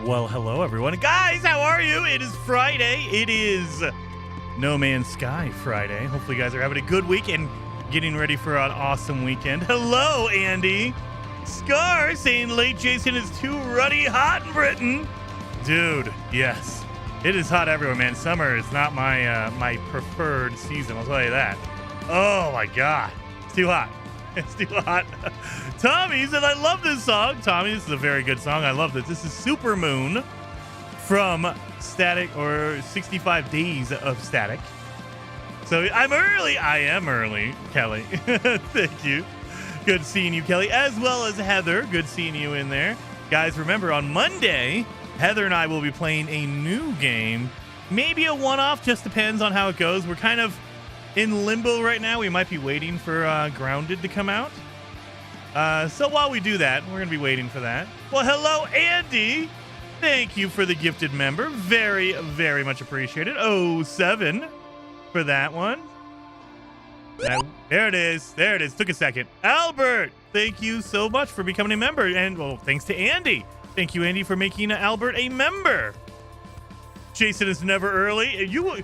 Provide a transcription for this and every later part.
Well, hello everyone. Guys, how are you? It is Friday. It is No Man's Sky Friday. Hopefully you guys are having a good week and getting ready for an awesome weekend. Hello, Andy. Scar saying late Jason is too ruddy hot in Britain. Dude, yes. It is hot everywhere, man. Summer is not my preferred season, I'll tell you that. Oh my god. It's too hot. It's too hot. Tommy said, I love this song. Tommy, this is a very good song. I love this. This is Super Moon from Static, or 65 Days of Static. So I'm early. I am early, Kelly. Thank you. Good seeing you, Kelly, as well as Heather. Good seeing you in there. Guys, remember on Monday, Heather and I will be playing a new game. Maybe a one-off, just depends on how it goes. We're kind of in limbo right now. We might be waiting for Grounded to come out. So while we do that, we're going to be waiting for that. Well, hello, Andy. Thank you for the gifted member. Very, very much appreciated. 07 for that one. There it is. There it is. Took a second. Albert, thank you so much for becoming a member. And, well, thanks to Andy. Thank you, Andy, for making Albert a member. Jason is never early. You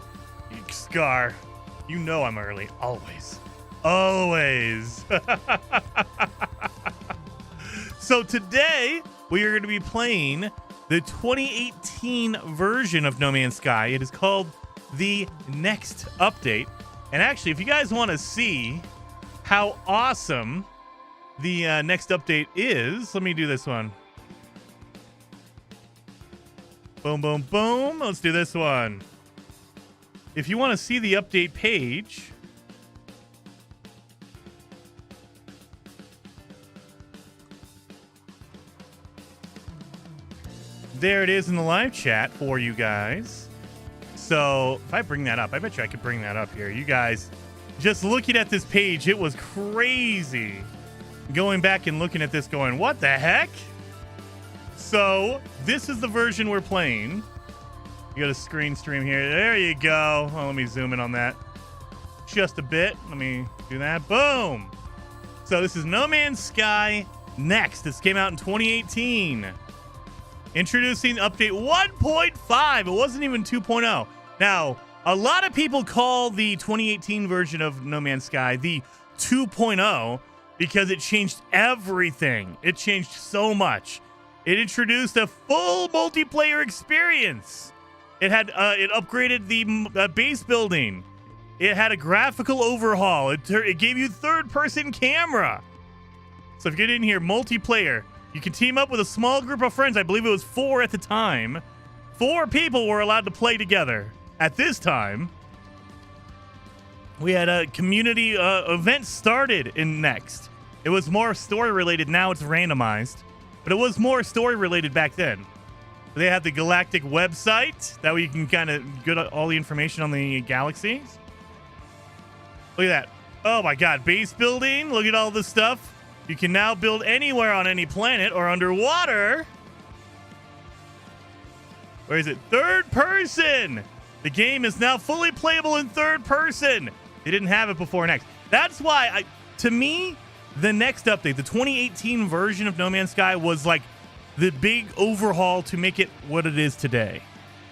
Scar, you know I'm early. Always. Always. So today, we are going to be playing the 2018 version of No Man's Sky. It is called the Next Update. And actually, if you guys want to see how awesome the Next Update is, let me do this one. Boom, boom, boom. Let's do this one. If you want to see the update page, there it is in the live chat for you guys. So if I bring that up, I bet you I could bring that up here. You guys, just looking at this page, it was crazy. Going back and looking at this going, what the heck? So this is the version we're playing. You got a screen stream here. There you go. Oh, let me zoom in on that just a bit. Let me do that. Boom. So this is No Man's Sky Next. This came out in 2018. Introducing update 1.5. It wasn't even 2.0. Now, a lot of people call the 2018 version of No Man's Sky the 2.0 because it changed everything. It changed so much. It introduced a full multiplayer experience. It had it upgraded the base building. It had a graphical overhaul. It gave you third-person camera. So if you get in here, multiplayer, you can team up with a small group of friends. I believe it was 4 at the time. 4 people were allowed to play together at this time. We had a community event started in Next. It was more story-related. Now it's randomized. But it was more story-related back then. They had the Galactic website. That way you can kind of get all the information on the galaxies. Look at that. Oh my god. Base building. Look at all this stuff. You can now build anywhere on any planet or underwater. Where is it? Third person. The game is now fully playable in third person. They didn't have it before Next. That's why, to me, the Next update, the 2018 version of No Man's Sky, was like the big overhaul to make it what it is today.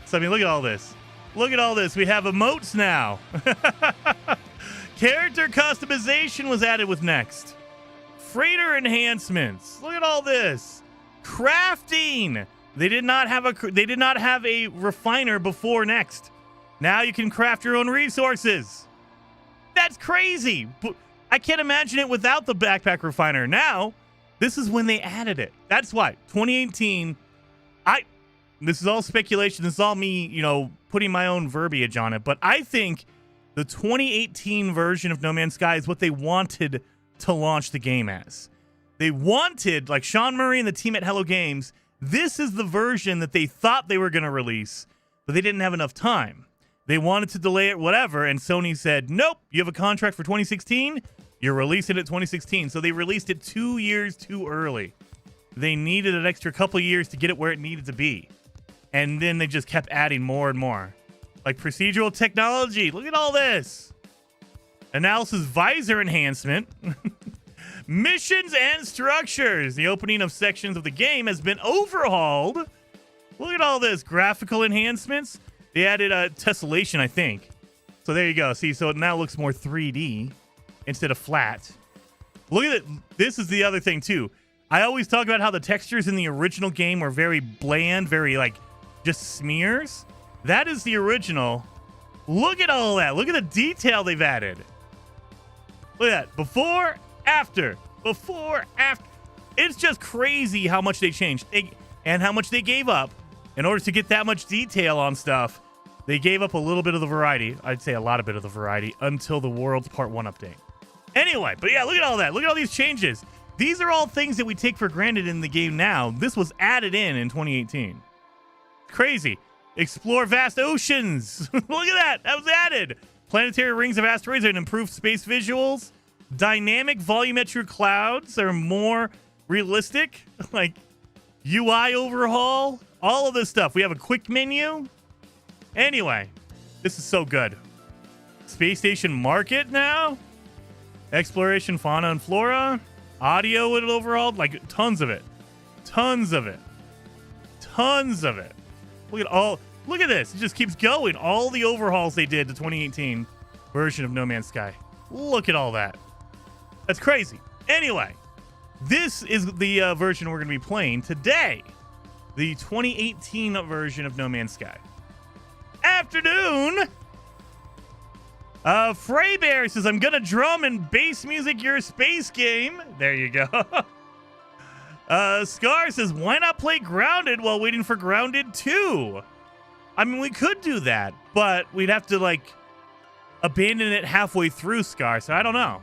So, I mean, look at all this. Look at all this. We have emotes now. Character customization was added with Next. Freighter enhancements. Look at all this. Crafting. They did not have a refiner before Next. Now you can craft your own resources. That's crazy. I can't imagine it without the backpack refiner. Now, this is when they added it. That's why 2018. This is all speculation. This is all me, putting my own verbiage on it. But I think the 2018 version of No Man's Sky is what they wanted to launch the game as. They wanted, like Sean Murray and the team at Hello Games, this is the version that they thought they were going to release, but they didn't have enough time. They wanted to delay it, whatever, and Sony said, nope, you have a contract for 2016, you're releasing it 2016. So they released it 2 years too early. They needed an extra couple of years to get it where it needed to be. And then they just kept adding more and more. Like procedural technology, look at all this. Analysis visor enhancement. Missions and structures. The opening of sections of the game has been overhauled Look at all this graphical enhancements. They added a tessellation, I think. So there you go. See, so it now looks more 3D instead of flat. Look at it. This is the other thing, too. I always talk about how the textures in the original game were very bland, very, like, just smears. That is the original. Look at all that. Look at the detail they've added. Look at that. Before, after. Before, after. It's just crazy how much they changed and how much they gave up in order to get that much detail on stuff. They gave up a little bit of the variety. I'd say a lot of bit of the variety until the World's Part 1 update. Anyway, but yeah, look at all that. Look at all these changes. These are all things that we take for granted in the game now. This was added in 2018. Crazy. Explore vast oceans. Look at that. That was added. Planetary rings of asteroids and improved space visuals. Dynamic volumetric clouds are more realistic. Like UI overhaul. All of this stuff. We have a quick menu. Anyway, this is so good. Space Station Market now. Exploration, fauna, and flora. Audio with it overhauled. Like tons of it. Tons of it. Tons of it. Look at all. Look at this. It just keeps going. All the overhauls they did to 2018 version of No Man's Sky. Look at all that. That's crazy. Anyway, this is the version we're going to be playing today. The 2018 version of No Man's Sky. Afternoon. Freybear says, I'm gonna drum and bass music your space game. There you go. Scar says, why not play Grounded while waiting for Grounded 2? I mean, we could do that, but we'd have to, like, abandon it halfway through, Scar, so I don't know.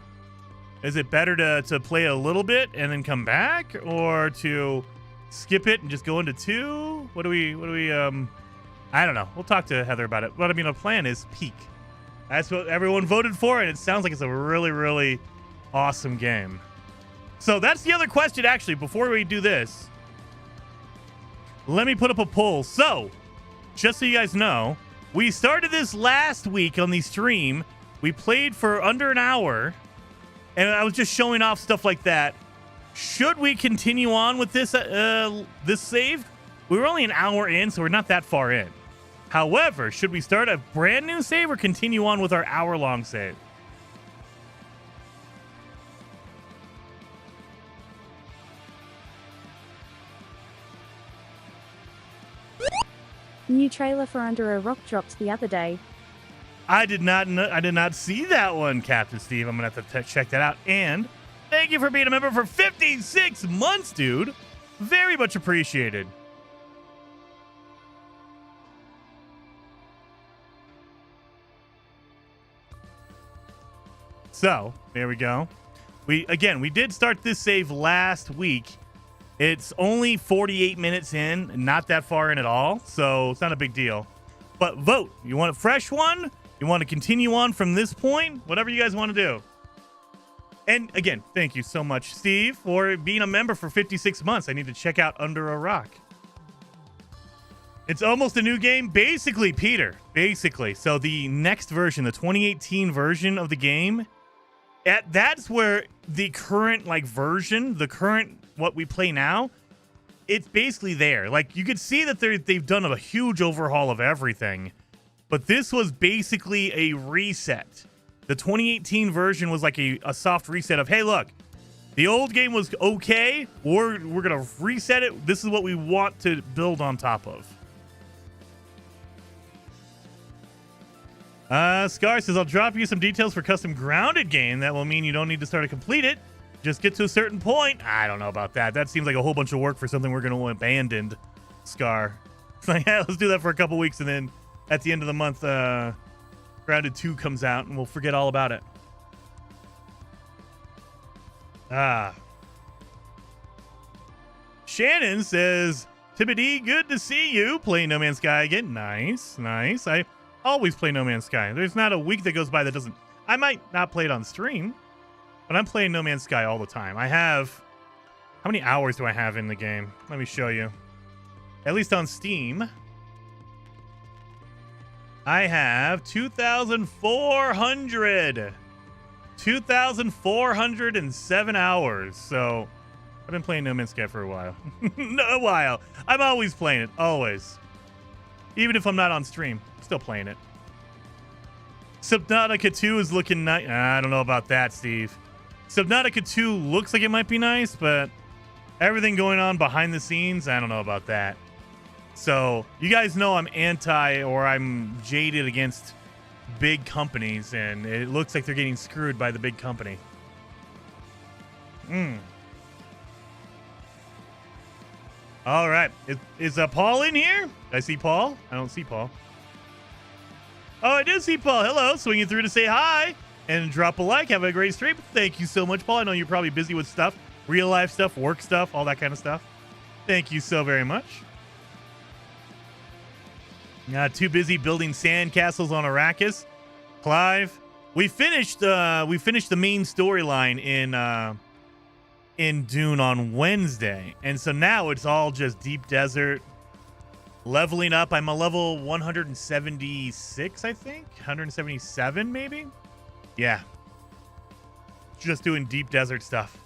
Is it better to play a little bit and then come back, or to skip it and just go into 2? What do we, I don't know. We'll talk to Heather about it. But I mean, our plan is Peak. That's what everyone voted for, and it sounds like it's a really, really awesome game. So that's the other question, actually. Before we do this, let me put up a poll. So, just so you guys know, we started this last week on the stream. We played for under an hour, and I was just showing off stuff like that. Should we continue on with this this save? We were only an hour in, so we're not that far in. However, should we start a brand new save or continue on with our hour-long save? New trailer for Under a Rock dropped the other day. I did not see that one, Captain Steve. I'm gonna have to check that out. And thank you for being a member for 56 months, dude. Very much appreciated. So, there we go. We did start this save last week. It's only 48 minutes in, not that far in at all, so it's not a big deal. But vote. You want a fresh one? You want to continue on from this point? Whatever you guys want to do. And again, thank you so much, Steve, for being a member for 56 months. I need to check out Under a Rock. It's almost a new game. Basically, Peter. Basically. So the next version, the 2018 version of the game, that's where the current version, the current what we play now, it's basically there. Like, you could see that they've done a huge overhaul of everything, but this was basically a reset. The 2018 version was like a soft reset of, hey, look, the old game was okay. We're gonna reset it. This is what we want to build on top of. Scar says, I'll drop you some details for custom Grounded game. That will mean you don't need to start to complete it. Just get to a certain point. I don't know about that. That seems like a whole bunch of work for something we're going to abandon, Scar. It's like, yeah, let's do that for a couple weeks, and then at the end of the month, Grounded 2 comes out, and we'll forget all about it. Shannon says, Tibbity, good to see you. Playing No Man's Sky again. Nice, nice. I always play No Man's Sky. There's not a week that goes by that doesn't... I might not play it on stream, but I'm playing No Man's Sky all the time. I have... How many hours do I have in the game? Let me show you. At least on Steam. I have 2,400. 2,407 hours. So I've been playing No Man's Sky for a while. A while. I'm always playing it. Always. Even if I'm not on stream, still playing it. Subnautica 2 is looking nice. I don't know about that, Steve. Subnautica 2 looks like it might be nice, but everything going on behind the scenes, I don't know about that. So, you guys know I'm I'm jaded against big companies, and it looks like they're getting screwed by the big company. All right. Is Paul in here? I see Paul. I don't see Paul. Oh, I do see Paul. Hello. Swinging through to say hi and drop a like. Have a great stream. Thank you so much, Paul. I know you're probably busy with stuff, real life stuff, work stuff, all that kind of stuff. Thank you so very much. Too busy building sand castles on Arrakis. Clive, we finished the main storyline in Dune on Wednesday, and so now it's all just deep desert leveling up. I'm a level 176, I think 177 maybe. Yeah, just doing deep desert stuff.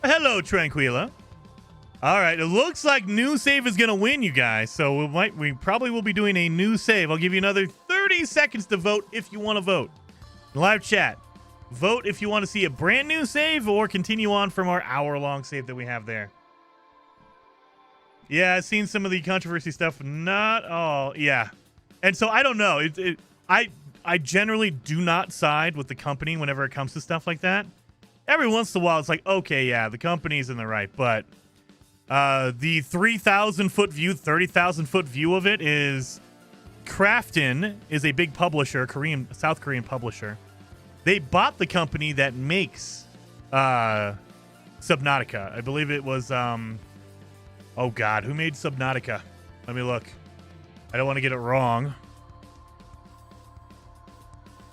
Hello, Tranquila. All right, it looks like new save is gonna win, you guys, so we probably will be doing a new save. I'll give you another 30 seconds to vote if you want to vote. Live chat, vote if you want to see a brand new save or continue on from our hour-long save that we have there. Yeah, I've seen some of the controversy stuff. Not all. Yeah. And so I don't know. I generally do not side with the company whenever it comes to stuff like that. Every once in a while, it's like, okay, yeah, the company's in the right. But the 3,000-foot view, 30,000-foot view of it is Krafton is a big publisher, South Korean publisher. They bought the company that makes Subnautica. I believe it was... oh, God. Who made Subnautica? Let me look. I don't want to get it wrong.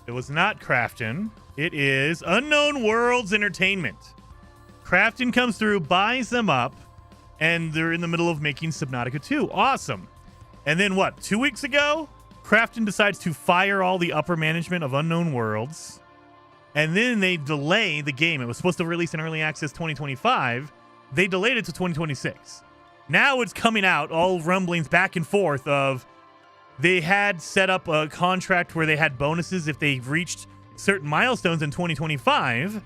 It was not Krafton. It is Unknown Worlds Entertainment. Krafton comes through, buys them up, and they're in the middle of making Subnautica 2. Awesome. And then what? 2 weeks ago, Krafton decides to fire all the upper management of Unknown Worlds. And then they delay the game. It was supposed to release in early access 2025. They delayed it to 2026. Now it's coming out, all rumblings back and forth of they had set up a contract where they had bonuses if they reached certain milestones in 2025.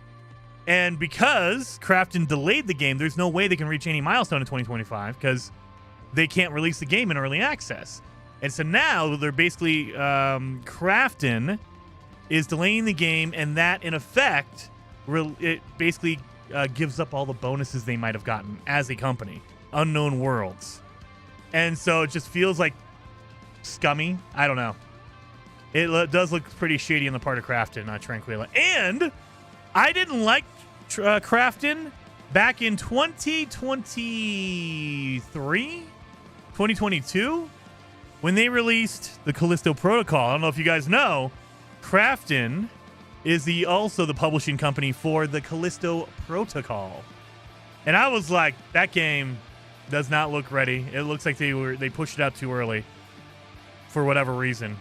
And because Krafton delayed the game, there's no way they can reach any milestone in 2025 because they can't release the game in early access. And so now they're basically, Krafton is delaying the game, and that, in effect, it basically gives up all the bonuses they might have gotten as a company. Unknown Worlds. And so it just feels like scummy. I don't know. It does look pretty shady on the part of Krafton, Tranquila. And I didn't like Krafton back in 2023, 2022, when they released the Callisto Protocol. I don't know if you guys know, Krafton is also the publishing company for the Callisto Protocol. And I was like, that game does not look ready. It looks like they pushed it out too early for whatever reason.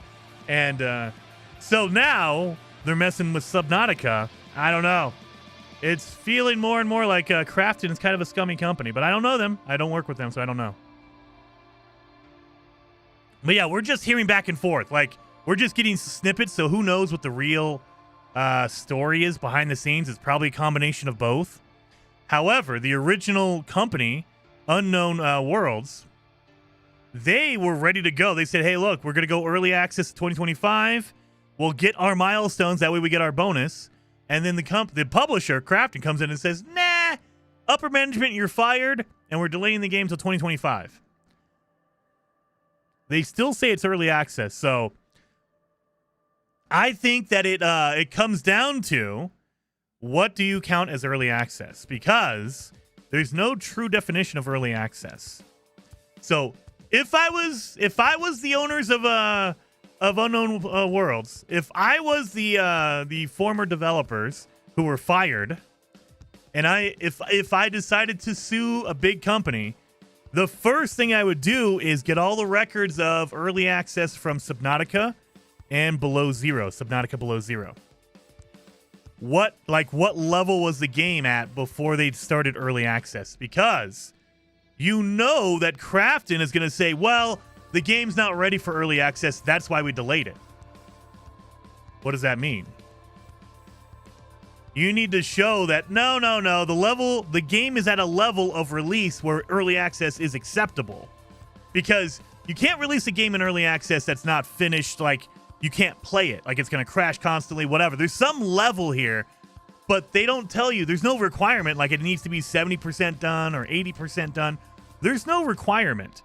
And so now they're messing with Subnautica. I don't know. It's feeling more and more like Krafton is kind of a scummy company, but I don't know them. I don't work with them, so I don't know. But yeah, we're just hearing back and forth. Like, we're just getting snippets, so who knows what the real story is behind the scenes. It's probably a combination of both. However, the original company, Unknown Worlds, they were ready to go. They said, hey, look, we're going to go early access 2025. We'll get our milestones. That way we get our bonus. And then the publisher, Krafton, comes in and says, nah, upper management, you're fired, and we're delaying the game until 2025. They still say it's early access, so I think that it comes down to what do you count as early access? Because there's no true definition of early access. So if I was the owners of Unknown Worlds, if I was the former developers who were fired, and if I decided to sue a big company, the first thing I would do is get all the records of early access from Subnautica and Below Zero, Subnautica Below Zero. what level was the game at before they started early access, because you know that Krafton is going to say, well, the game's not ready for early access, that's why we delayed it. What does that mean? You need to show that no, the game is at a level of release where early access is acceptable. Because you can't release a game in early access that's not finished, like you can't play it, like it's going to crash constantly, whatever. There's some level here, but they don't tell you. There's no requirement like it needs to be 70% done or 80% done. There's no requirement.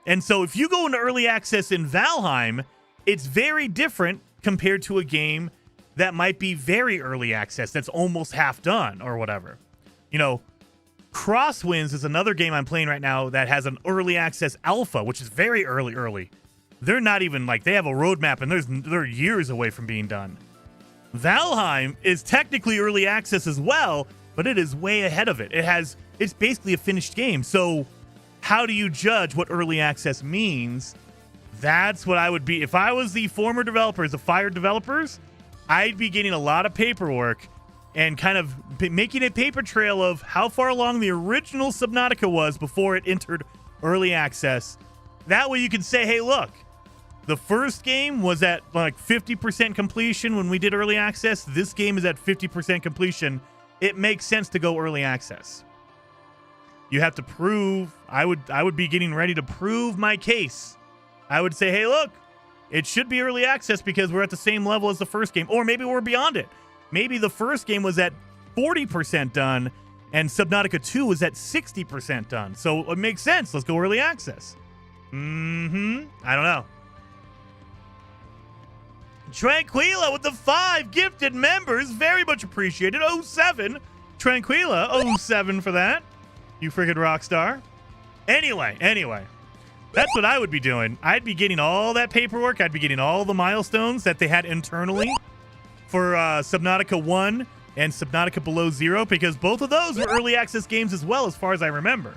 And so if you go into early access in Valheim, it's very different compared to a game that might be very early access, that's almost half done or whatever. You know, Crosswinds is another game I'm playing right now that has an early access alpha, which is very early. They're not even like, they have a roadmap and they're years away from being done. Valheim is technically early access as well, but it is way ahead of it. It's basically a finished game. So how do you judge what early access means? That's what I would be. If I was the former developers, the fired developers, I'd be getting a lot of paperwork and kind of making a paper trail of how far along the original Subnautica was before it entered early access. That way you can say, hey, look, the first game was at like 50% completion when we did early access. This game is at 50% completion. It makes sense to go early access. You have to prove, I would be getting ready to prove my case. I would say, hey, look, it should be early access because we're at the same level as the first game. Or maybe we're beyond it. Maybe the first game was at 40% done and Subnautica 2 was at 60% done. So it makes sense. Let's go early access. I don't know. Tranquila with the 5 gifted members. Very much appreciated. 07. Tranquila, 07 for that. You friggin' rock star. Anyway. That's what I would be doing. I'd be getting all that paperwork. I'd be getting all the milestones that they had internally for Subnautica 1 and Subnautica Below Zero, because both of those were early access games as well, as far as I remember.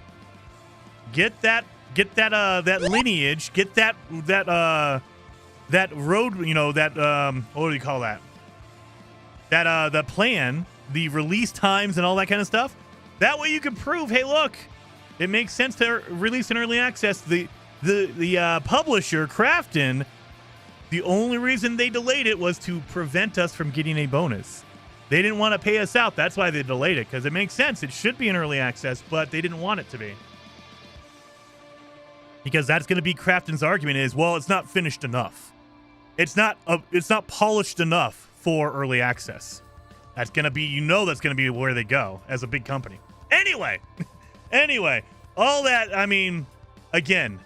Get that lineage, get that road, you know, what do you call that? That plan, the release times and all that kind of stuff. That way you can prove, hey, look, it makes sense to release in early access. The publisher, Krafton, the only reason they delayed it was to prevent us from getting a bonus. They didn't want to pay us out. That's why they delayed it, because it makes sense. It should be in early access, but they didn't want it to be. Because that's going to be Krafton's argument is, well, it's not finished enough. It's not polished enough for early access. That's going to be, that's going to be where they go as a big company. Anyway, all that, I mean, again,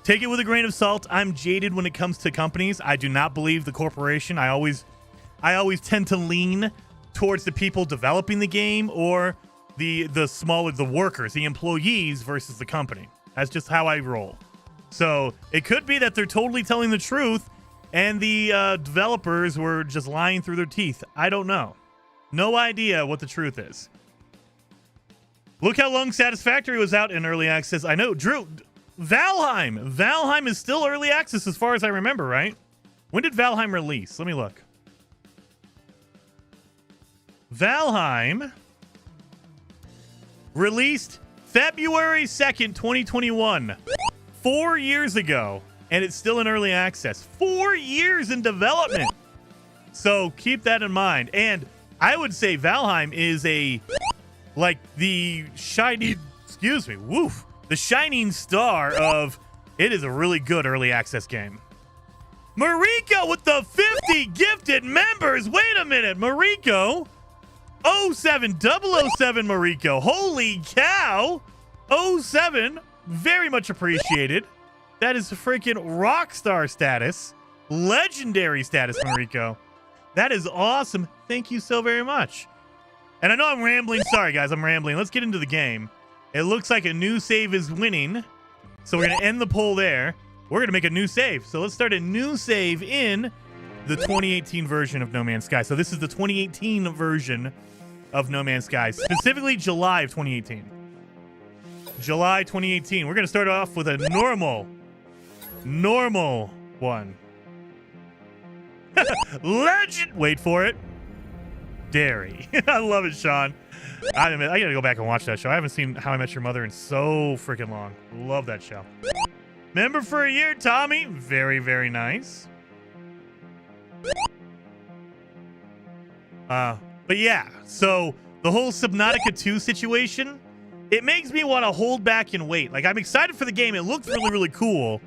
take it with a grain of salt. I'm jaded when it comes to companies. I do not believe the corporation. I always tend to lean towards the people developing the game or the workers, the employees versus the company. That's just how I roll. So it could be that they're totally telling the truth and the developers were just lying through their teeth. I don't know. No idea what the truth is. Look how long Satisfactory was out in early access. I know, Drew, Valheim is still early access as far as I remember, right? When did Valheim release? Let me look. Valheim released February 2nd, 2021. 4 years ago, and it's still in early access. 4 years in development. So keep that in mind. And I would say Valheim is the shining, the shining star of, it is a really good early access game. Mariko with the 50 gifted members. Wait a minute, Mariko. 007 Mariko. Holy cow. 07, very much appreciated. That is freaking rock star status. Legendary status, Mariko. That is awesome. Thank you so very much. And I know I'm rambling. Sorry, guys, I'm rambling. Let's get into the game. It looks like a new save is winning. So we're going to end the poll there. We're going to make a new save. So let's start a new save in the 2018 version of No Man's Sky. So this is the 2018 version of No Man's Sky, specifically July of 2018. July 2018. We're going to start off with a normal one. Legend. Wait for it. dairy. I love it, Sean. I gotta go back and watch that show. I haven't seen How I Met Your Mother in so freaking long. Love that show. Member for a year, Tommy. Very, very nice. But yeah, so the whole Subnautica 2 situation, it makes me want to hold back and wait. Like, I'm excited for the game. It looks really, really cool.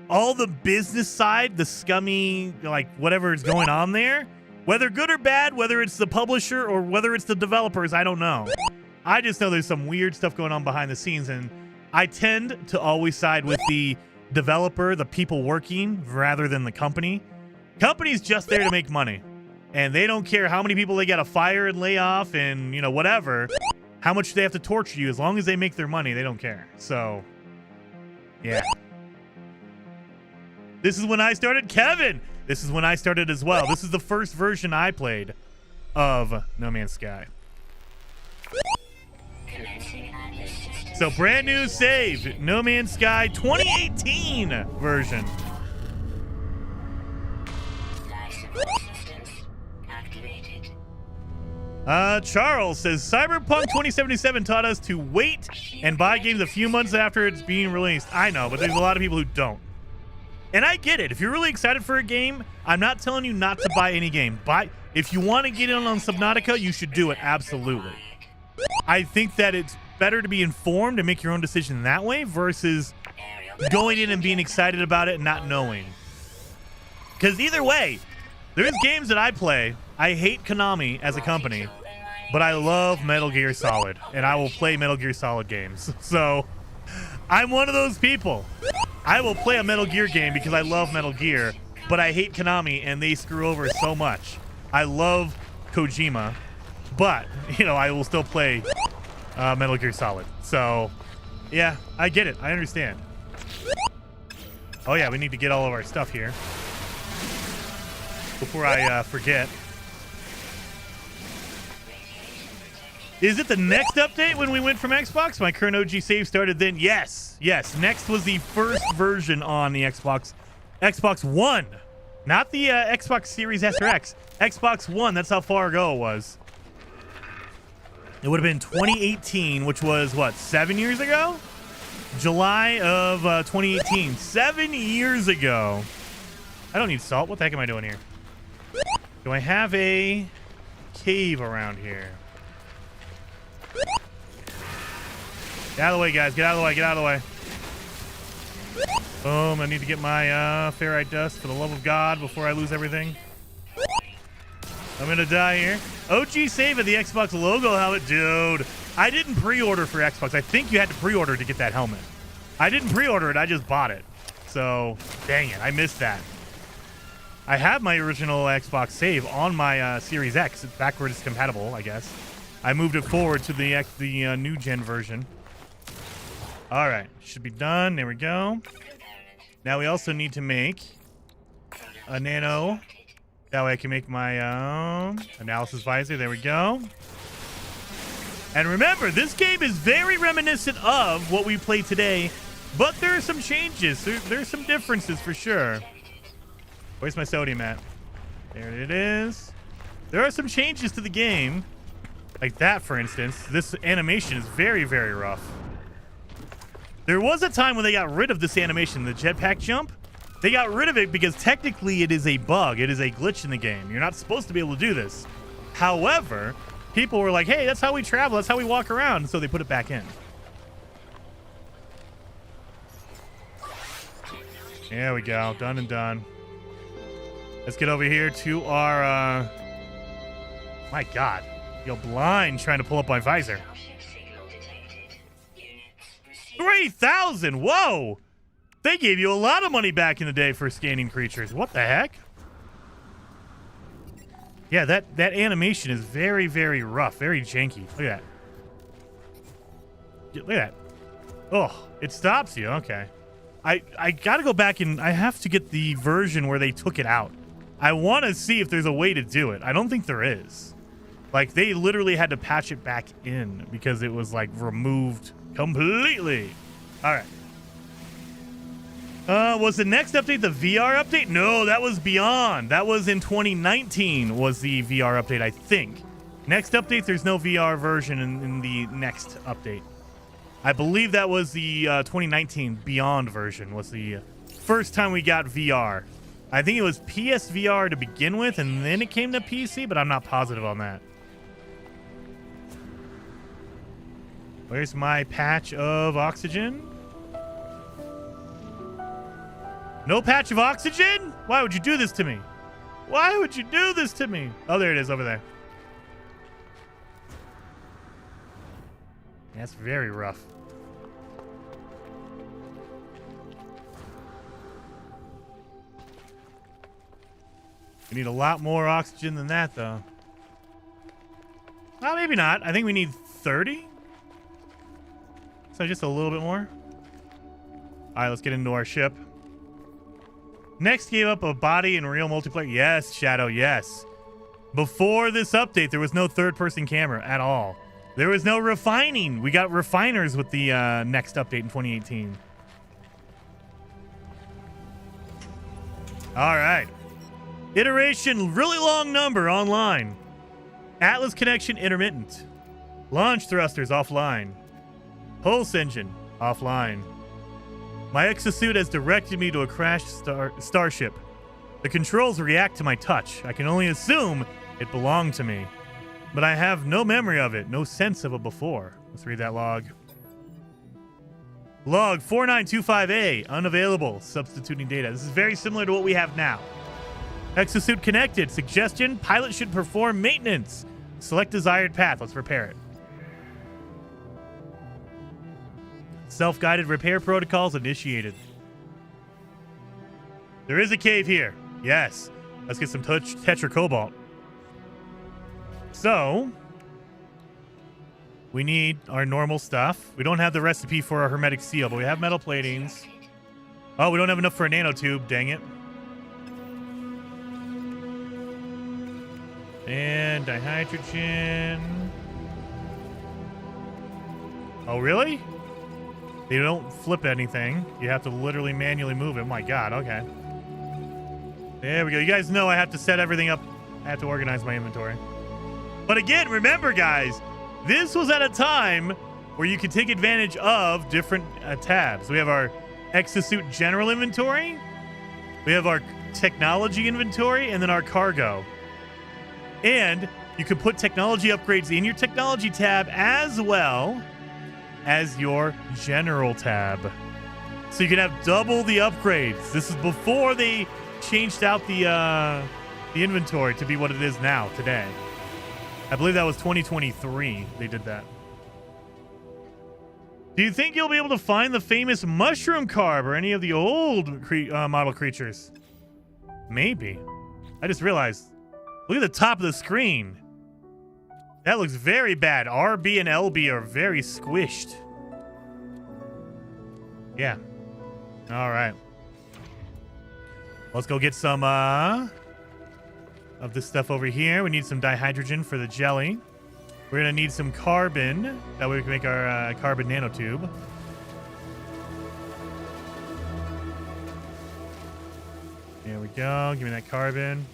All the business side, the scummy, like, whatever is going on there, whether good or bad, whether it's the publisher or whether it's the developers, I don't know. I just know there's some weird stuff going on behind the scenes, and I tend to always side with the developer, the people working, rather than the company. Company's just there to make money, and they don't care how many people they got to fire and lay off and, you know, whatever, how much they have to torture you. As long as they make their money, they don't care. So, yeah. This is when I started. Kevin, this is when I started as well. This is the first version I played of No Man's Sky. So brand new save, No Man's Sky 2018 version. Charles says Cyberpunk 2077 taught us to wait and buy games a few months after it's being released. I know, but there's a lot of people who don't. And I get it. If you're really excited for a game, I'm not telling you not to buy any game. If you want to get in on Subnautica, you should do it, absolutely. I think that it's better to be informed and make your own decision that way versus going in and being excited about it and not knowing. Because either way, there's games that I play. I hate Konami as a company, but I love Metal Gear Solid, and I will play Metal Gear Solid games. So I'm one of those people. I will play a Metal Gear game because I love Metal Gear, but I hate Konami, and they screw over so much. I love Kojima, but, you know, I will still play Metal Gear Solid. So, yeah, I get it. I understand. Oh, yeah, we need to get all of our stuff here before I forget. Is it the next update when we went from Xbox? My current OG save started then. Yes. Next was the first version on the Xbox One. Not the Xbox Series S or X. Xbox One. That's how far ago it was. It would have been 2018, which was, what, 7 years ago? July of 2018. 7 years ago. I don't need salt. What the heck am I doing here? Do I have a cave around here? Get out of the way, guys. Get out of the way. Get out of the way. Boom. I need to get my ferrite dust for the love of God before I lose everything. I'm going to die here. OG save of the Xbox logo helmet. Dude, I didn't pre-order for Xbox. I think you had to pre-order to get that helmet. I didn't pre-order it. I just bought it. So, dang it. I missed that. I have my original Xbox save on my Series X. It's backwards compatible, I guess. I moved it forward to the new gen version. All right, should be done. There we go. Now we also need to make a nano. That way I can make my analysis visor. There we go. And remember, this game is very reminiscent of what we played today, but there are some changes. There's some differences for sure. Where's my sodium at? There it is. There are some changes to the game. Like that, for instance. This animation is very, very rough. There was a time when they got rid of this animation, the jetpack jump. They got rid of it because technically it is a bug. It is a glitch in the game. You're not supposed to be able to do this. However, people were like, hey, that's how we travel. That's how we walk around. So they put it back in. There we go. Done and done. Let's get over here to our... My God. Yo, blind trying to pull up my visor. 3,000! Whoa! They gave you a lot of money back in the day for scanning creatures. What the heck? Yeah, that animation is very, very rough. Very janky. Look at that. Look at that. Oh, it stops you. Okay. I gotta go back and I have to get the version where they took it out. I want to see if there's a way to do it. I don't think there is. Like, they literally had to patch it back in because it was, like, removed completely. All right. Was the next update the VR update? No, that was Beyond. That was in 2019 was the VR update, I think. Next update, there's no VR version in the next update. I believe that was the 2019 Beyond version was the first time we got VR. I think it was PSVR to begin with, and then it came to PC, but I'm not positive on that. Where's my patch of oxygen? No patch of oxygen? Why would you do this to me? Why would you do this to me? Oh, there it is over there. That's very rough. We need a lot more oxygen than that, though. Well, maybe not. I think we need 30. So just a little bit more. All right, let's get into our ship. Next gave up a body in real multiplayer. Yes, Shadow, yes. Before this update, there was no third-person camera at all. There was no refining. We got refiners with the next update in 2018. All right. Iteration, really long number online. Atlas connection intermittent. Launch thrusters offline. Pulse engine offline. My exosuit has directed me to a crashed starship. The controls react to my touch. I can only assume it belonged to me. But I have no memory of it, no sense of it before. Let's read that log. Log 4925A, unavailable, substituting data. This is very similar to what we have now. Exosuit connected. Suggestion, pilot should perform maintenance. Select desired path. Let's repair it. Self-guided repair protocols initiated. There is a cave here. Yes. Let's get some tetracobalt. So, we need our normal stuff. We don't have the recipe for our hermetic seal, but we have metal platings. Oh, we don't have enough for a nanotube. Dang it. And dihydrogen. Oh, really? They don't flip anything. You have to literally manually move it. Oh my God, okay. There we go. You guys know I have to set everything up. I have to organize my inventory. But again, remember, guys, this was at a time where you could take advantage of different tabs. We have our exosuit general inventory. We have our technology inventory, and then our cargo. And you can put technology upgrades in your technology tab as well as your general tab. So you can have double the upgrades. This is before they changed out the inventory to be what it is now, today. I believe that was 2023 they did that. Do you think you'll be able to find the famous mushroom carb or any of the old model creatures? Maybe. I just realized. Look at the top of the screen. That looks very bad. RB and LB are very squished. Yeah. All right. Let's go get some of this stuff over here. We need some dihydrogen for the jelly. We're going to need some carbon. That way we can make our carbon nanotube. There we go. Give me that carbon.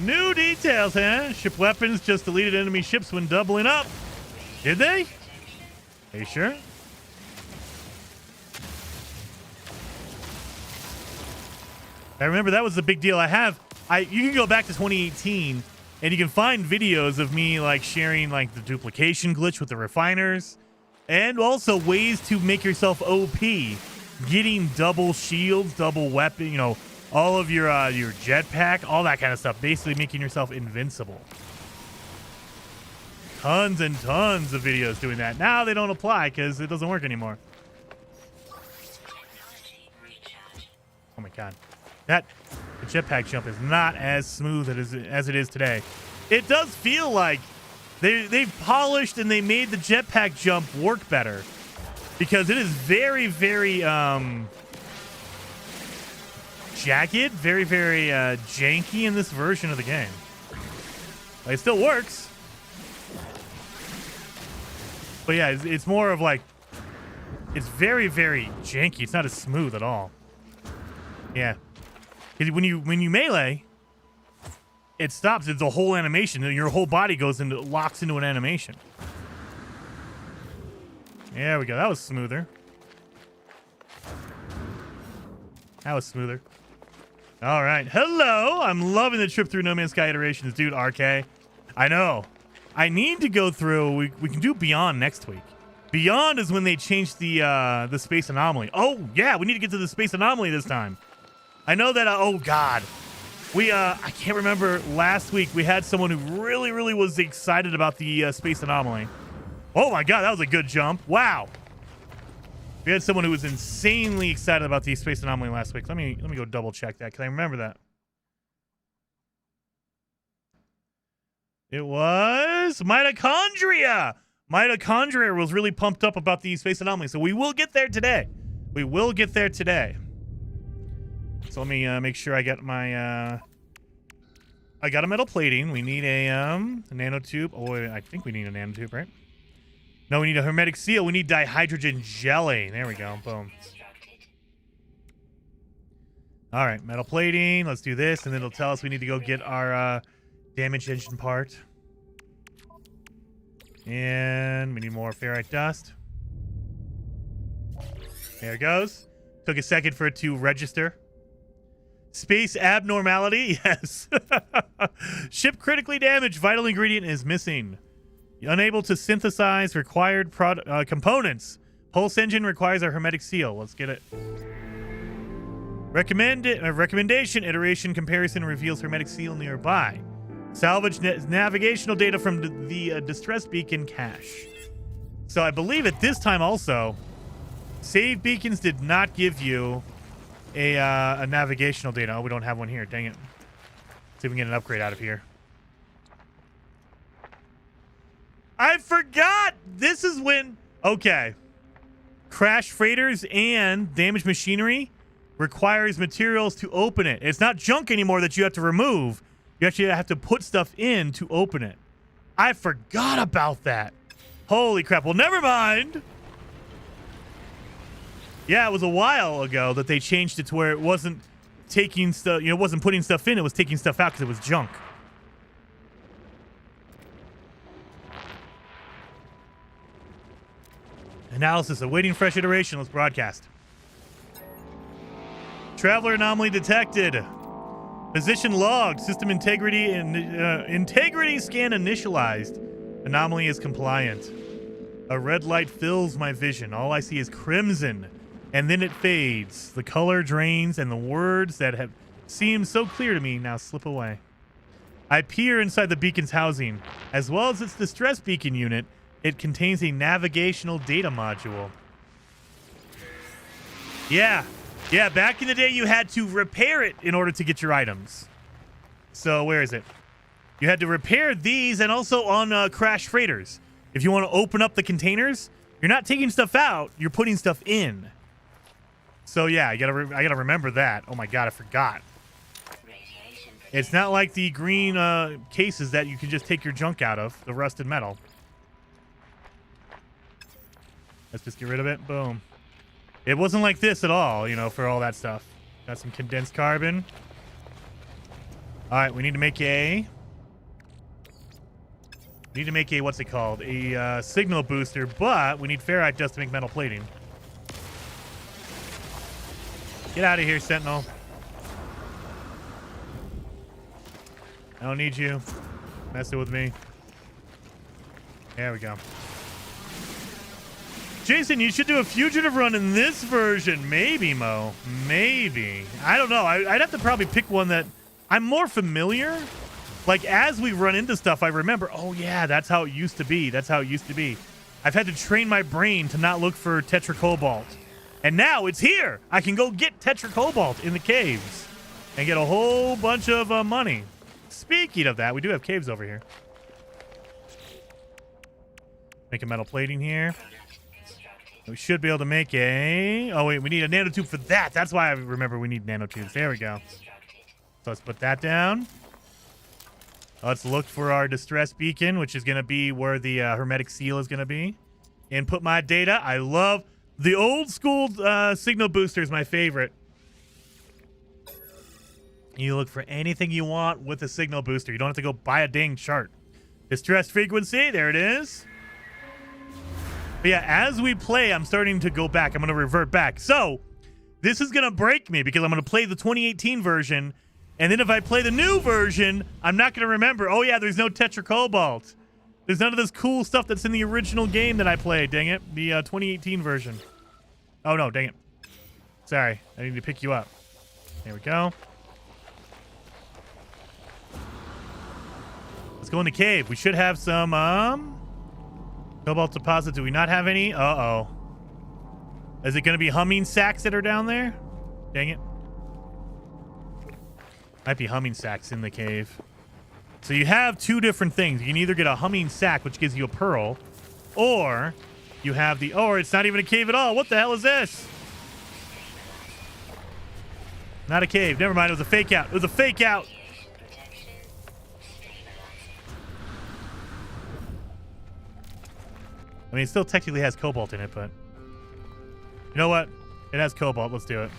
New details, huh? Ship weapons just deleted enemy ships when doubling up. Did they? Are you sure? I remember that was the big deal. You can go back to 2018 and you can find videos of me like sharing like the duplication glitch with the refiners and also ways to make yourself OP, getting double shields, double weapon, you know, all of your jetpack, all that kind of stuff, basically making yourself invincible. Tons and tons of videos doing that. Now they don't apply because it doesn't work anymore. Oh my God. The jetpack jump is not as smooth as it is today. It does feel like they've polished and they made the jetpack jump work better because it is very, very jagged, very, very janky in this version of the game. Like, it still works. But yeah, it's more of like, it's very, very janky. It's not as smooth at all. Yeah. 'Cause when you melee, it stops. It's a whole animation. Your whole body goes into locks into an animation. There we go. That was smoother. That was smoother. All right. Hello. I'm loving the trip through No Man's Sky iterations, dude. RK. I know. I need to go through. We can do Beyond next week. Beyond is when they changed the space anomaly. Oh yeah, we need to get to the space anomaly this time. I know that. Oh god, I can't remember. Last week we had someone who really was excited about the space anomaly. Oh my god, that was a good jump. Wow. We had someone who was insanely excited about the space anomaly last week. Let me go double check that because I remember that. It was Mitochondria. Mitochondria was really pumped up about the space anomaly, so we will get there today. We will get there today. So let me make sure I get my. I got a metal plating. We need a nanotube. Oh, wait, I think we need a nanotube, right? No, we need a hermetic seal. We need dihydrogen jelly. There we go. Boom. All right, metal plating. Let's do this, and then it'll tell us we need to go get our damage engine part. And we need more ferrite dust. There it goes. Took a second for it to register. Space abnormality? Yes. Ship critically damaged. Vital ingredient is missing. Unable to synthesize required components. Pulse engine requires a hermetic seal. Let's get it. Recommendation. Iteration comparison reveals hermetic seal nearby. Salvage navigational data from the distress beacon cache. So I believe at this time also, save beacons did not give you a navigational data. Oh, we don't have one here. Dang it. See if we can get an upgrade out of here. I forgot. This is when. Okay. Crash freighters and damaged machinery requires materials to open it. It's not junk anymore that you have to remove. You actually have to put stuff in to open it. I forgot about that. Holy crap. Well, never mind. Yeah, it was a while ago that they changed it to where it wasn't taking stuff, it wasn't putting stuff in, it was taking stuff out because it was junk. Analysis awaiting fresh iteration. Let's broadcast. Traveler anomaly detected. Position logged. System integrity and integrity scan initialized. Anomaly is compliant. A red light fills my vision. All I see is crimson. And then it fades. The color drains, and the words that have seemed so clear to me now slip away. I peer inside the beacon's housing. As well as its distress beacon unit, it contains a navigational data module. Yeah, back in the day, you had to repair it in order to get your items. So, where is it? You had to repair these and also on crash freighters. If you want to open up the containers, you're not taking stuff out, you're putting stuff in. So yeah, I gotta remember that. Oh my god, I forgot. It's not like the green cases that you can just take your junk out of, the rusted metal. Let's just get rid of it. Boom. It wasn't like this at all, for all that stuff. Got some condensed carbon. All right, we need to make a... what's it called? A signal booster, but we need ferrite dust to make metal plating. Get out of here, Sentinel. I don't need you messing with me. There we go. Jason, you should do a fugitive run in this version. Maybe, Mo. Maybe. I don't know. I'd have to probably pick one that I'm more familiar. Like, as we run into stuff, I remember, oh, yeah, that's how it used to be. That's how it used to be. I've had to train my brain to not look for tetracobalt. And now it's here. I can go get tetracobalt in the caves and get a whole bunch of money. Speaking of that, we do have caves over here. Make a metal plating here. We should be able to make a... Oh, wait, we need a nanotube for that. That's why I remember we need nanotubes. There we go. So let's put that down. Let's look for our distress beacon, which is going to be where the hermetic seal is going to be. Input my data. I love... The old school signal booster is my favorite. You look for anything you want with a signal booster. You don't have to go buy a dang chart. Distress frequency, there it is. But yeah, as we play, I'm starting to go back. I'm going to revert back. So, this is going to break me because I'm going to play the 2018 version. And then if I play the new version, I'm not going to remember. Oh, yeah, there's no Tetra Cobalt. There's none of this cool stuff that's in the original game that I played. Dang it. The 2018 version. Oh, no, dang it. Sorry. I need to pick you up. There we go. Let's go in the cave. We should have some, cobalt deposit. Do we not have any? Uh-oh. Is it going to be humming sacks that are down there? Dang it. Might be humming sacks in the cave. So you have two different things. You can either get a humming sack, which gives you a pearl, or you have the... Oh, it's not even a cave at all. What the hell is this? Not a cave. Never mind. It was a fake out. It was a fake out. I mean, it still technically has cobalt in it, but... You know what? It has cobalt. Let's do it.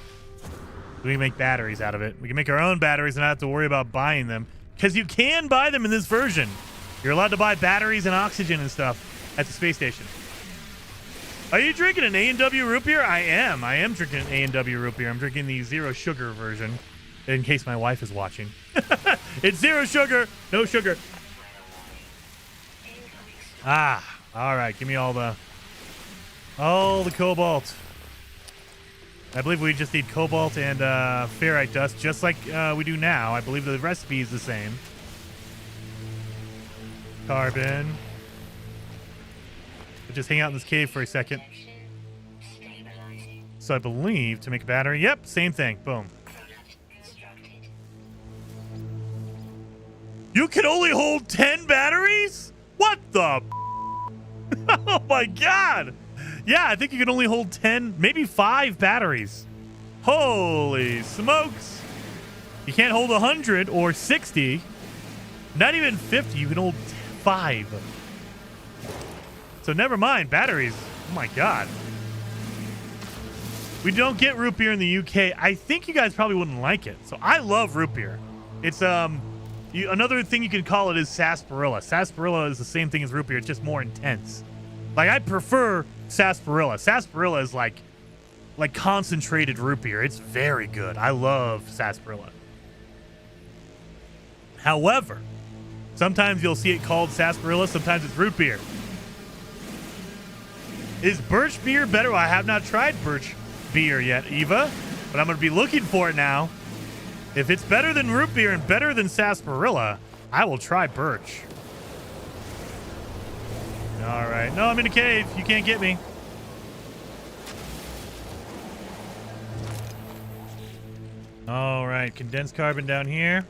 We can make batteries out of it. We can make our own batteries and not have to worry about buying them. Because you can buy them in this version. You're allowed to buy batteries and oxygen and stuff at the space station. Are you drinking an A&W root beer? I am. I am drinking an A&W root beer. I'm drinking the zero sugar version, in case my wife is watching. It's zero sugar, no sugar. Ah, all right. Give me all the cobalt. I believe we just need cobalt and ferrite dust, just like we do now. I believe the recipe is the same. Carbon. We'll just hang out in this cave for a second. So I believe to make a battery. Yep, same thing. Boom. You can only hold 10 batteries? What the? Oh my god. Yeah, I think you can only hold 10, maybe 5 batteries. Holy smokes. You can't hold 100 or 60. Not even 50. You can hold 5. So never mind. Batteries. Oh my god. We don't get root beer in the UK. I think you guys probably wouldn't like it. So I love root beer. It's another thing you can call it is sarsaparilla. Sarsaparilla is the same thing as root beer. It's just more intense. Like, I prefer sarsaparilla. Sarsaparilla is like concentrated root beer. It's very good. I love sarsaparilla. However, sometimes you'll see it called sarsaparilla. Sometimes it's root beer. Is birch beer better? Well, I have not tried birch beer yet, Eva, but I'm going to be looking for it now. If it's better than root beer and better than sarsaparilla, I will try birch. All right. No, I'm in a cave. You can't get me. All right. Condensed carbon down here.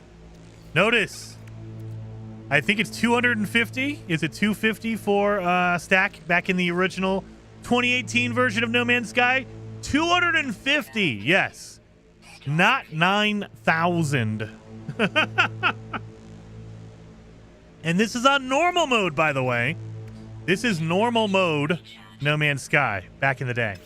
Notice. I think it's 250. Is it 250 for stack back in the original 2018 version of No Man's Sky? 250. Yes. Not 9,000. And this is on normal mode, by the way. This is normal mode No Man's Sky back in the day.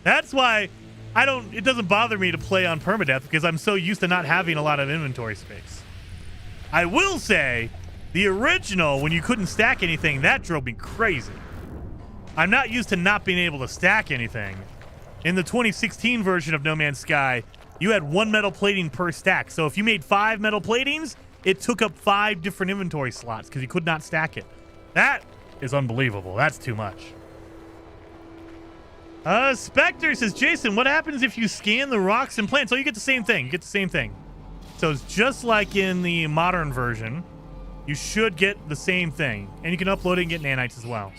That's why it doesn't bother me to play on permadeath, because I'm so used to not having a lot of inventory space. I will say, the original, when you couldn't stack anything, that drove me crazy. I'm not used to not being able to stack anything. In the 2016 version of No Man's Sky, you had 1 metal plating per stack. So if you made 5 metal platings, it took up 5 different inventory slots because you could not stack it. That is unbelievable. That's too much. Spectre says, Jason, what happens if you scan the rocks and plants? Oh, you get the same thing. You get the same thing. So it's just like in the modern version. You should get the same thing. And you can upload it and get nanites as well.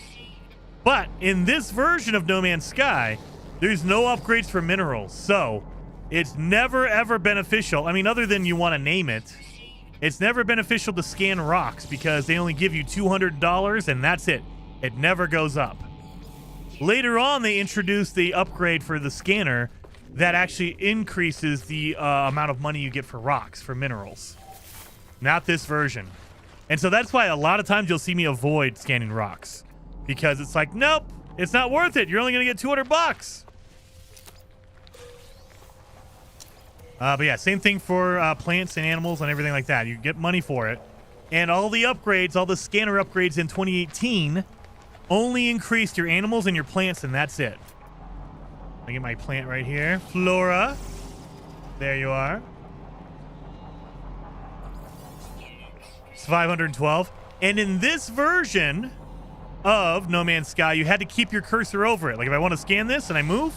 But in this version of No Man's Sky, there's no upgrades for minerals. So it's never, ever beneficial. I mean, other than you want to name it, it's never beneficial to scan rocks because they only give you $200 and that's it. It never goes up. Later on, they introduced the upgrade for the scanner that actually increases the amount of money you get for rocks, for minerals. Not this version. And so that's why a lot of times you'll see me avoid scanning rocks. Because it's like, nope, it's not worth it. You're only going to get $200. But yeah, same thing for plants and animals and everything like that. You get money for it. And all the upgrades, all the scanner upgrades in 2018 only increased your animals and your plants, and that's it. I get my plant right here. Flora. There you are. It's 512. And in this version of No Man's Sky, you had to keep your cursor over it. Like if I want to scan this and I move.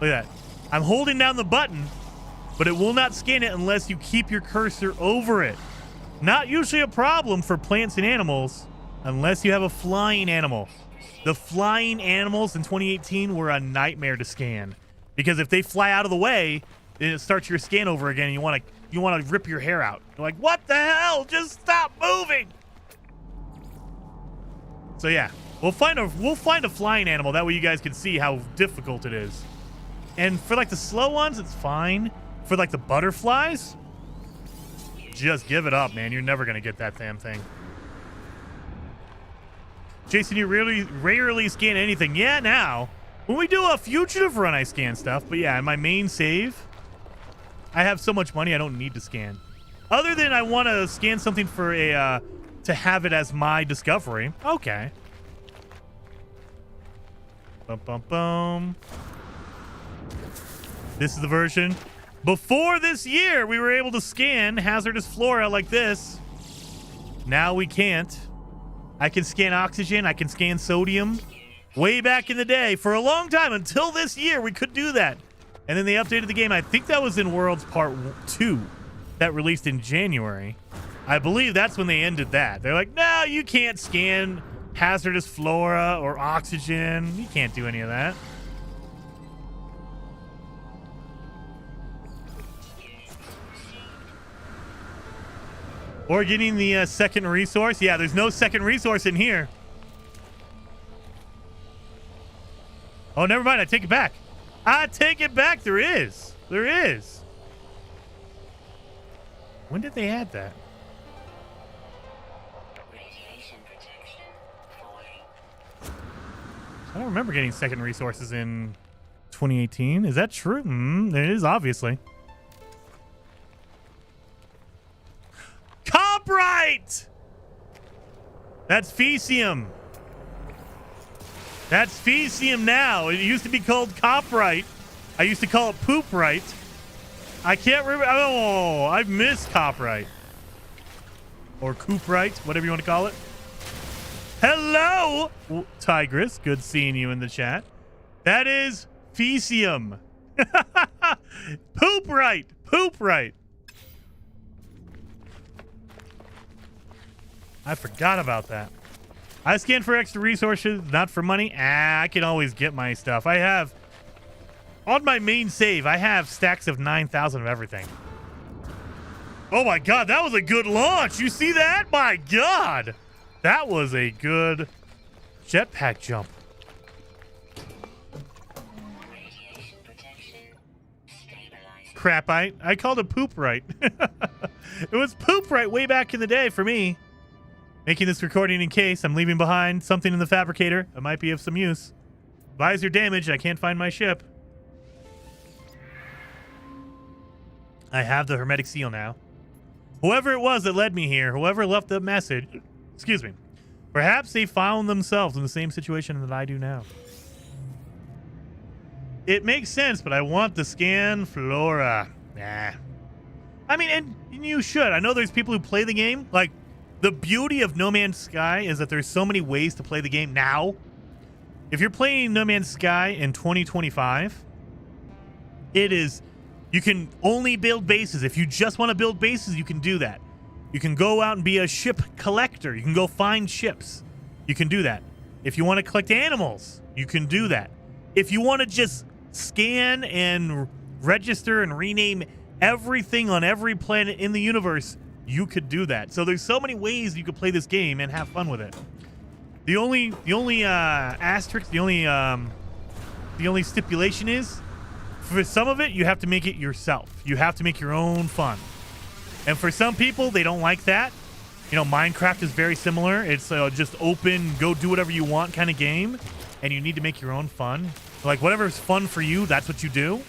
Look at that. I'm holding down the button, but it will not scan it unless you keep your cursor over it. Not usually a problem for plants and animals unless you have a flying animal. The flying animals in 2018 were a nightmare to scan because if they fly out of the way, then it starts your scan over again and you want to rip your hair out. You're like, what the hell? Just stop moving. So yeah, we'll find a flying animal. That way you guys can see how difficult it is. And for like the slow ones, it's fine. For like the butterflies, just give it up, man. You're never going to get that damn thing. Jason, you rarely scan anything. Yeah, now. When we do a fugitive run, I scan stuff. But yeah, in my main save, I have so much money I don't need to scan. Other than I want to scan something for a to have it as my discovery. Okay. Bum, bum, bum. This is the version. Before this year, we were able to scan hazardous flora like this. Now we can't. I can scan oxygen. I can scan sodium. Way back in the day, for a long time, until this year, we could do that. And then they updated the game. I think that was in Worlds Part 2 that released in January. I believe that's when they ended that. They're like, no, you can't scan hazardous flora or oxygen. You can't do any of that. Or getting the second resource. Yeah, there's no second resource in here. Oh, never mind. I take it back. I take it back. There is. There is. When did they add that? Radiation protection falling. I don't remember getting second resources in 2018. Is that true? It is, obviously. Coprite! That's Fecium. That's Fecium now. It used to be called Coprite. I used to call it Pooprite. I can't remember. Oh, I've missed Coprite. Or Cooprite, whatever you want to call it. Hello, Tigress. Good seeing you in the chat. That is Fecium. Pooprite. Pooprite. I forgot about that. I scan for extra resources, not for money. I can always get my stuff. I have, on my main save, I have stacks of 9,000 of everything. Oh my God, that was a good launch. You see that? My God. That was a good jetpack jump. Radiation protection stabilized. Crapite. I called it Pooprite. It was Pooprite way back in the day for me. Making this recording in case I'm leaving behind something in the fabricator that might be of some use. Visor damaged. I can't find my ship. I have the hermetic seal now. Whoever it was that led me here, whoever left the message, excuse me, perhaps they found themselves in the same situation that I do now. It makes sense, but I want the scan flora. Nah. I mean, and you should. I know there's people who play the game. Like, the beauty of No Man's Sky is that there's so many ways to play the game now. If you're playing No Man's Sky in 2025, it is, you can only build bases. If you just want to build bases, you can do that. You can go out and be a ship collector. You can go find ships. You can do that. If you want to collect animals, you can do that. If you want to just scan and register and rename everything on every planet in the universe, you could do that. So there's so many ways you could play this game and have fun with it. The only asterisk, the only stipulation is, for some of it, you have to make it yourself. You have to make your own fun. And for some people, they don't like that. You know, Minecraft is very similar. It's just open, go do whatever you want kind of game. And you need to make your own fun. Like, whatever's fun for you, that's what you do.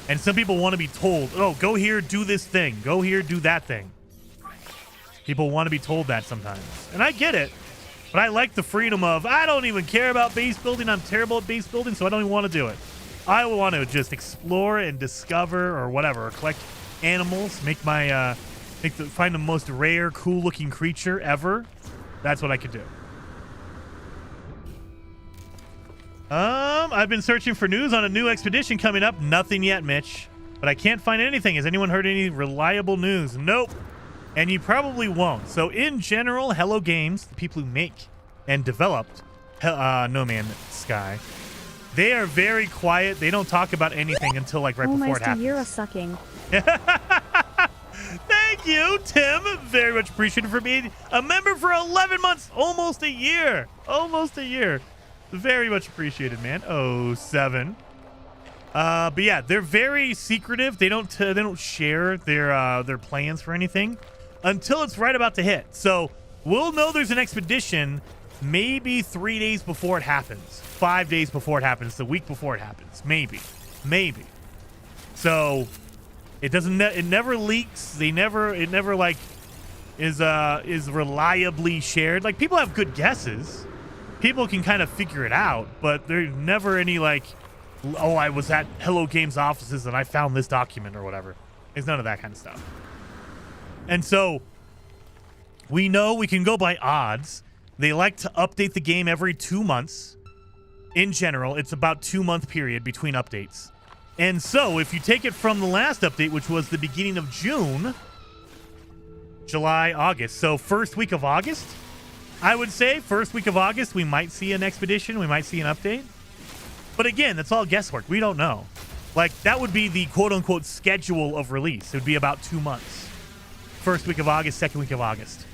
And some people want to be told, oh, go here, do this thing. Go here, do that thing. People want to be told that sometimes. And I get it. But I like the freedom of, I don't even care about base building. I'm terrible at base building, so I don't even want to do it. I want to just explore and discover or whatever, or collect animals, make my, find the most rare, cool-looking creature ever. That's what I could do. I've been searching for news on a new expedition coming up. Nothing yet, Mitch. But I can't find anything. Has anyone heard any reliable news? Nope. And you probably won't. So in general, Hello Games, the people who make and developed No Man's Sky, they are very quiet. They don't talk about anything until like right before it Almost a happens. year of sucking. Thank you, Tim. Very much appreciated for being a member for 11 months. Almost a year. Almost a year. Very much appreciated, man. 07. But yeah, they're very secretive. They don't share their plans for anything until it's right about to hit. So we'll know there's an expedition maybe 3 days before it happens, 5 days before it happens, the week before it happens, maybe. So it doesn't. It never leaks. It never like is reliably shared. Like people have good guesses. People can kind of figure it out, but there's never any like, oh, I was at Hello Games offices and I found this document or whatever. There's none of that kind of stuff. And so we know we can go by odds. They like to update the game every 2 months. In general, it's about 2-month period between updates. And so if you take it from the last update, which was the beginning of June, July, August. So first week of August, I would say first week of August, we might see an expedition. We might see an update. But again, that's all guesswork. We don't know. Like, that would be the quote-unquote schedule of release. It would be about 2 months. First week of August, second week of August.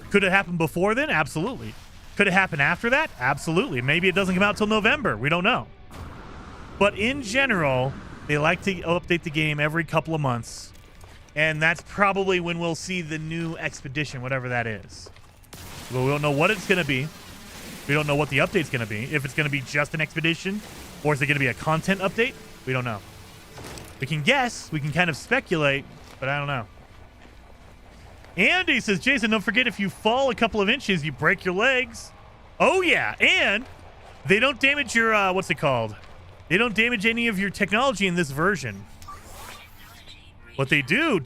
Could it happen before then? Absolutely. Could it happen after that? Absolutely. Maybe it doesn't come out till November. We don't know. But in general, they like to update the game every couple of months. And that's probably when we'll see the new expedition, whatever that is. Well, we don't know what it's going to be. We don't know what the update's going to be. If it's going to be just an expedition, or is it going to be a content update? We don't know. We can guess. We can kind of speculate, but I don't know. Andy says, Jason, don't forget if you fall a couple of inches, you break your legs. Oh, yeah. And they don't damage your, what's it called? They don't damage any of your technology in this version. What they do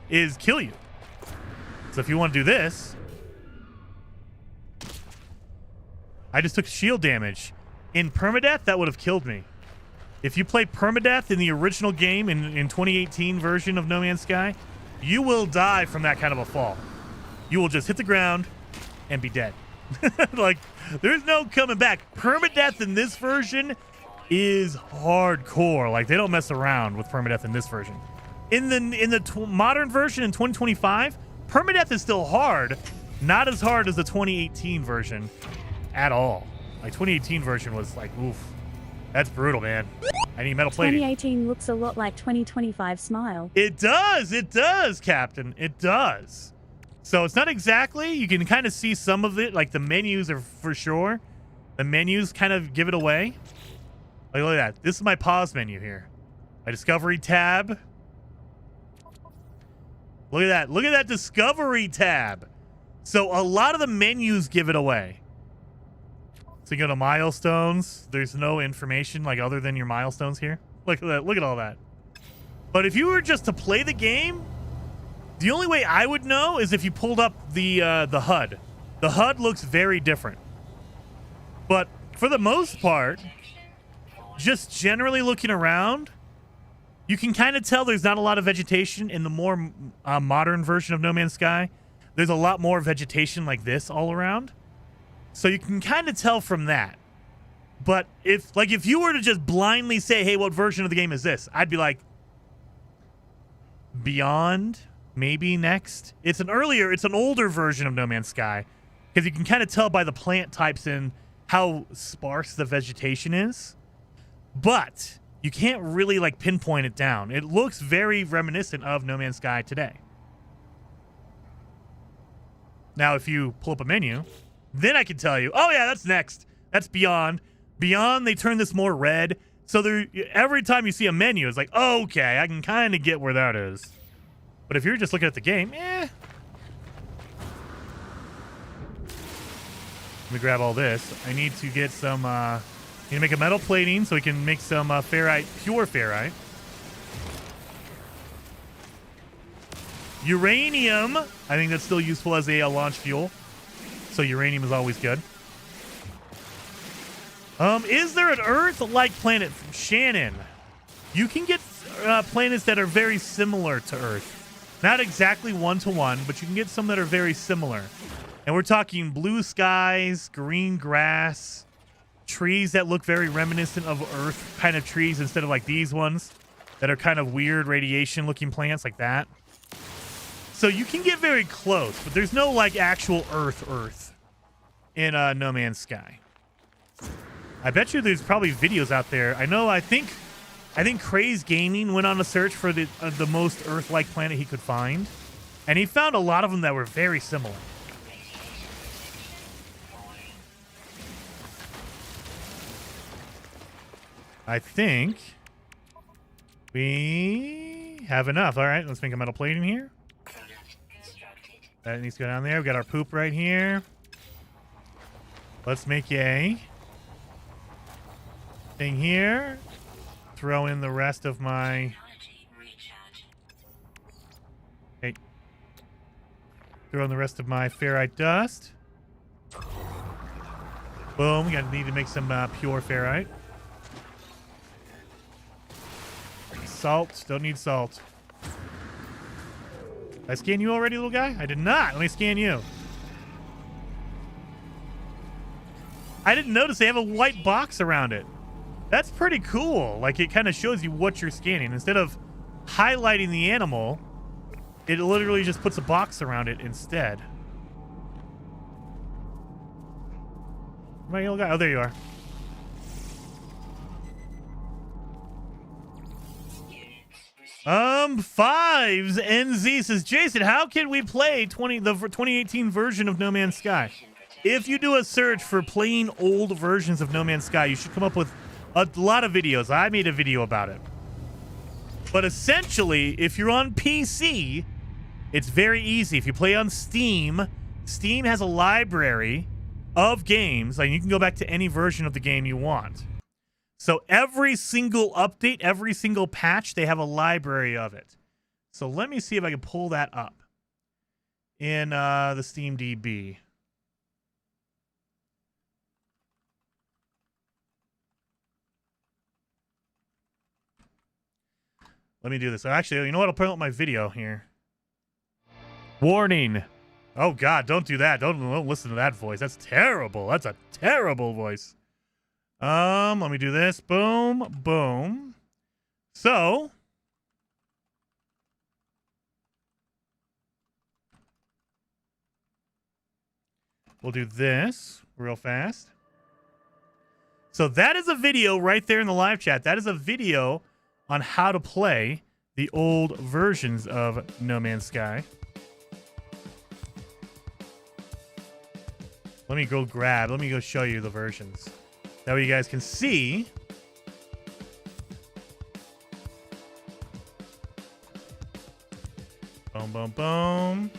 is kill you. So if you want to do this, I just took shield damage. In permadeath, that would have killed me. If you play permadeath in the original game in 2018 version of No Man's Sky, you will die from that kind of a fall. You will just hit the ground and be dead. Like, there's no coming back. Permadeath in this version is hardcore. Like, they don't mess around with permadeath in this version. In the modern version in 2025, permadeath is still hard. Not as hard as the 2018 version at all. Like, 2018 version was like, oof. That's brutal, man. I need metal plating. 2018 looks a lot like 2025 Smile. It does, Captain. It does. So it's not exactly, you can kind of see some of it, like the menus are for sure. The menus kind of give it away. Like, look at that. This is my pause menu here. My discovery tab. Look at that. Look at that discovery tab. So a lot of the menus give it away. So you go to milestones. There's no information like other than your milestones here. Look at that. Look at all that. But if you were just to play the game, the only way I would know is if you pulled up the HUD. The HUD looks very different. But for the most part, just generally looking around, you can kind of tell there's not a lot of vegetation in the more modern version of No Man's Sky. There's a lot more vegetation like this all around. So you can kind of tell from that. But if you were to just blindly say, hey, what version of the game is this? I'd be like, Beyond, maybe next. It's an older version of No Man's Sky. Because you can kind of tell by the plant types and how sparse the vegetation is. But you can't really like pinpoint it down. It looks very reminiscent of No Man's Sky today. Now, if you pull up a menu, then I can tell you, oh yeah, that's next. That's Beyond. Beyond, they turn this more red. So there, every time you see a menu, it's like, oh, okay, I can kind of get where that is. But if you're just looking at the game, Let me grab all this. I need to get some, need to make a metal plating so we can make some ferrite, pure ferrite. Uranium. I think that's still useful as a launch fuel. So uranium is always good. Is there an Earth-like planet? Shannon, you can get planets that are very similar to Earth. Not exactly one-to-one, but you can get some that are very similar. And we're talking blue skies, green grass, trees that look very reminiscent of Earth kind of trees instead of like these ones that are kind of weird radiation-looking plants like that. So you can get very close, but there's no like actual Earth in No Man's Sky. I bet you there's probably videos out there. I think Craze Gaming went on a search for the most Earth-like planet he could find, and he found a lot of them that were very similar. I think we have enough. All right, let's make a metal plating here. That needs to go down there. We've got our poop right here. Let's make a thing here. Throw in the rest of my... Okay. Throw in the rest of my ferrite dust. Boom. We need to make some pure ferrite. Salt. Don't need salt. Did I scan you already, little guy? I did not. Let me scan you. I didn't notice they have a white box around it. That's pretty cool. Like, it kind of shows you what you're scanning. Instead of highlighting the animal, it literally just puts a box around it instead. My little guy. Oh, there you are. Fives NZ says, Jason, how can we play the 2018 version of No Man's Sky? If you do a search for playing old versions of No Man's Sky, you should come up with a lot of videos. I made a video about it. But essentially, if you're on PC, it's very easy. If you play on Steam, Steam has a library of games, and you can go back to any version of the game you want. So every single update, every single patch, they have a library of it. So let me see if I can pull that up in the Steam DB. Let me do this. Actually, you know what? I'll pull up my video here. Warning. Oh, God, don't do that. Don't listen to that voice. That's terrible. That's a terrible voice. Let me do this. Boom, boom. So, we'll do this real fast. So that is a video right there in the live chat. That is a video on how to play the old versions of No Man's Sky. Let me go show you the versions. That way you guys can see. Boom, boom, boom.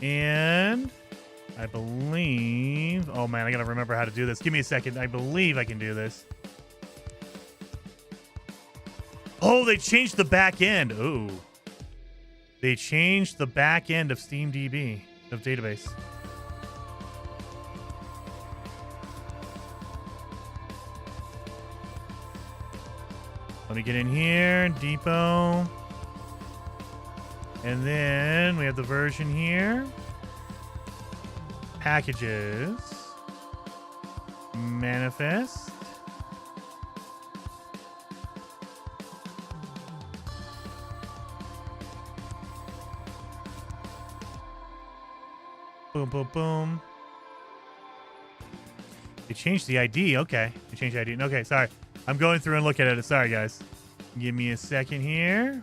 And I believe... Oh, man, I got to remember how to do this. Give me a second. I believe I can do this. Oh, they changed the back end. Ooh. They changed the back end of SteamDB, of database. Let me get in here, depot. And then we have the version here. Packages. Manifest. Boom, boom, boom. They changed the ID. Okay. They changed the ID. Okay, sorry. I'm going through and looking at it. Sorry, guys. Give me a second here.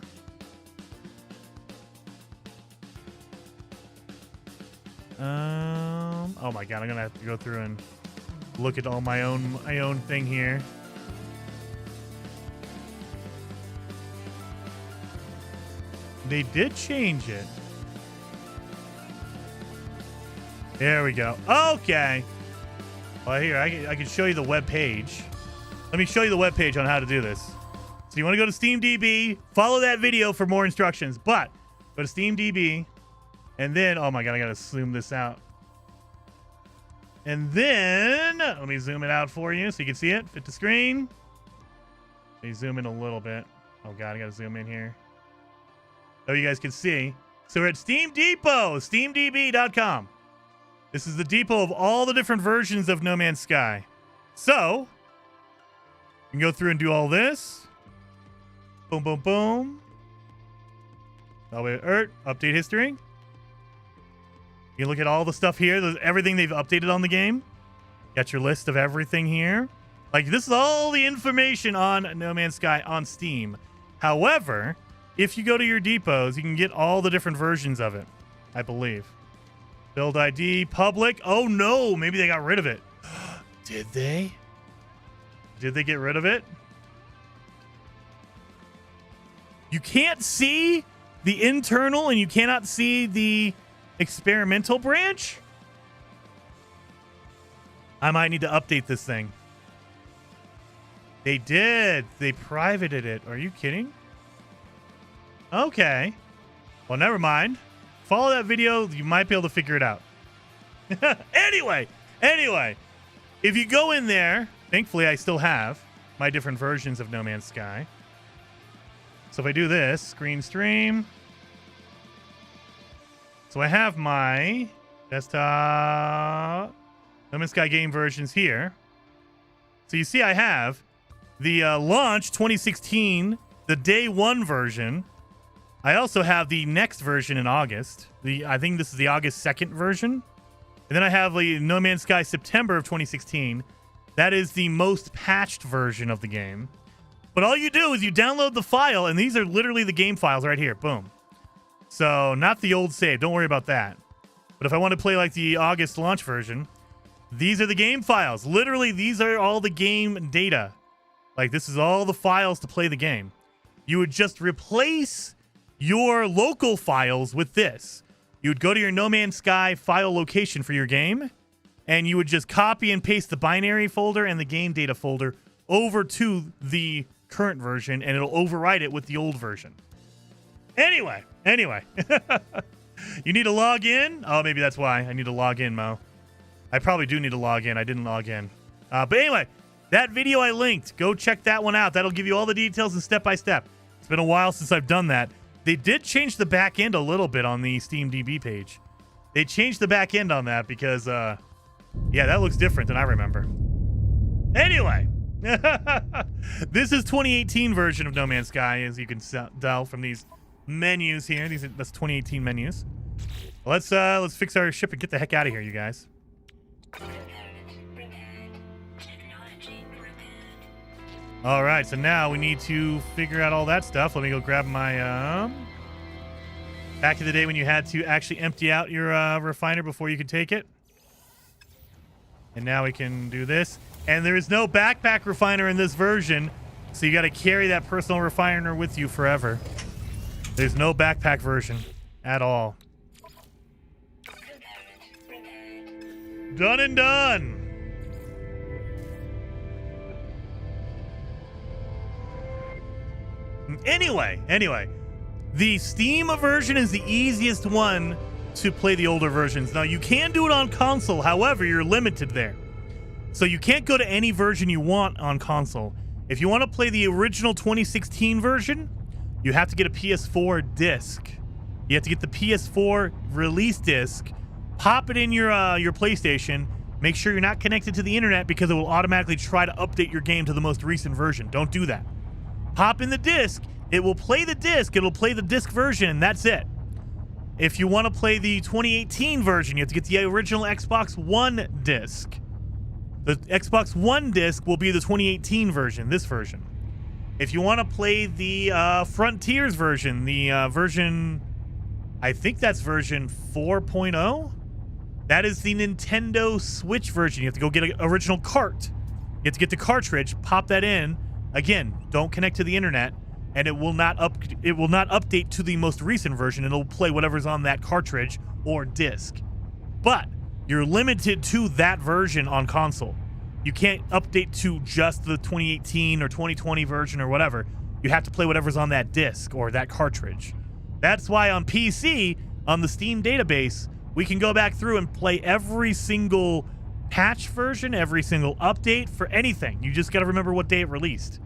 Oh my God. I'm going to have to go through and look at all my own thing here. They did change it. There we go. Okay. Well, here, I can show you the web page. Let me show you the web page on how to do this. So you want to go to SteamDB, follow that video for more instructions, but go to SteamDB, and then, oh my God, I got to zoom this out. And then, let me zoom it out for you so you can see it, fit to screen. Let me zoom in a little bit. Oh God, I got to zoom in here. So you guys can see. So we're at Steam Depot, steamdb.com. This is the depot of all the different versions of No Man's Sky. So, you can go through and do all this. Boom, boom, boom. All the way to Earth, update history. You can look at all the stuff here, everything they've updated on the game. Got your list of everything here. Like, this is all the information on No Man's Sky on Steam. However, if you go to your depots, you can get all the different versions of it, I believe. Build ID, public. Oh no, maybe they got rid of it. Did they? Did they get rid of it? You can't see the internal and you cannot see the experimental branch? I might need to update this thing. They did. They privated it. Are you kidding? Okay. Well, never mind. Follow that video. You might be able to figure it out. Anyway, if you go in there, thankfully I still have my different versions of No Man's Sky. So if I do this, screen stream. So I have my desktop No Man's Sky game versions here. So you see I have the launch 2016, the day one version. I also have the next version in August. I think this is the August 2nd version. And then I have the No Man's Sky September of 2016. That is the most patched version of the game. But all you do is you download the file, and these are literally the game files right here. Boom. So not the old save. Don't worry about that. But if I want to play like the August launch version, these are the game files. Literally, these are all the game data. Like, this is all the files to play the game. You would just replace your local files with this. You would go to your No Man's Sky file location for your game, and you would just copy and paste the binary folder and the game data folder over to the current version, and it'll overwrite it with the old version. Anyway. You need to log in? Oh, maybe that's why I need to log in, Mo. I probably do need to log in. I didn't log in. But anyway, that video I linked, go check that one out. That'll give you all the details and step-by-step. It's been a while since I've done that. They did change the back end a little bit on the SteamDB page. They changed the back end on that because, yeah, that looks different than I remember. Anyway, this is 2018 version of No Man's Sky, as you can tell from these menus here. That's 2018 menus. Let's fix our ship and get the heck out of here, you guys. All right, so now we need to figure out all that stuff. Let me go grab my back in the day when you had to actually empty out your refiner before you could take it. And now we can do this. And there is no backpack refiner in this version, so you got to carry that personal refiner with you forever. There's no backpack version at all. Done and done. Anyway, the Steam version is the easiest one to play the older versions. Now, you can do it on console, however, you're limited there. So you can't go to any version you want on console. If you want to play the original 2016 version, you have to get a PS4 disc. You have to get the PS4 release disc, pop it in your PlayStation, make sure you're not connected to the internet because it will automatically try to update your game to the most recent version. Don't do that. Pop in the disc, it will play the disc, it'll play the disc version, and that's it. If you want to play the 2018 version, you have to get the original Xbox One disc. The Xbox One disc will be the 2018 version, this version. If you want to play the Frontiers version, the version, I think that's version 4.0. That is the Nintendo Switch version. You have to go get an original cart. You have to get the cartridge, pop that in. Again, don't connect to the internet, and it will not update to the most recent version. It'll play whatever's on that cartridge or disc. But you're limited to that version on console. You can't update to just the 2018 or 2020 version or whatever. You have to play whatever's on that disc or that cartridge. That's why on PC, on the Steam database, we can go back through and play every single patch version, every single update for anything. You just got to remember what day it released.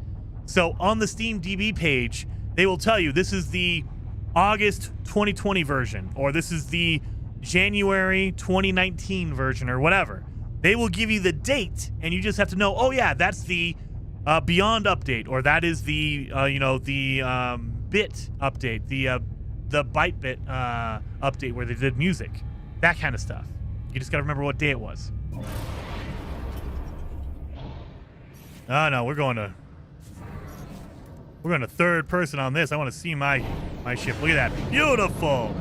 So on the Steam DB page, they will tell you this is the August 2020 version, or this is the January 2019 version, or whatever. They will give you the date, and you just have to know, oh yeah, that's the Beyond update, or that is the Bit update, the Byte-Bit update where they did music, that kind of stuff. You just got to remember what day it was. Oh no, we're going to third person on this. I want to see my ship. Look at that, beautiful.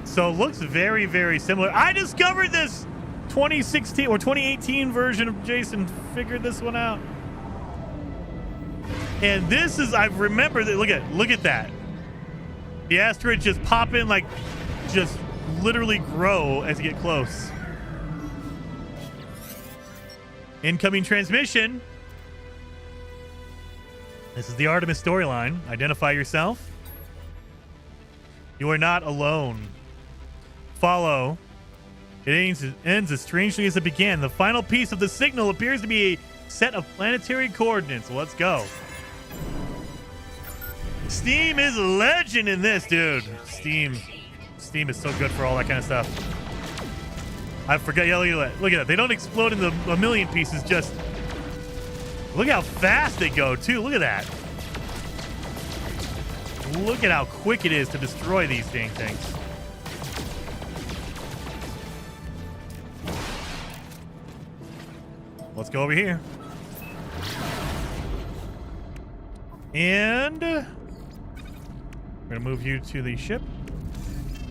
So it looks very, very similar. I discovered this 2016 or 2018 version of Jason. Figured this one out. And this is, I remember that. Look at that. The asteroids just pop in, like, just literally grow as you get close. Incoming transmission. This is the Artemis storyline. Identify yourself. You are not alone. Follow. It ends as strangely as it began. The final piece of the signal appears to be a set of planetary coordinates. Let's go. Steam is a legend in this, dude. Steam is so good for all that kind of stuff. I forgot. Yeah, look at that. They don't explode into a million pieces. Just look how fast they go, too. Look at that. Look at how quick it is to destroy these dang things. Let's go over here. And we're going to move you to the ship.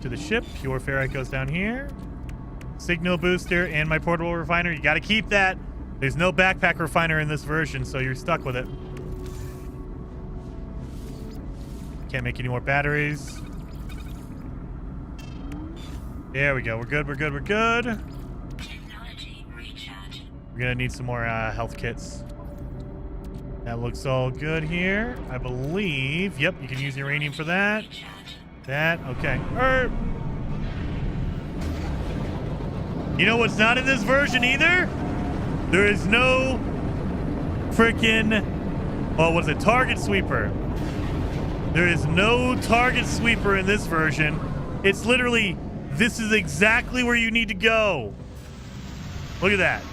Pure ferrite goes down here. Signal booster and my portable refiner. You got to keep that. There's no backpack refiner in this version, so you're stuck with it. Can't make any more batteries. There we go. We're good. Technology recharge. We're going to need some more health kits. That looks all good here, I believe. Yep, you can use uranium for that. That, okay. You know what's not in this version either? There is no freaking, target sweeper. There is no target sweeper in this version. It's literally, this is exactly where you need to go. Look at that.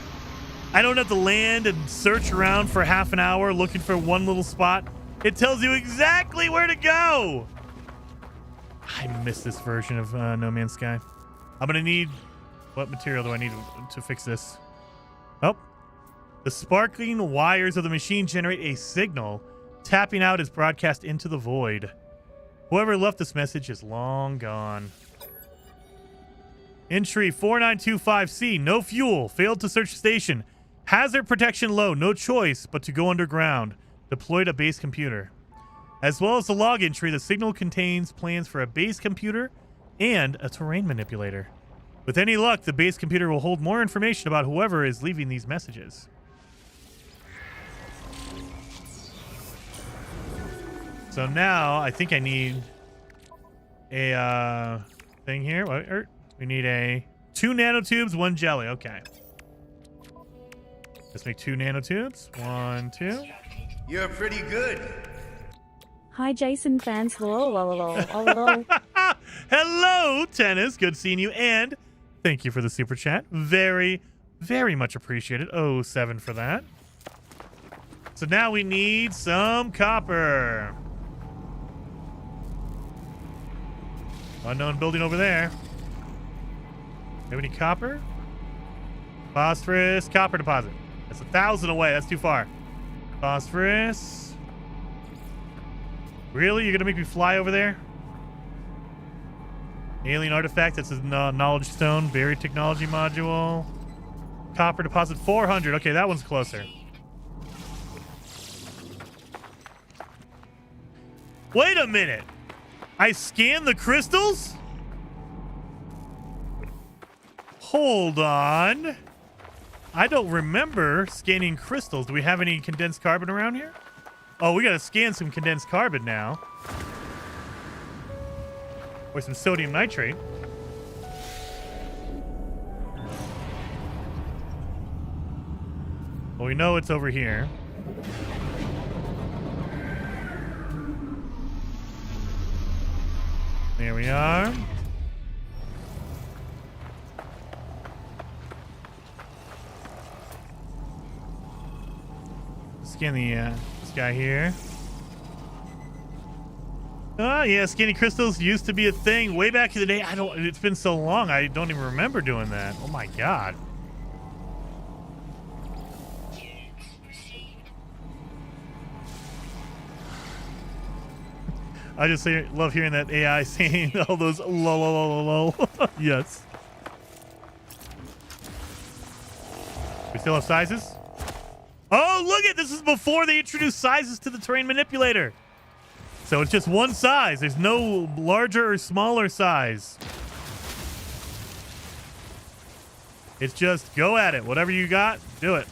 I don't have to land and search around for half an hour looking for one little spot. It tells you exactly where to go. I miss this version of No Man's Sky. I'm going to need... What material do I need to fix this? Oh. The sparkling wires of the machine generate a signal. Tapping out is broadcast into the void. Whoever left this message is long gone. Entry 4925C. No fuel. Failed to search station. Hazard protection low. No choice but to go underground. Deployed a base computer. As well as the log entry, the signal contains plans for a base computer and a terrain manipulator. With any luck, the base computer will hold more information about whoever is leaving these messages. So now I think I need a thing here. We need 2 nanotubes, 1 jelly. Okay. Let's make 2 nanotubes. 1, 2. You're pretty good. Hi, Jason fans. Hello, Tennis. Good seeing you. And thank you for the super chat. Very, very much appreciated. 07 for that. So now we need some copper. Unknown building over there. Have any copper? Phosphorus. Copper deposit. That's 1,000 away. That's too far. Phosphorus. Really? You're going to make me fly over there? Alien artifact. That's a knowledge stone. Buried technology module. Copper deposit 400. Okay, that one's closer. Wait a minute. I scanned the crystals? Hold on. I don't remember scanning crystals. Do we have any condensed carbon around here? Oh, we gotta scan some condensed carbon now. Or some sodium nitrate. Well, we know it's over here. There we are. Scan the this guy here. Oh yeah, scanning crystals used to be a thing way back in the day. It's been so long, I don't even remember doing that. Oh my god. Units received. I just love hearing that AI saying all those lol. Yes. We still have sizes? Oh, look at this is before they introduced sizes to the terrain manipulator. So it's just one size. There's no larger or smaller size. It's just go at it. Whatever you got, do it.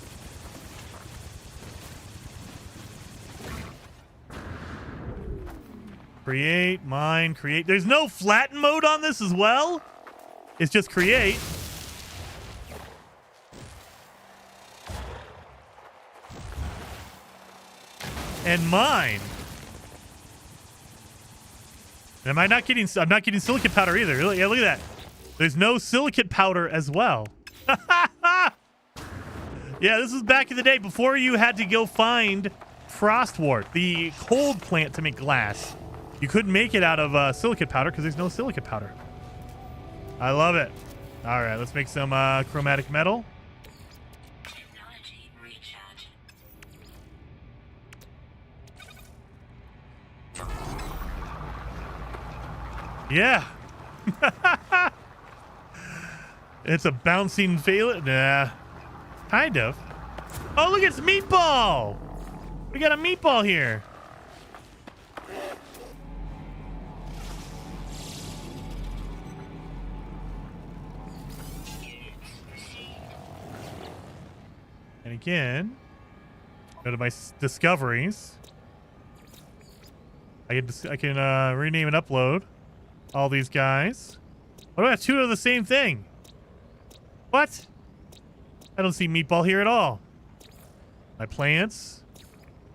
Create, mine, create. There's no flatten mode on this as well. It's just create. And mine. Am I not getting? I'm not getting silicate powder either. Really? Yeah, look at that. There's no silicate powder as well. Yeah, this is back in the day before you had to go find frostwort, the cold plant to make glass. You couldn't make it out of silicate powder because there's no silicate powder. I love it. All right, let's make some chromatic metal. Technology recharge. Yeah. It's a bouncing fail. Nah. Kind of. Oh, look, it's Meatball. We got a Meatball here. And again, go to my discoveries. I can rename and upload all these guys. What do I have? Two of the same thing? What? I don't see Meatball here at all. My plants,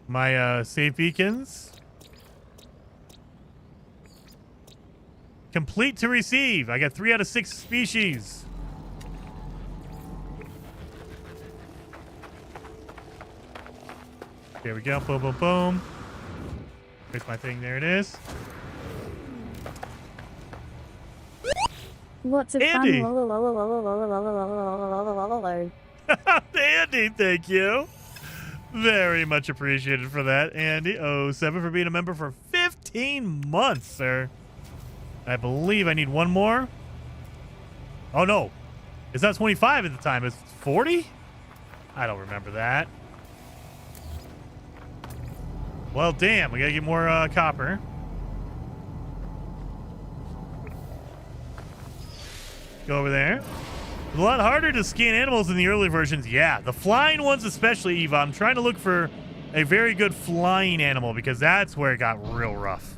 my save beacons. Complete to receive. I got 3 out of 6 species. There we go. Boom, boom, boom. Here's my thing. There it is. Lots of Andy. fun. Andy, thank you. Very much appreciated for that, Andy07, for being a member for 15 months, sir. I believe I need one more. Oh, no. It's not 25 at the time. It's 40? I don't remember that. Well, damn. We got to get more copper. Go over there. It's a lot harder to scan animals in the early versions. Yeah, the flying ones especially, Eva. I'm trying to look for a very good flying animal because that's where it got real rough.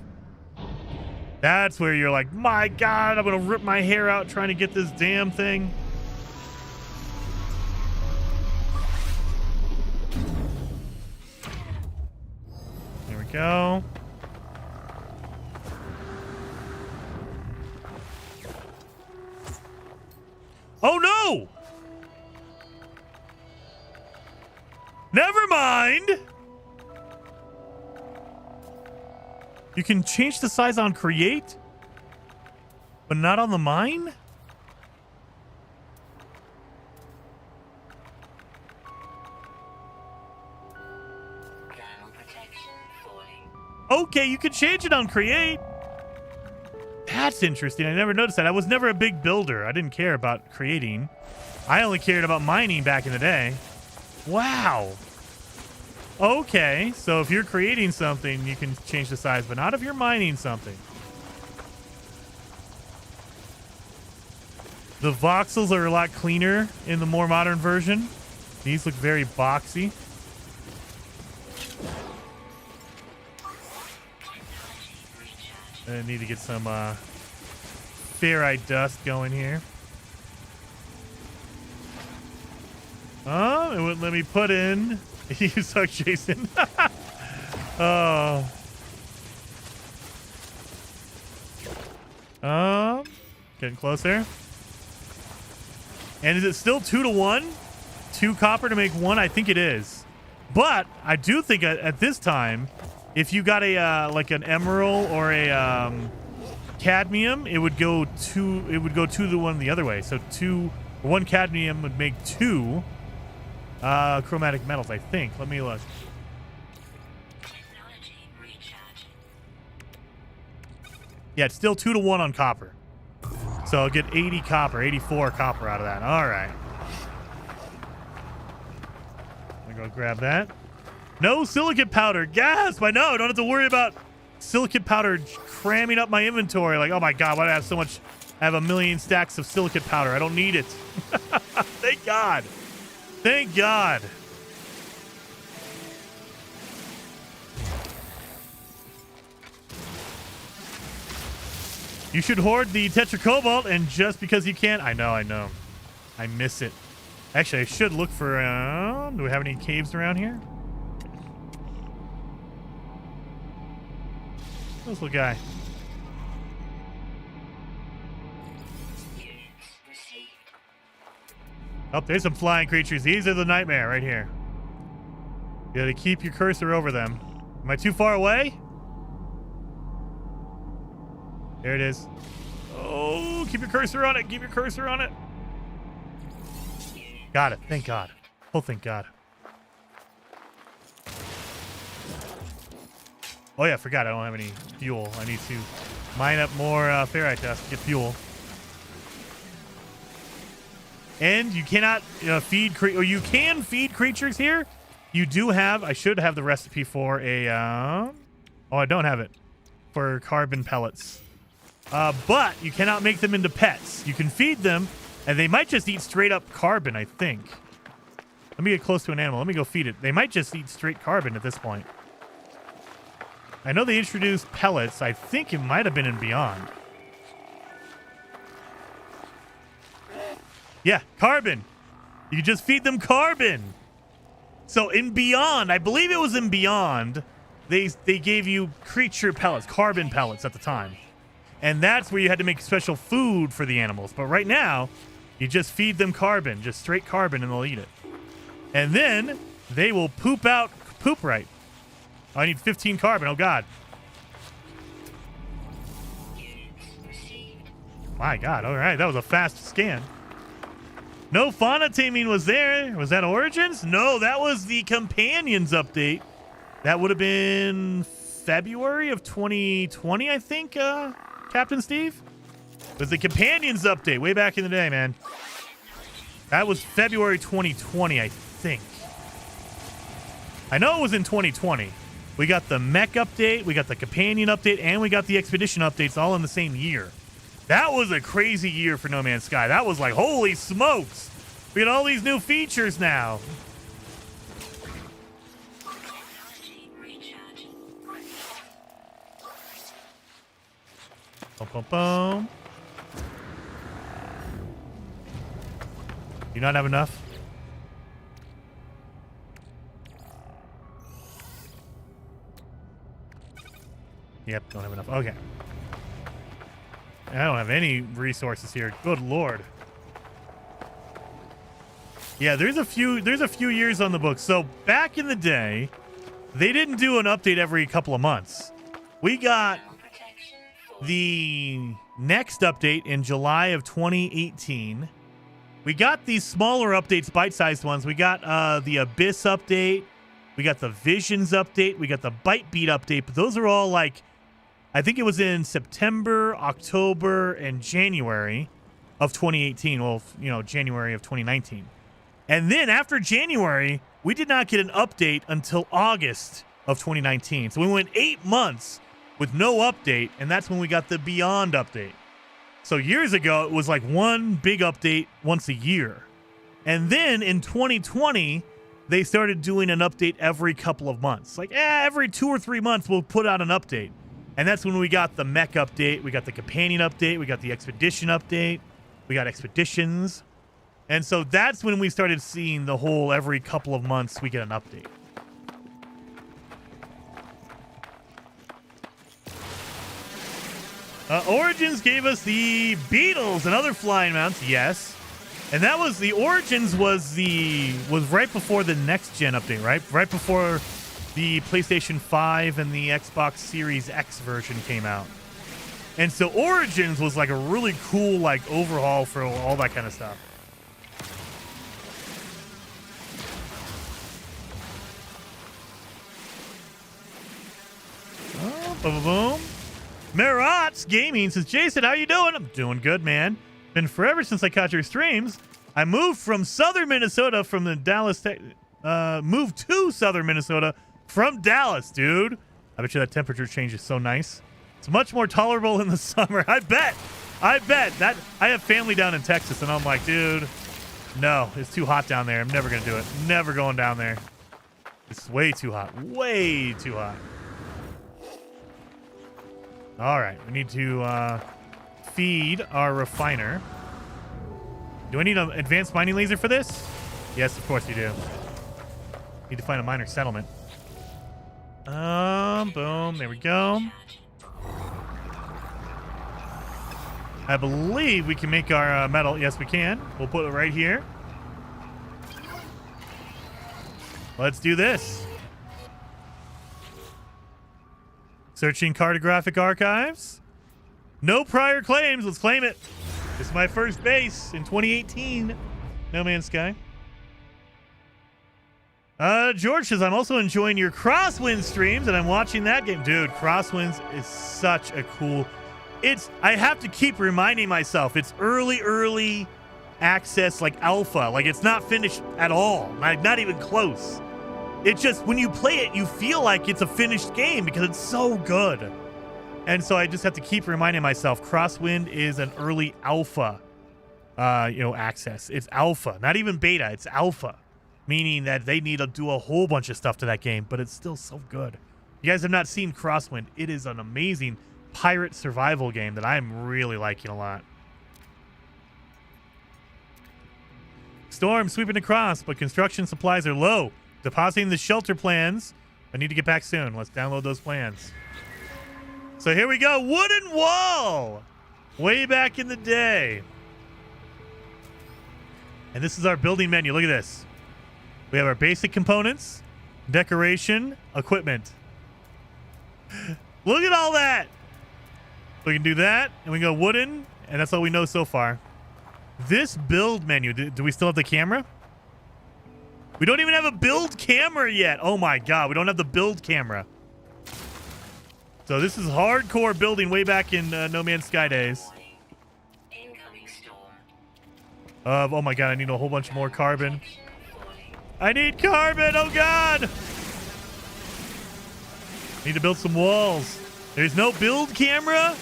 That's where you're like, my God, I'm going to rip my hair out trying to get this damn thing. There we go. Oh, no! Never mind! You can change the size on create, but not on the mine? Thermal protection falling. Okay, you can change it on create. That's interesting. I never noticed that. I was never a big builder. I didn't care about creating. I only cared about mining back in the day. Wow. Okay, so if you're creating something, you can change the size, but not if you're mining something. The voxels are a lot cleaner in the more modern version. These look very boxy. I need to get some ferrite dust going here. Oh, it wouldn't let me put in. You suck, Jason. Oh. Getting closer. And is it still 2 to 1? 2 copper to make 1? I think it is. But I do think at this time, if you got a like an emerald or a cadmium, it would go 2. It would go 2 to 1 the other way. So 1 cadmium would make 2 chromatic metals. I think. Let me look. Technology recharge. Yeah, it's still 2 to 1 on copper. So I'll get 80 copper, 84 copper out of that. All right. I'm gonna go grab that. No silicate powder. Gasp! I know. I don't have to worry about silicate powder cramming up my inventory. Like, oh my god, why do I have so much? I have a million stacks of silicate powder. I don't need it. Thank God. Thank God. You should hoard the tetracobalt, and just because you can, I know. I miss it. Actually, I should look for, do we have any caves around here? This little guy. Oh, there's some flying creatures. These are the nightmare right here. You gotta keep your cursor over them. Am I too far away? There it is. Oh, keep your cursor on it. Keep your cursor on it. Got it. Thank God. Oh, thank God. Oh, yeah, I forgot. I don't have any fuel. I need to mine up more ferrite dust to get fuel. And you cannot feed or you can feed creatures here. You do have, I should have the recipe for a, oh, I don't have it, for carbon pellets. But you cannot make them into pets. You can feed them, and they might just eat straight up carbon, I think. Let me get close to an animal. Let me go feed it. They might just eat straight carbon at this point. I know they introduced pellets. I think it might have been in Beyond. Yeah, carbon. You can just feed them carbon. So in Beyond, I believe it was in Beyond, they gave you creature pellets, carbon pellets at the time. And that's where you had to make special food for the animals. But right now, you just feed them carbon, just straight carbon, and they'll eat it. And then they will poop out poop right. Oh, I need 15 carbon. Oh, God. My God. All right. That was a fast scan. No fauna taming was there. Was that Origins? No, that was the Companions update. That would have been February of 2020, I think, Captain Steve? It was the Companions update way back in the day, man. That was February 2020, I think. I know it was in 2020. We got the mech update, we got the Companion update, and we got the Expedition updates all in the same year. That was a crazy year for No Man's Sky. That was like, holy smokes. We got all these new features now. Boom, boom, boom. You not have enough? Yep, don't have enough. Okay. I don't have any resources here. Good Lord. Yeah, there's a few years on the book. So back in the day, they didn't do an update every couple of months. We got the next update in July of 2018. We got these smaller updates, bite-sized ones. We got the Abyss update. We got the Visions update. We got the Bite Beat update. But those are all like I think it was in September, October, and January of 2018. Well, January of 2019. And then after January, we did not get an update until August of 2019. So we went 8 months with no update, and that's when we got the Beyond update. So years ago, it was like one big update once a year. And then in 2020, they started doing an update every couple of months. Like, every 2 or 3 months, we'll put out an update. And that's when we got the mech update, we got the companion update, we got the expedition update, we got expeditions. And so that's when we started seeing the whole every couple of months we get an update. Origins gave us the Beetles and other flying mounts, yes. And that was the Origins was right before the next gen update, right? Right before the PlayStation 5 and the Xbox Series X version came out. And so Origins was like a really cool like overhaul for all that kind of stuff. Oh, boom, boom, boom. Marats Gaming says, Jason, how you doing? I'm doing good, man. Been forever since I caught your streams. I moved from southern Minnesota from the Dallas, moved to southern Minnesota from Dallas, dude. I bet you that temperature change is so nice. It's much more tolerable in the summer. I bet. That I have family down in Texas, and I'm like, dude, no, it's too hot down there. I'm never going to do it. Never going down there. It's way too hot. Way too hot. All right, we need to feed our refiner. Do I need an advanced mining laser for this? Yes, of course you do. Need to find a miner settlement. Boom, there we go. I believe we can make our metal. Yes, we can. We'll put it right here. Let's do this. Searching cartographic archives. No prior claims. Let's claim it. This is my first base in 2018. No Man's Sky. George says, I'm also enjoying your Crosswind streams, and I'm watching that game. Dude, Crosswinds is such a cool... I have to keep reminding myself, it's early access, like alpha. Like, it's not finished at all. Not even close. It's just, when you play it, you feel like it's a finished game because it's so good. And so I just have to keep reminding myself, Crosswind is an early alpha, access. It's alpha, not even beta. It's alpha, meaning that they need to do a whole bunch of stuff to that game, but it's still so good. You guys have not seen Crosswind. It is an amazing pirate survival game that I'm really liking a lot. Storm sweeping across, but construction supplies are low. Depositing the shelter plans. I need to get back soon. Let's download those plans. So here we go. Wooden wall. Way back in the day. And this is our building menu. Look at this. We have our basic components, decoration, equipment. Look at all that. We can do that, and we go wooden, and that's all we know so far. This build menu, do we still have the camera? We don't even have a build camera yet. Oh my God, we don't have the build camera. So this is hardcore building way back in No Man's Sky days. Incoming storm. Oh my God, I need a whole bunch more carbon. I need carbon, oh God! Need to build some walls. There's no build camera.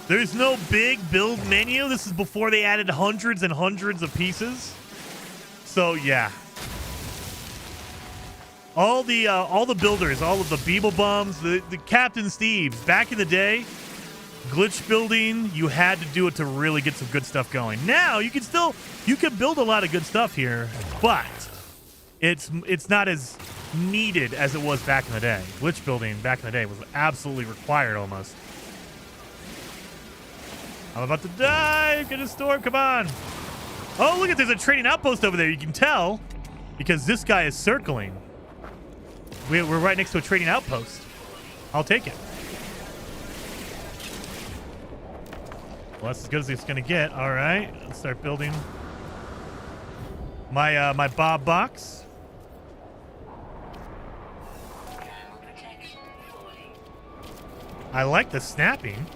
There's no big build menu. This is before they added hundreds and hundreds of pieces. So yeah. All the builders, all of the Beeble Bums, the Captain Steves, back in the day, glitch building, you had to do it to really get some good stuff going. Now you can build a lot of good stuff here, but it's not as needed as it was back in the day. Glitch building back in the day was absolutely required almost. I'm about to die. Get a storm. Come on. Oh, look at there's a trading outpost over there. You can tell because this guy is circling. We're right next to a trading outpost. I'll take it. Well, that's as good as it's going to get. All right. Let's start building my Bob box. Protection falling. I like the snapping.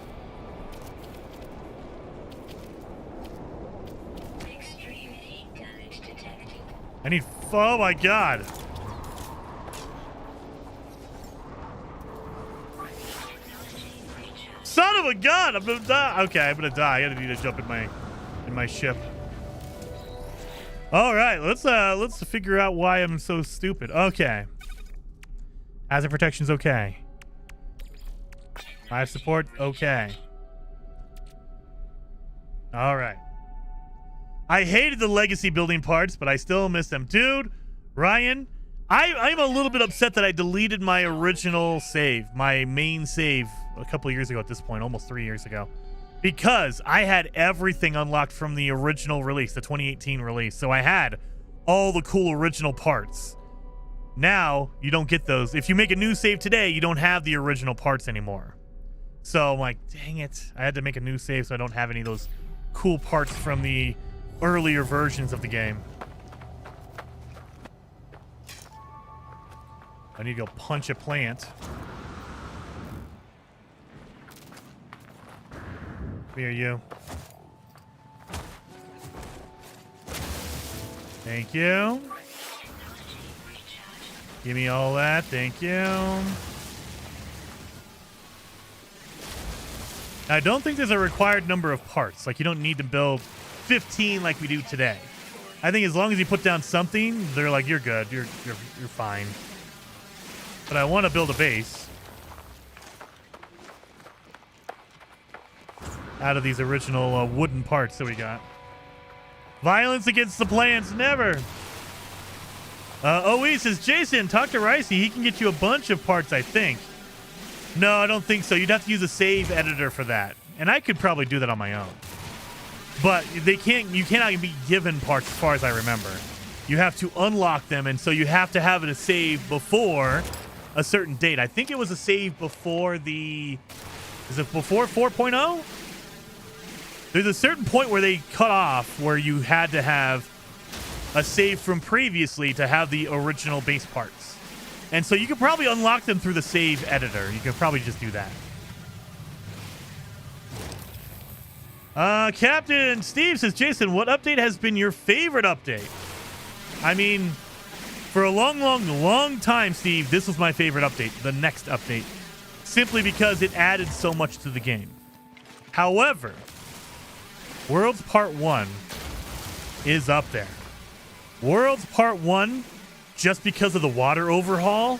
Extreme heat damage detected. I need. Oh my god. Son of a gun! I'm gonna die. Okay, I'm gonna die. I gotta need to jump in my ship. All right, let's figure out why I'm so stupid. Okay. Hazard protection's okay. Life support, okay. All right. I hated the legacy building parts, but I still miss them. Dude, Ryan, I'm a little bit upset that I deleted my original save, my main save, a couple of years ago at this point, almost 3 years ago, because I had everything unlocked from the original release, the 2018 release. So I had all the cool original parts. Now, you don't get those. If you make a new save today, you don't have the original parts anymore. So I'm like, dang it. I had to make a new save so I don't have any of those cool parts from the earlier versions of the game. I need to go punch a plant. Here, you. Thank you. Give me all that. Thank you. I don't think there's a required number of parts. Like, you don't need to build 15 like we do today. I think as long as you put down something, they're like, you're good. You're fine. But I want to build a base out of these original wooden parts that we got. Violence against the plants, never. OE says, Jason, talk to Ricey. He can get you a bunch of parts, I think. No, I don't think so. You'd have to use a save editor for that. And I could probably do that on my own. But you cannot be given parts as far as I remember. You have to unlock them, and so you have to have it a save before a certain date. I think it was a save before is it before 4.0? There's a certain point where they cut off where you had to have a save from previously to have the original base parts. And so you could probably unlock them through the save editor. You could probably just do that. Captain Steve says, Jason, what update has been your favorite update? I mean, for a long time, Steve, this was my favorite update, the next update, simply because it added so much to the game. However, Worlds Part 1 is up there. Worlds Part 1, just because of the water overhaul,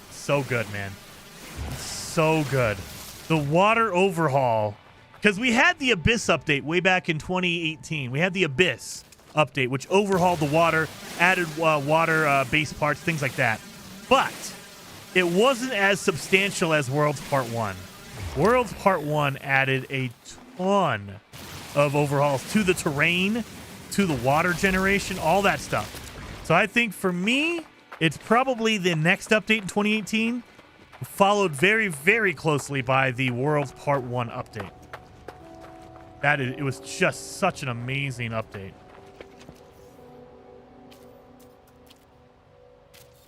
so good, man. So good. The water overhaul, because we had the Abyss update way back in 2018. We had the Abyss update, which overhauled the water, added water base parts, things like that. But it wasn't as substantial as Worlds Part 1. Worlds Part 1 added a ton of overhauls to the terrain, to the water generation, all that stuff. So I think for me, it's probably the next update in 2018, followed very, very closely by the Worlds Part 1 update. It was just such an amazing update.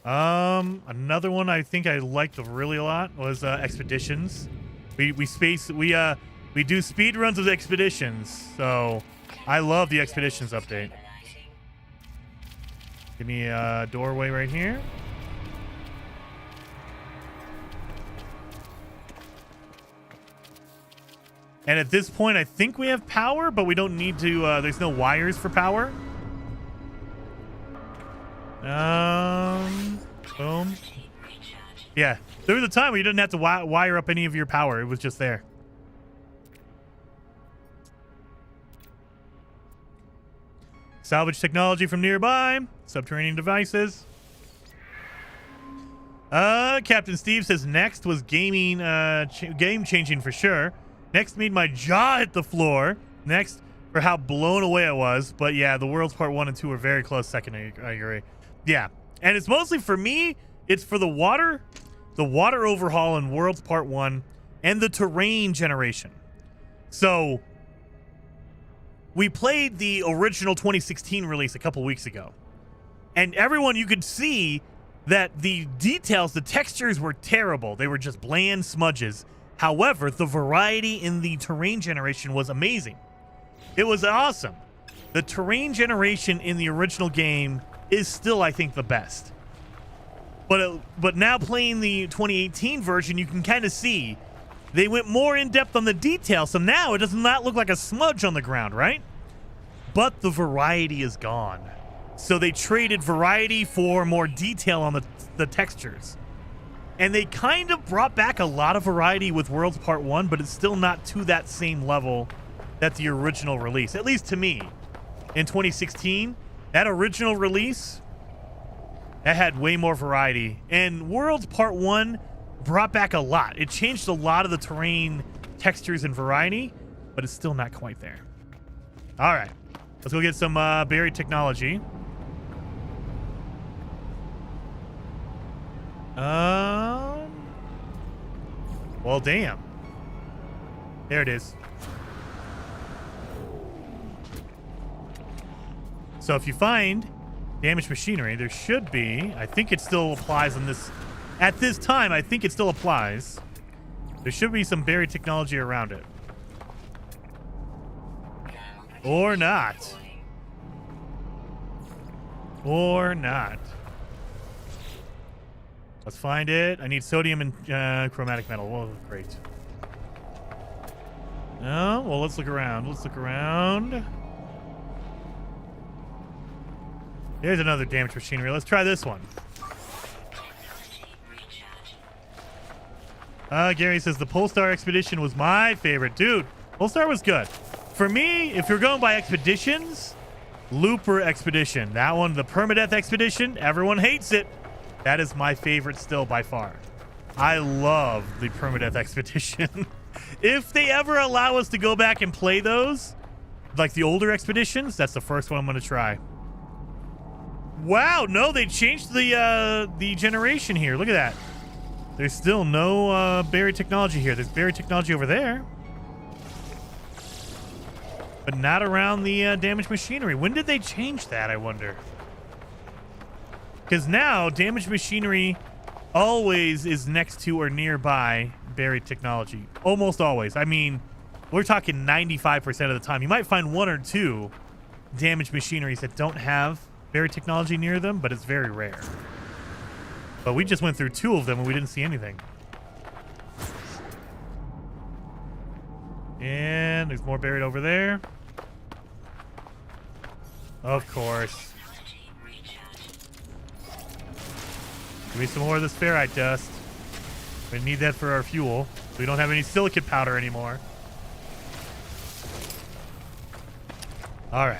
Another one I think I liked really a lot was Expeditions. We do speed runs of Expeditions, so I love the Expeditions update. Give me a doorway right here. And at this point, I think we have power, but we don't need to, there's no wires for power. Boom. Yeah, there was a time where you didn't have to wire up any of your power. It was just there. Salvage technology from nearby. Subterranean devices. Captain Steve says next was gaming, game changing for sure. Next made my jaw hit the floor. Next for how blown away I was. But yeah, the Worlds Part 1 and 2 are very close second. I agree. Yeah, and it's mostly for me. It's for the water overhaul in Worlds Part 1 and the terrain generation. So we played the original 2016 release a couple weeks ago. And everyone, you could see that the details, the textures were terrible. They were just bland smudges. However, the variety in the terrain generation was amazing. It was awesome. The terrain generation in the original game is still, I think, the best. But now playing the 2018 version, you can kind of see they went more in depth on the details. So now it does not look like a smudge on the ground, right? But the variety is gone. So they traded variety for more detail on the textures. And they kind of brought back a lot of variety with Worlds Part 1, but it's still not to that same level that the original release, at least to me. In 2016, that original release, that had way more variety. And Worlds Part 1 brought back a lot. It changed a lot of the terrain, textures, and variety, but it's still not quite there. All right, let's go get some buried technology. Well, damn. There it is. So if you find damaged machinery, there should be, I think it still applies on this, at this time, I think it still applies. There should be some buried technology around it. Or not. Or not. Let's find it. I need sodium and chromatic metal. Whoa, great. Oh, well, let's look around. Let's look around. Here's another damaged machinery. Let's try this one. Gary says the Polestar Expedition was my favorite. Dude, Polestar was good. For me, if you're going by expeditions, Looper Expedition. That one, the Permadeath Expedition, everyone hates it. That is my favorite still by far. I love the Permadeath Expedition. If they ever allow us to go back and play those, like the older expeditions, that's the first one I'm going to try. Wow, no, they changed the generation here. Look at that. There's still no buried technology here. There's buried technology over there. But not around the damaged machinery. When did they change that, I wonder? Because now, damaged machinery always is next to or nearby buried technology. Almost always. I mean, we're talking 95% of the time. You might find one or two damaged machineries that don't have buried technology near them, but it's very rare. But we just went through two of them and we didn't see anything. And there's more buried over there. Of course. Give me some more of this ferrite dust. We need that for our fuel. We don't have any silicate powder anymore. All right.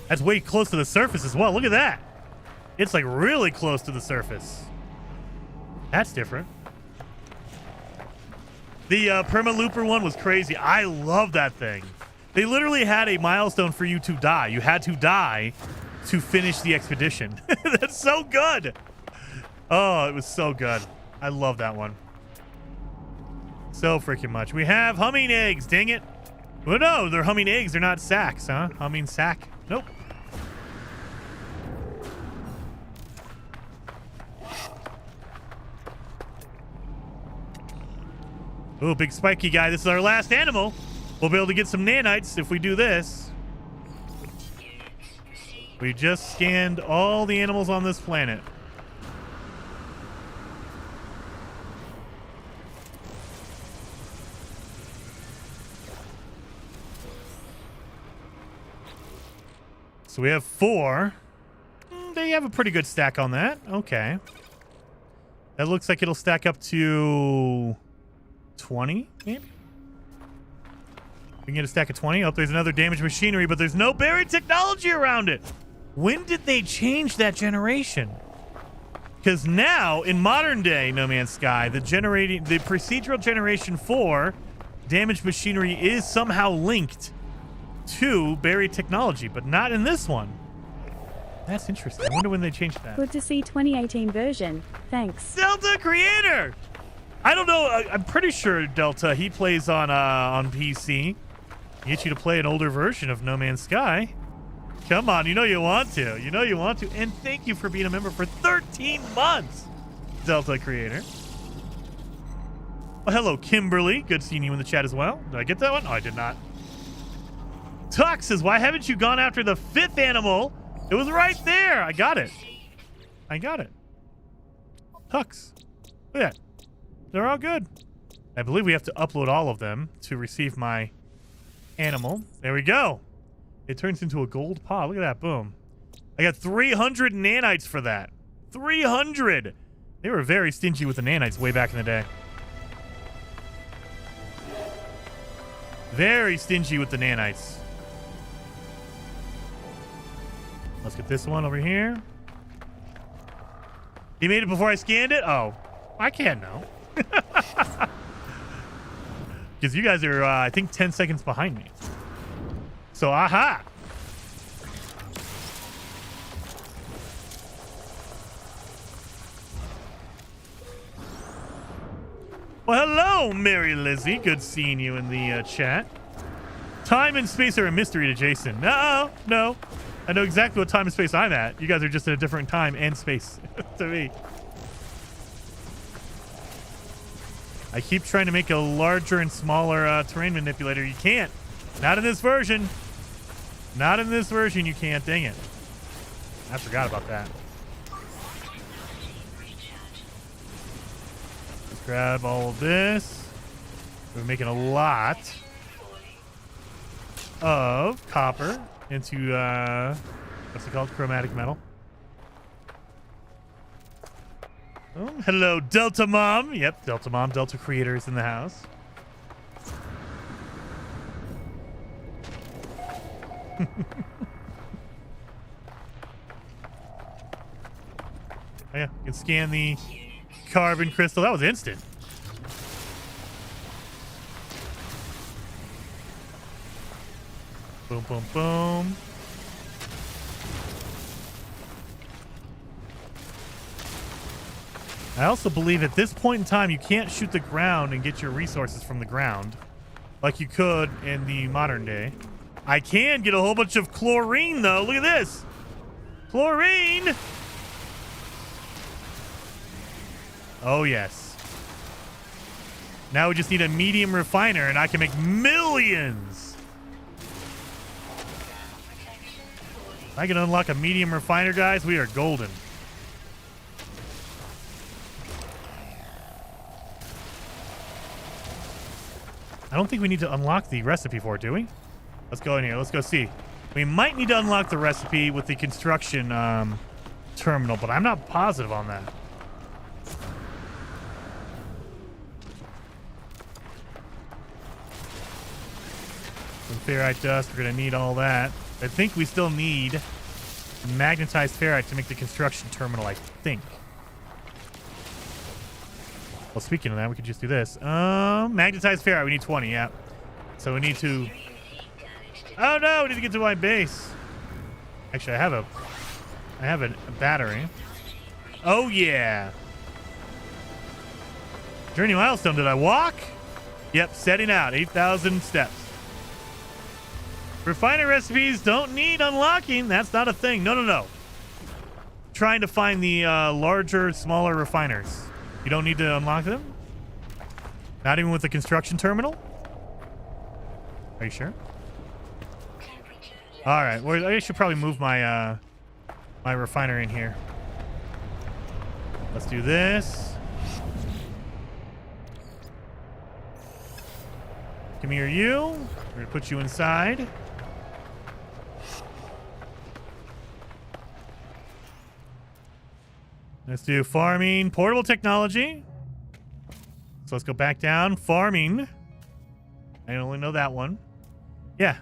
That's way close to the surface as well. Look at that. It's like really close to the surface. That's different. The Perma Looper one was crazy. I love that thing. They literally had a milestone for you to die. You had to die to finish the expedition. That's so good. Oh, it was so good. I love that one. So freaking much. We have humming eggs. Dang it. Well, no, they're humming eggs. They're not sacks, huh? Humming sack. Nope. Ooh, big spiky guy. This is our last animal. We'll be able to get some nanites if we do this. We just scanned all the animals on this planet. So we have 4. They have a pretty good stack on that. Okay. That looks like it'll stack up to 20, maybe? We can get a stack of 20. Oh, there's another damaged machinery, but there's no buried technology around it. When did they change that generation? Because now, in modern day No Man's Sky, the procedural generation 4 damaged machinery is somehow linked to buried technology, but not in this one. That's interesting. I wonder when they changed that. Good to see 2018 version. Thanks. Delta Creator! I don't know. I'm pretty sure Delta, he plays on PC. Get you to play an older version of No Man's Sky. Come on, you know you want to. You know you want to. And thank you for being a member for 13 months, Delta Creator. Well, hello, Kimberly. Good seeing you in the chat as well. Did I get that one? Oh, I did not. Tuck says, why haven't you gone after the 5th animal? It was right there. I got it. I got it. Tux. Look at that. They're all good. I believe we have to upload all of them to receive my animal. There we go. It turns into a gold paw. Look at that. Boom. I got 300 nanites for that. 300. They were very stingy with the nanites way back in the day. Very stingy with the nanites. Let's get this one over here. He made it before I scanned it? Oh, I can't know. Because you guys are, I think, 10 seconds behind me. So, aha. Well, hello, Mary Lizzie. Good seeing you in the chat. Time and space are a mystery to Jason. No. I know exactly what time and space I'm at. You guys are just in a different time and space to me. I keep trying to make a larger and smaller terrain manipulator. You can't. Not in this version. Not in this version, you can't. Dang it. I forgot about that. Let's grab all of this. We're making a lot of copper into, what's it called? Chromatic metal. Oh, hello, Delta Mom. Yep, Delta Mom, Delta Creators in the house. Oh yeah, you can scan the carbon crystal. That was instant. Boom, boom, boom. I also believe at this point in time, you can't shoot the ground and get your resources from the ground like you could in the modern day. I can get a whole bunch of chlorine, though. Look at this. Chlorine. Oh, yes. Now we just need a medium refiner, and I can make millions. If I can unlock a medium refiner, guys, we are golden. I don't think we need to unlock the recipe for it, do we? Let's go in here. Let's go see. We might need to unlock the recipe with the construction terminal, but I'm not positive on that. Some ferrite dust. We're going to need all that. I think we still need magnetized ferrite to make the construction terminal, I think. Well, speaking of that, we could just do this. Magnetized ferrite. We need 20, yeah. So we need to... Oh, no! We need to get to my base. Actually, I have a battery. Oh, yeah. Journey milestone. Did I walk? Yep, setting out. 8,000 steps. Refiner recipes don't need unlocking. That's not a thing. No. Trying to find the larger, smaller refiners. You don't need to unlock them? Not even with the construction terminal? Are you sure? All right. Well, I should probably move my my refiner in here. Let's do this. Come here, you. We're gonna put you inside. Let's do farming, portable technology. So let's go back down. Farming. I only know that one. Yeah.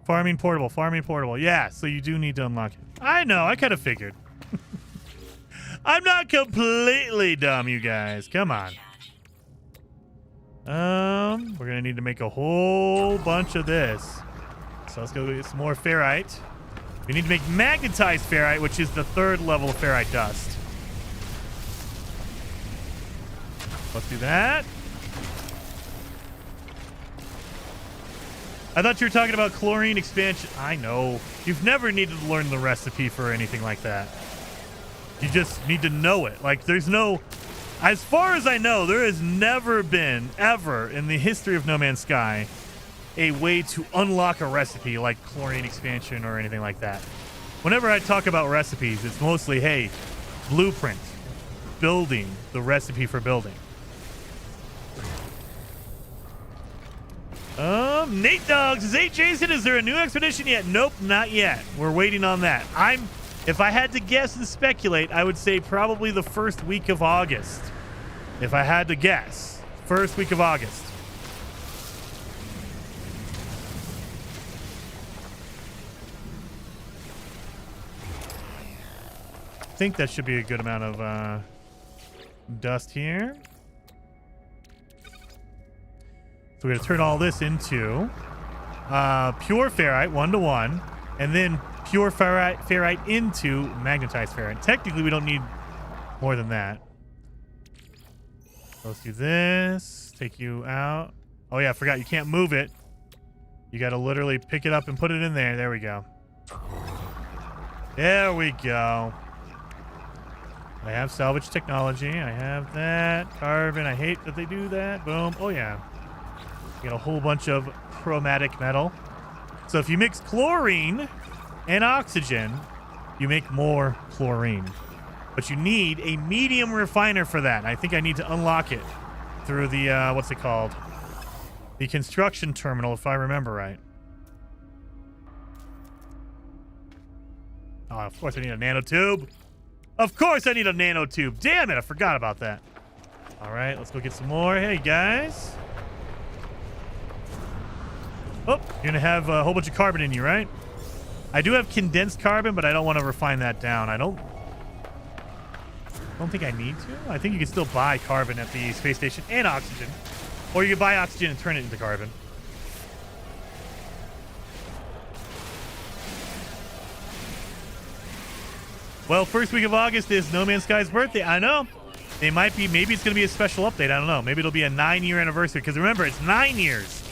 Farming portable. Yeah, so you do need to unlock it. I know, I kind of figured. I'm not completely dumb, you guys. Come on. We're gonna need to make a whole bunch of this. So let's go get some more ferrite. We need to make magnetized ferrite, which is the 3rd level of ferrite dust. Let's do that. I thought you were talking about chlorine expansion. I know. You've never needed to learn the recipe for anything like that. You just need to know it. Like, there's no... As far as I know, there has never been, ever, in the history of No Man's Sky, a way to unlock a recipe like chlorine expansion or anything like that. Whenever I talk about recipes, it's mostly, hey, blueprint, building, the recipe for building. Nate Dogs says, hey Jason, is there a new expedition yet? Nope, not yet. We're waiting on that. If I had to guess and speculate, I would say probably the first week of August. If I had to guess, first week of August. I think that should be a good amount of dust here. So we're going to turn all this into pure ferrite, 1-to-1, and then pure ferrite into magnetized ferrite. Technically, we don't need more than that. Let's do this. Take you out. Oh, yeah, I forgot. You can't move it. You got to literally pick it up and put it in there. There we go. There we go. I have salvage technology. I have that. Carbon. I hate that they do that. Boom. Oh, yeah. You got a whole bunch of chromatic metal. So if you mix chlorine and oxygen, you make more chlorine. But you need a medium refiner for that. I think I need to unlock it through the, what's it called? The construction terminal, if I remember right. Oh, of course I need a nanotube. Of course I need a nanotube. Damn it, I forgot about that. All right, let's go get some more. Hey, guys. Oh, you're going to have a whole bunch of carbon in you, right? I do have condensed carbon, but I don't want to refine that down. I don't think I need to. I think you can still buy carbon at the space station and oxygen. Or you can buy oxygen and turn it into carbon. Well, first week of August is No Man's Sky's birthday. I know. It might be, maybe it's going to be a special update. I don't know. Maybe it'll be a 9-year anniversary. Because remember, it's 9 years.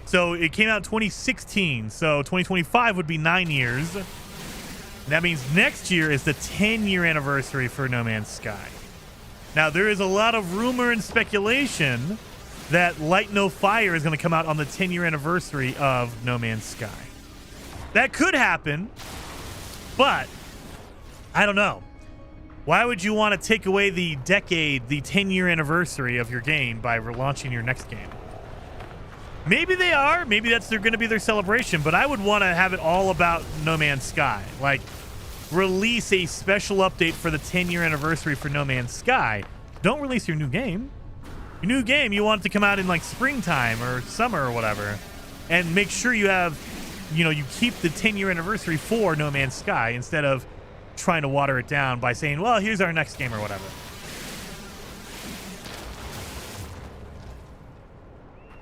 So it came out in 2016. So 2025 would be 9 years. And that means next year is the 10-year anniversary for No Man's Sky. Now, there is a lot of rumor and speculation that Light No Fire is going to come out on the 10-year anniversary of No Man's Sky. That could happen, but I don't know. Why would you want to take away the 10-year anniversary of your game by relaunching your next game? Maybe they are. Maybe they're going to be their celebration, but I would want to have it all about No Man's Sky. Like, release a special update for the 10-year anniversary for No Man's Sky. Don't release your new game. Your new game, you want it to come out in, like, springtime or summer or whatever. And make sure you have, you keep the 10-year anniversary for No Man's Sky instead of trying to water it down by saying, well, here's our next game or whatever.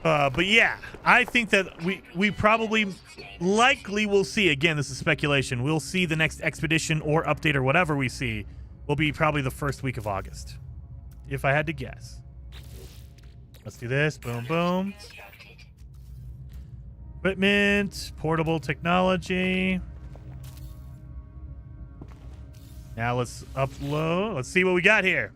But yeah, I think that we probably likely will see, again, this is speculation, we'll see the next expedition or update or whatever we see will be probably the first week of August, if I had to guess. Let's do this. Boom, boom. Equipment, portable technology. Now let's upload. Let's see what we got here.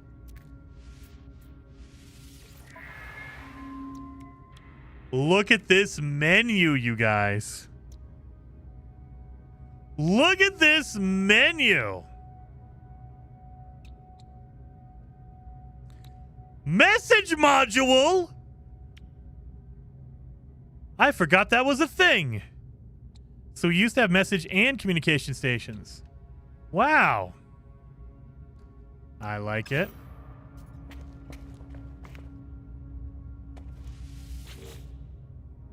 Look at this menu, you guys. Look at this menu. Message module? I forgot that was a thing. So we used to have message and communication stations. Wow. I like it.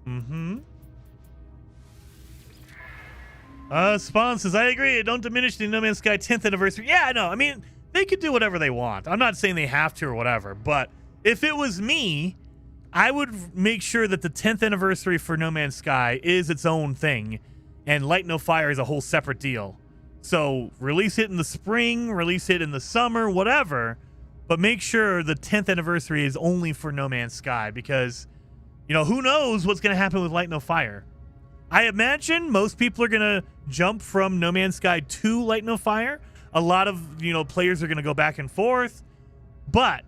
Mm-hmm. Spawn says, I agree. Don't diminish the No Man's Sky 10th anniversary. Yeah, I know. I mean, they could do whatever they want. I'm not saying they have to or whatever, but if it was me, I would make sure that the 10th anniversary for No Man's Sky is its own thing, and Light No Fire is a whole separate deal. So release it in the spring, release it in the summer, whatever, but make sure the 10th anniversary is only for No Man's Sky because, who knows what's going to happen with Light No Fire. I imagine most people are going to jump from No Man's Sky to Light No Fire. A lot of, players are going to go back and forth. But,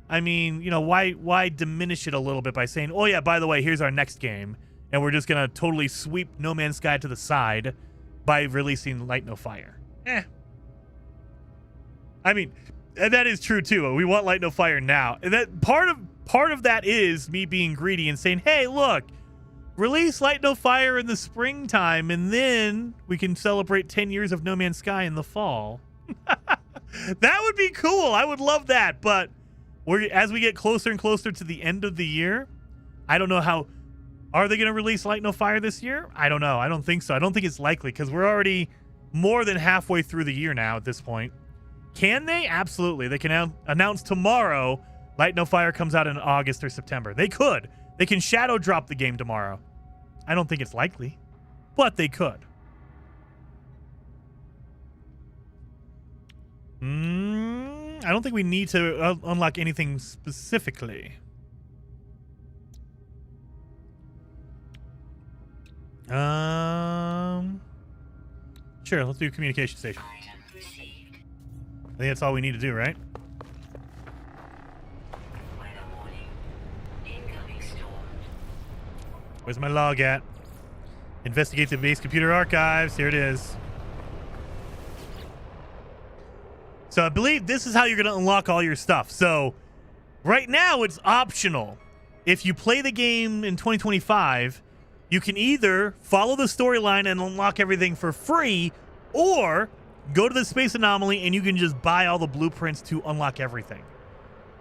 I mean, why diminish it a little bit by saying, oh, yeah, by the way, here's our next game. And we're just going to totally sweep No Man's Sky to the side by releasing Light No Fire. I mean, and that is true, too. We want Light No Fire now. And that part of that is me being greedy and saying, hey, look, release Light No Fire in the springtime, and then we can celebrate 10 years of No Man's Sky in the fall. That would be cool. I would love that. But as we get closer and closer to the end of the year, I don't know how. Are they going to release Light No Fire this year? I don't know. I don't think so. I don't think it's likely because we're already more than halfway through the year now at this point. Can they? Absolutely. They can announce tomorrow Light No Fire comes out in August or September. They could. They can shadow drop the game tomorrow. I don't think it's likely, but they could. I don't think we need to unlock anything specifically. Sure, let's do communication station. I think that's all we need to do, right? Where's my log at? Investigate the base computer archives. Here it is. So I believe this is how you're going to unlock all your stuff. So right now it's optional. If you play the game in 2025, you can either follow the storyline and unlock everything for free, or go to the Space Anomaly and you can just buy all the blueprints to unlock everything.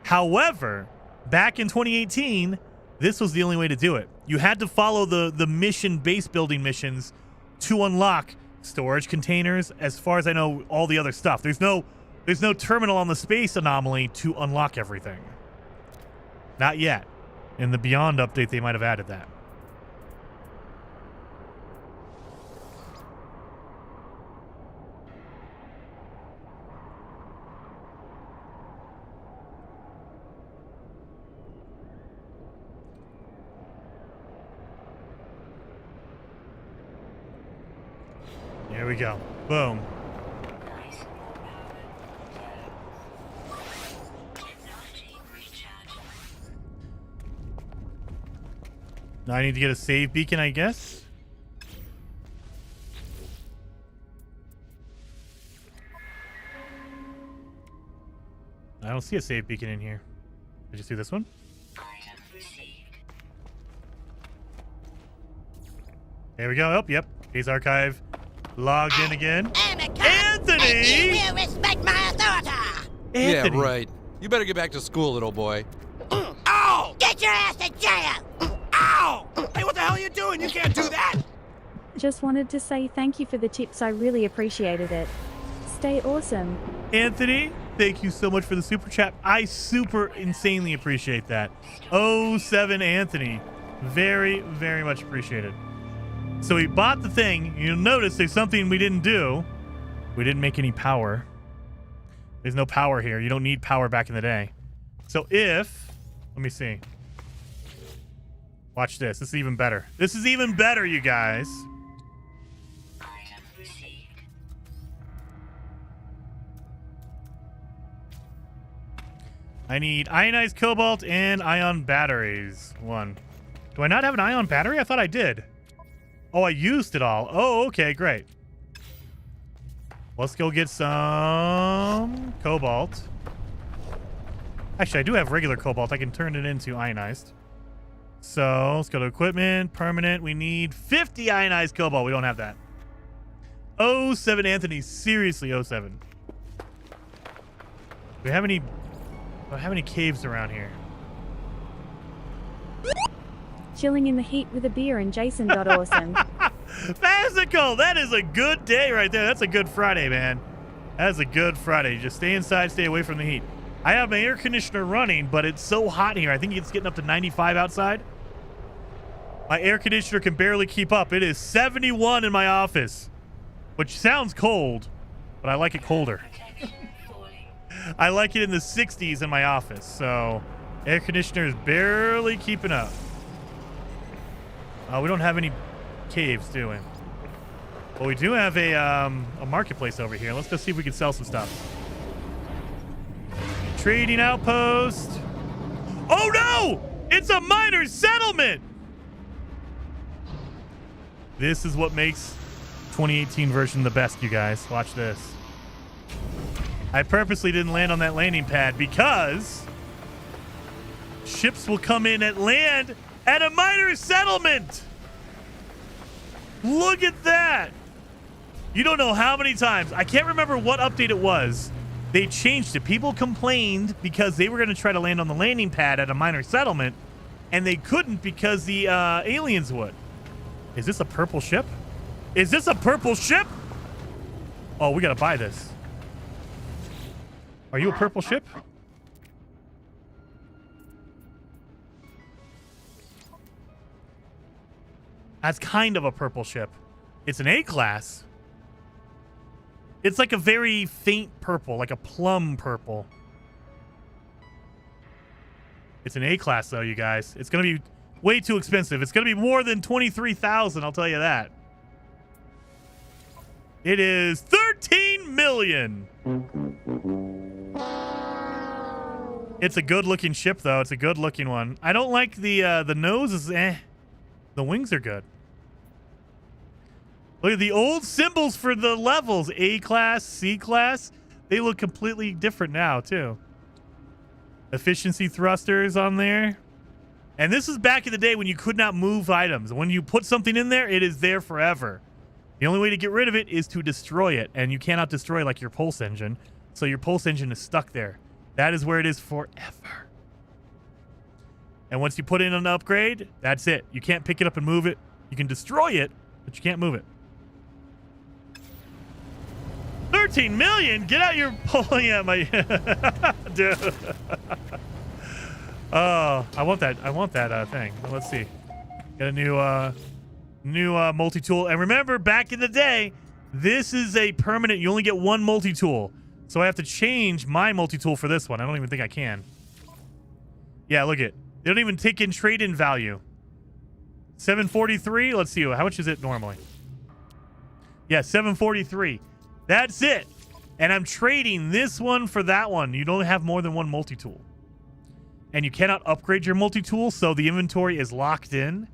However, back in 2018, this was the only way to do it. You had to follow the mission base building missions to unlock storage containers. As far as I know, all the other stuff. There's no terminal on the Space Anomaly to unlock everything. Not yet. In the Beyond update, they might have added that. Here we go. Boom. Now I need to get a save beacon, I guess. I don't see a save beacon in here. Did you see this one? There we go. Oh, yep. Case archive. Logged in again. Anthony! You will respect my authority! Anthony. Yeah, right. You better get back to school, little boy. Ow! Get your ass to jail! Ow! Hey, what the hell are you doing? You can't do that! Just wanted to say thank you for the tips. I really appreciated it. Stay awesome. Anthony, thank you so much for the super chat. I super insanely appreciate that. 07 Anthony. Very, very much appreciated. So we bought the thing. You'll notice there's something we didn't do. We didn't make any power. There's no power here. You don't need power back in the day. So if... Let me see. Watch this. This is even better. This is even better, you guys. I need ionized cobalt and ion batteries. One. Do I not have an ion battery? I thought I did. Oh, I used it all. Oh, okay, great. Let's go get some cobalt. Actually, I do have regular cobalt. I can turn it into ionized. So let's go to equipment, permanent. We need 50 ionized cobalt. We don't have that. 07 Anthony. Seriously, 07. Do we have any... Do I have any caves around here? Chilling in the heat with a beer and Jason got awesome. Physical! That is a good day right there. That's a good Friday, man. That is a good Friday. Just stay inside, stay away from the heat. I have my air conditioner running, but it's so hot here. I think it's getting up to 95 outside. My air conditioner can barely keep up. It is 71 in my office, which sounds cold, but I like it colder. I like it in the 60s in my office, so air conditioner is barely keeping up. We don't have any caves doing? Well, we do have a marketplace over here. Let's go see if we can sell some stuff. Trading outpost. Oh no! It's a miner settlement! This is what makes 2018 version the best, you guys. Watch this. I purposely didn't land on that landing pad because ships will come in at land at a miner settlement. Look at that. You don't know how many times. I can't remember what update it was. They changed it. People complained because they were going to try to land on the landing pad at a miner settlement, and they couldn't because the aliens would. Is this a purple ship? Is this a purple ship? Oh, we got to buy this. Are you a purple ship? That's kind of a purple ship. It's an A-class. It's like a very faint purple, like a plum purple. It's an A-class, though, you guys. It's going to be way too expensive. It's going to be more than 23,000, I'll tell you that. It is 13 million. It's a good-looking ship, though. It's a good-looking one. I don't like the nose is eh. The wings are good. Look at the old symbols for the levels. A-class, C-class. They look completely different now, too. Efficiency thrusters on there. And this is back in the day when you could not move items. When you put something in there, it is there forever. The only way to get rid of it is to destroy it. And you cannot destroy like your pulse engine. So your pulse engine is stuck there. That is where it is forever. And once you put in an upgrade, that's it. You can't pick it up and move it. You can destroy it, but you can't move it. 13 million? Get out your pulling at my dude. Oh, I want that thing. Let's see. Got a new multi-tool. And remember, back in the day, this is a permanent. You only get one multi-tool. So I have to change my multi-tool for this one. I don't even think I can. Yeah, look at. They don't even take in trade-in value. 743. Let's see. How much is it normally? Yeah, 743. That's it. And I'm trading this one for that one. You don't have more than one multi-tool. And you cannot upgrade your multi-tool, so the inventory is locked in.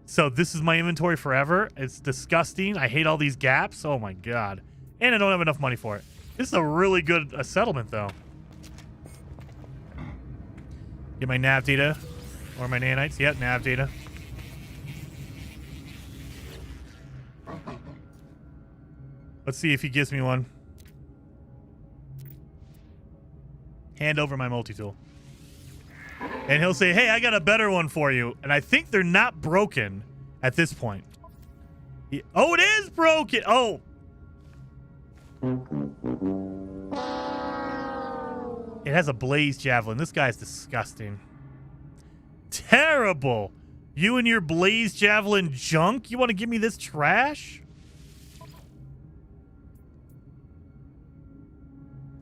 So this is my inventory forever. It's disgusting. I hate all these gaps. Oh, my God. And I don't have enough money for it. This is a really good settlement, though. Get my nav data. Or my nanites. Yep, nav data. Let's see if he gives me one. Hand over my multi-tool. And he'll say, hey, I got a better one for you. And I think they're not broken at this point. Oh, it is broken. Oh. It has a blaze javelin. This guy's disgusting. Terrible. You and your blaze javelin junk? You want to give me this trash?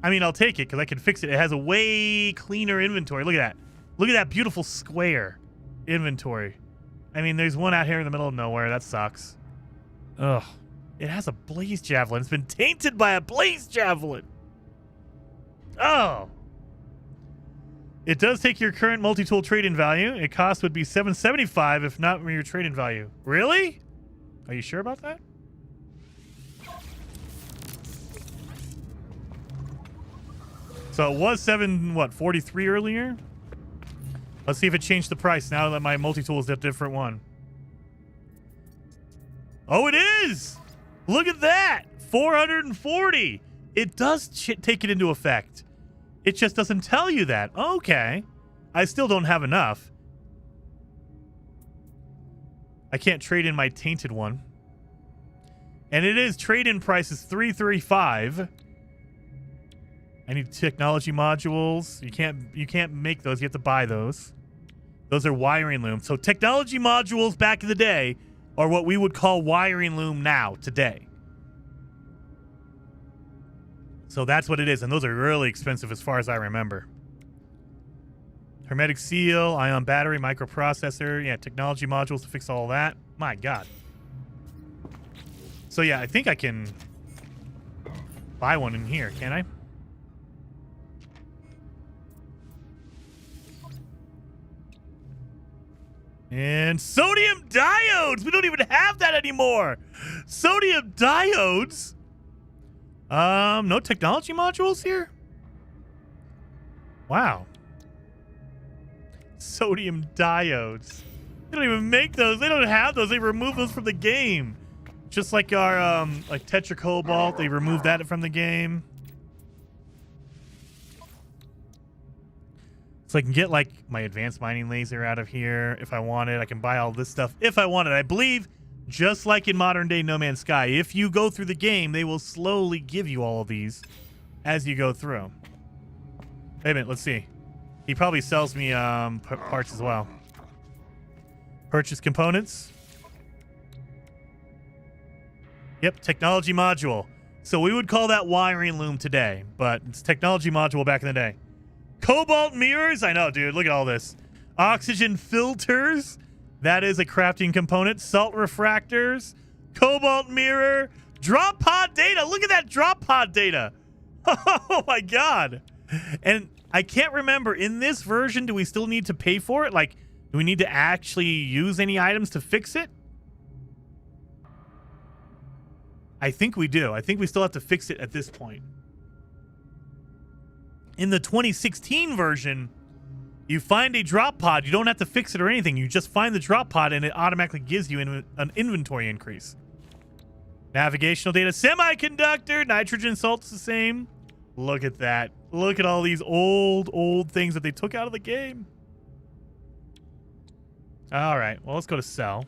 I mean, I'll take it because I can fix it. It has a way cleaner inventory. Look at that. Look at that beautiful square inventory. I mean, there's one out here in the middle of nowhere. That sucks. Ugh. It has a blaze javelin. It's been tainted by a blaze javelin. Oh. It does take your current multi-tool trade-in value. It cost would be $775 if not your trade-in value. Really? Are you sure about that? So it was 43 earlier? Let's see if it changed the price now that my multi-tool is a different one. Oh, it is! Look at that! 440! It does take it into effect. It just doesn't tell you that. Okay. I still don't have enough. I can't trade in my tainted one. And it is trade-in price is $335. I need technology modules. You can't make those. You have to buy those. Those are wiring looms. So technology modules back in the day are what we would call wiring loom now, today. So that's what it is. And those are really expensive as far as I remember. Hermetic seal, ion battery, microprocessor. Yeah, technology modules to fix all that. My God. So yeah, I think I can buy one in here, can I? And sodium diodes! We don't even have that anymore! Sodium diodes? No technology modules here? Wow. Sodium diodes. They don't even make those. They don't have those. They remove those from the game. Just like our, like tetracobalt, they removed that from the game. So I can get, like, my advanced mining laser out of here if I wanted. I can buy all this stuff if I wanted. I believe, just like in modern-day No Man's Sky, if you go through the game, they will slowly give you all of these as you go through. Wait a minute, let's see. He probably sells me parts as well. Purchase components. Yep, technology module. So we would call that wiring loom today, but it's technology module back in the day. Cobalt mirrors. I know, dude. Look at all this. Oxygen filters. That is a crafting component. Salt refractors. Cobalt mirror. Drop pod data. Look at that drop pod data. Oh, my God. And I can't remember. In this version, do we still need to pay for it? Like, do we need to actually use any items to fix it? I think we do. I think we still have to fix it at this point. In the 2016 version, you find a drop pod. You don't have to fix it or anything. You just find the drop pod and it automatically gives you an inventory increase. Navigational data. Semiconductor. Nitrogen salt's the same. Look at that. Look at all these old things that they took out of the game. All right. Well, let's go to sell.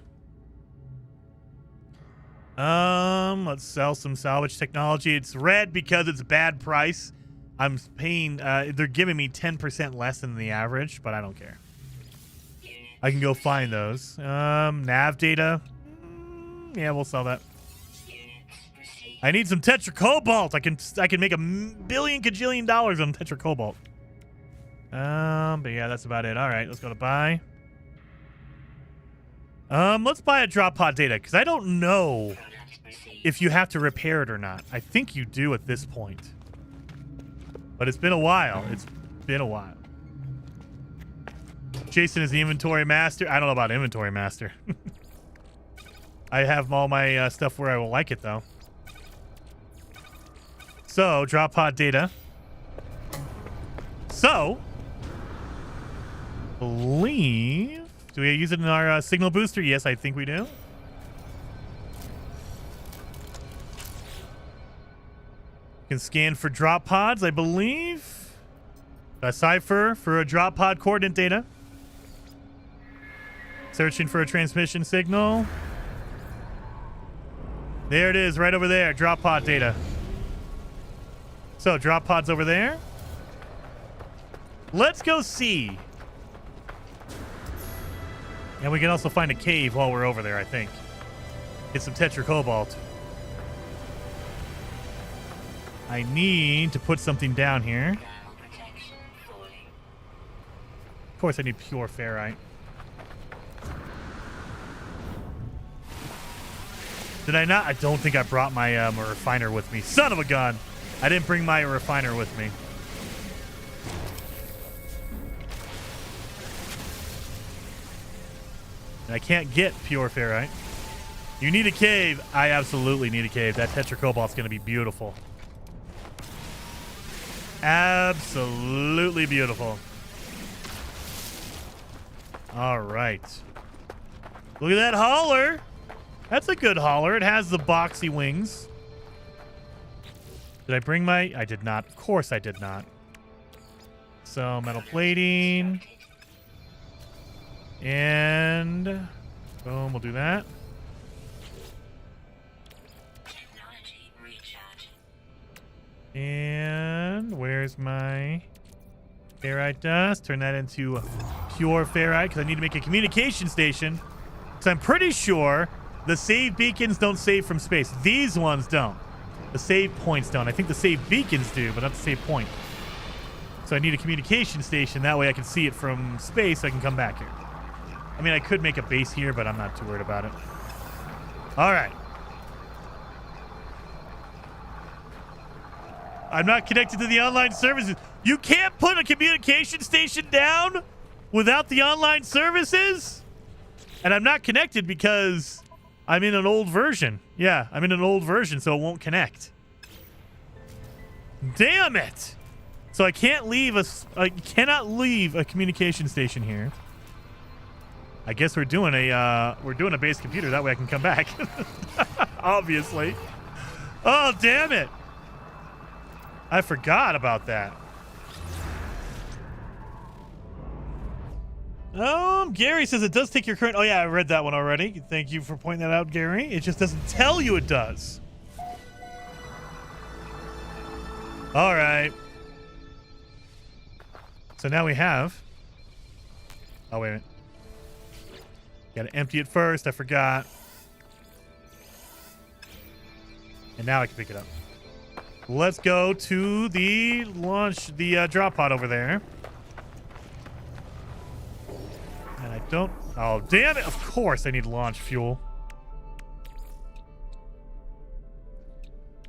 Let's sell some salvage technology. It's red because it's a bad price. I'm paying, they're giving me 10% less than the average, but I don't care. I can go find those. Nav data. Yeah, we'll sell that. I need some tetracobalt. I can make $1 billion kajillion dollars on tetracobalt. But yeah, that's about it. All right, let's go to buy. Let's buy a drop pod data, because I don't know if you have to repair it or not. I think you do at this point. But it's been a while. It's been a while. Jason is the inventory master. I don't know about inventory master. I have all my stuff where I will like it, though. So, drop pod data. So, believe... Do we use it in our signal booster? Yes, I think we do. Can scan for drop pods, I believe. A cipher for a drop pod coordinate data. Searching for a transmission signal. There it is, right over there. Drop pod data. So, drop pod's over there. Let's go see. And we can also find a cave while we're over there, I think. Get some tetracobalt. I need to put something down here. Of course, I need pure ferrite. Did I not? I don't think I brought my refiner with me. Son of a gun! I didn't bring my refiner with me. And I can't get pure ferrite. You need a cave. I absolutely need a cave. That tetracobalt's going to be beautiful. Absolutely beautiful. All right. Look at that hauler. That's a good hauler. It has the boxy wings. Did I bring my... I did not. Of course I did not. So, metal plating. And... boom, we'll do that. And where's my ferrite dust? Turn that into pure ferrite because I need to make a communication station. Because I'm pretty sure the save beacons don't save from space. These ones don't. The save points don't. I think the save beacons do, but not the save point. So I need a communication station. That way I can see it from space. So I can come back here. I mean, I could make a base here, but I'm not too worried about it. All right. I'm not connected to the online services. You can't put a communication station down without the online services? And I'm not connected because I'm in an old version. Yeah, I'm in an old version, so it won't connect. Damn it! So I can't leave I cannot leave a communication station here. I guess we're doing a base computer. That way I can come back. Obviously. Oh, damn it! I forgot about that. Gary says it does take your current... Oh, yeah, I read that one already. Thank you for pointing that out, Gary. It just doesn't tell you it does. All right. So now we have... Oh, wait a minute. Gotta empty it first. I forgot. And now I can pick it up. Let's go to the drop pod over there. And I don't... Oh, damn it. Of course I need launch fuel.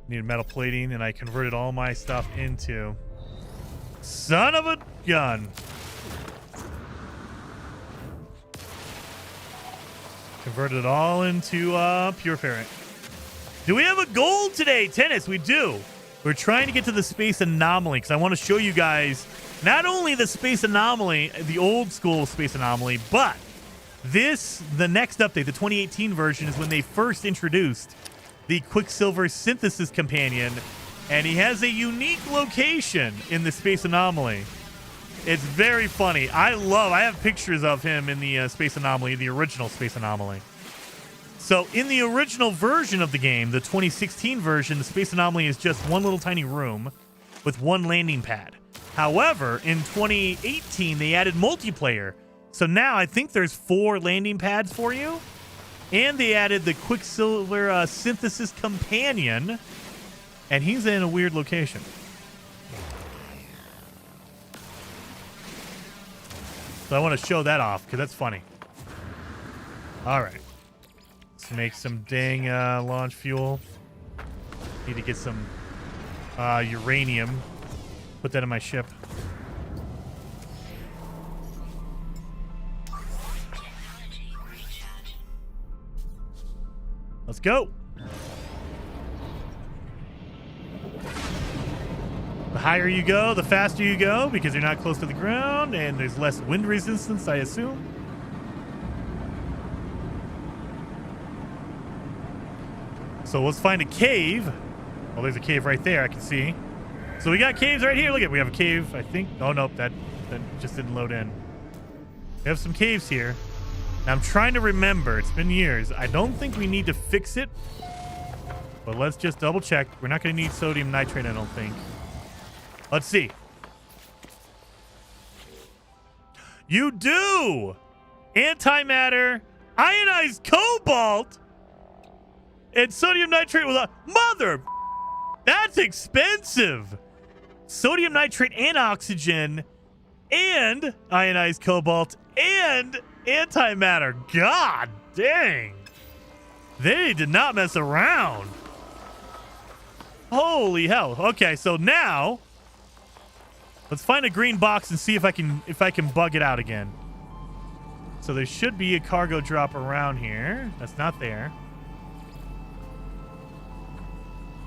Need metal plating, and I converted all my stuff into... Son of a gun. Converted it all into pure ferrite. Do we have a goal today, Tennis? We do. We're trying to get to the space anomaly because I want to show you guys not only the space anomaly, the old school space anomaly, but the next update, the 2018 version, is when they first introduced the Quicksilver Synthesis Companion, and he has a unique location in the space anomaly. It's very funny. I have pictures of him in the space anomaly, the original space anomaly. So in the original version of the game, the 2016 version, the space anomaly is just one little tiny room with one landing pad. However, in 2018, they added multiplayer. So now I think there's 4 landing pads for you. And they added the Quicksilver Synthesis Companion. And he's in a weird location. So I want to show that off because that's funny. All right. Let's make some dang launch fuel. Need to get some uranium. Put that in my ship. Let's go. The higher you go, the faster you go because you're not close to the ground and there's less wind resistance, I assume. So let's find a cave. Well, there's a cave right there I can see. So we got caves right here. Look at, we have a cave, I think. Oh, nope, that just didn't load in. We have some caves here. Now, I'm trying to remember. It's been years. I don't think we need to fix it. But let's just double check. We're not going to need sodium nitrate, I don't think. Let's see. You do! Antimatter, ionized cobalt, and sodium nitrate with a... Mother... That's expensive! Sodium nitrate and oxygen and ionized cobalt and antimatter. God dang. They did not mess around. Holy hell. Okay, so now let's find a green box and see if I can bug it out again. So there should be a cargo drop around here. That's not there.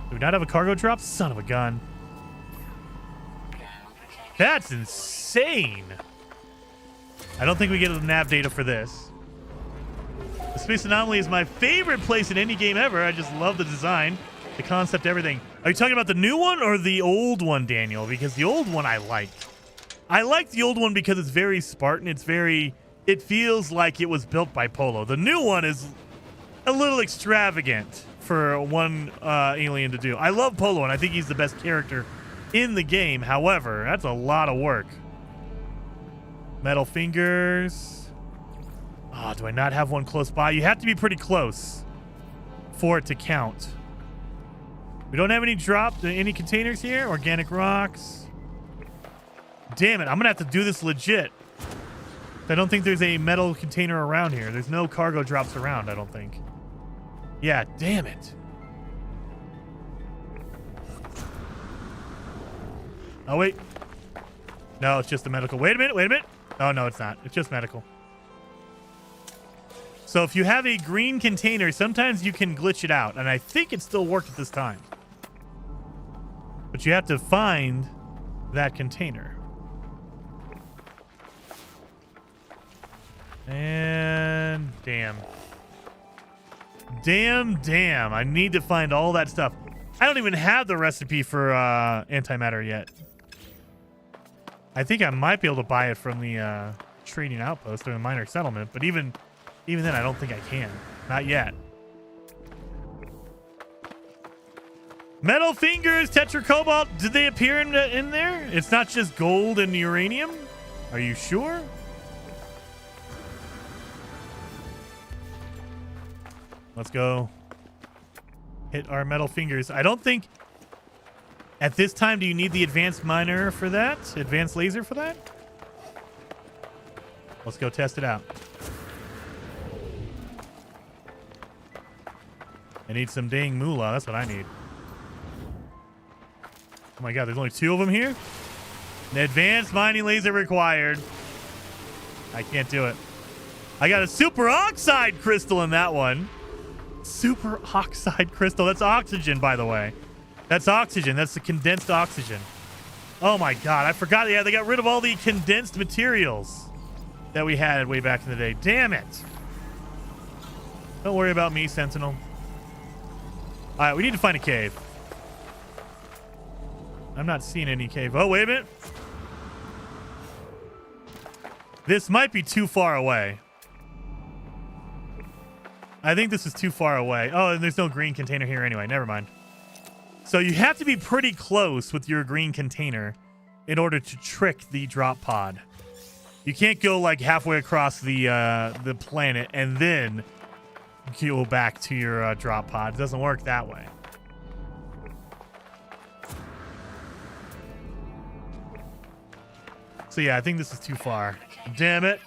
Do we not have a cargo drop? Son of a gun. That's insane. I don't think we get the nav data for this. The Space Anomaly is my favorite place in any game ever. I just love the design, the concept, everything. Are you talking about the new one or the old one, Daniel? Because the old one I like. I like the old one because it's very Spartan. It feels like it was built by Polo. The new one is a little extravagant for one alien to do. I love Polo, and I think he's the best character in the game. However, that's a lot of work. Metal fingers. Oh, do I not have one close by? You have to be pretty close for it to count. We don't have any containers here. Organic rocks. Damn it, I'm gonna have to do this legit. I don't think there's a metal container around here. There's no cargo drops around, I don't think. Yeah, damn it. Oh, wait. No, it's just the medical. Wait a minute. Wait a minute. Oh, no, it's not. It's just medical. So if you have a green container, sometimes you can glitch it out. And I think it still worked at this time. But you have to find that container. And damn. Damn. I need to find all that stuff. I don't even have the recipe for antimatter yet. I think I might be able to buy it from the trading outpost or the minor settlement, but even then, I don't think I can. Not yet. Metal fingers, tetracobalt. Did they appear in there? It's not just gold and uranium? Are you sure? Let's go hit our metal fingers. I don't think at this time do you need the advanced miner for that? Advanced laser for that? Let's go test it out. I need some dang moolah. That's what I need. Oh my god, there's only 2 of them here? An advanced mining laser required. I can't do it. I got a super oxide crystal in that one. Super oxide crystal. That's oxygen, by the way. That's oxygen. That's the condensed oxygen. Oh my god, I forgot. Yeah, they got rid of all the condensed materials that we had way back in the day. Damn it. Don't worry about me, Sentinel. All right, we need to find a cave. I'm not seeing any cave. Oh, wait a minute. This might be too far away. I think this is too far away. Oh, and there's no green container here anyway. Never mind. So you have to be pretty close with your green container in order to trick the drop pod. You can't go like halfway across the planet and then go back to your drop pod. It doesn't work that way. So yeah, I think this is too far. Damn it.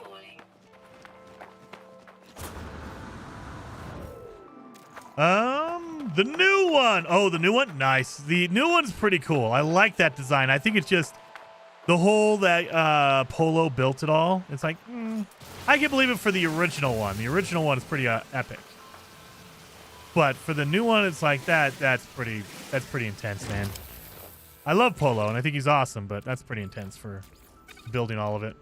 The new one. Oh, the new one? Nice. The new one's pretty cool. I like that design. I think it's just the whole that Polo built it all. It's like, I can believe it for the original one. The original one is pretty epic. But for the new one, it's like that's pretty intense, man. I love Polo, and I think he's awesome, but that's pretty intense for building all of it.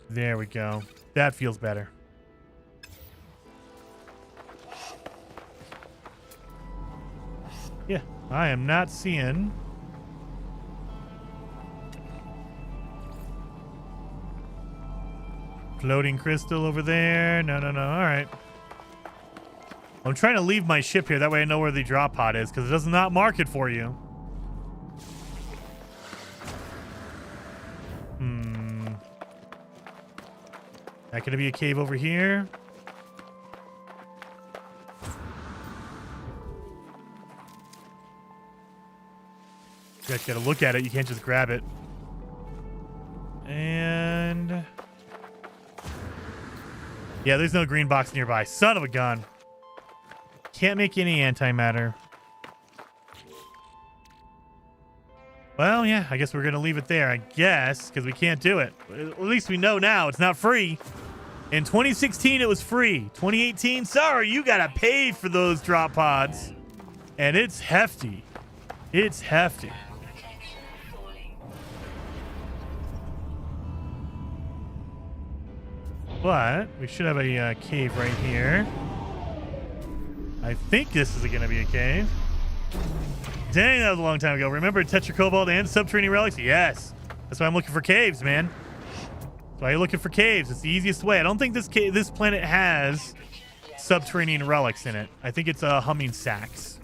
There we go. That feels better. Yeah, I am not seeing floating crystal over there. No. All right. I'm trying to leave my ship here. That way I know where the drop pod is, because it does not mark it for you. That could be a cave over here. You guys gotta look at it. You can't just grab it. And yeah, there's no green box nearby. Son of a gun. Can't make any antimatter. Well, yeah, I guess we're going to leave it there, I guess, because we can't do it. At least we know now it's not free. In 2016, it was free. 2018, sorry, you got to pay for those drop pods. And it's hefty. It's hefty. Protection falling. But we should have a cave right here. I think this is going to be a cave. Dang, that was a long time ago. Remember Tetracobalt and subterranean relics? Yes. That's why I'm looking for caves, man. That's why you're looking for caves. It's the easiest way. I don't think this planet has subterranean relics in it. I think it's humming sacks.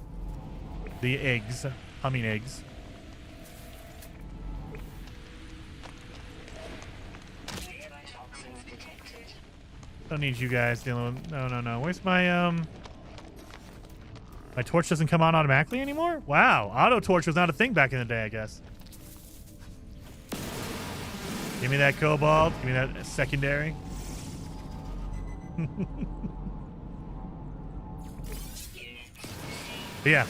The eggs. Humming eggs. Toxins detected. Don't need you guys dealing with... No. Where's my, My torch doesn't come on automatically anymore? Wow. Auto torch was not a thing back in the day, I guess. Give me that cobalt. Give me that secondary. But yeah,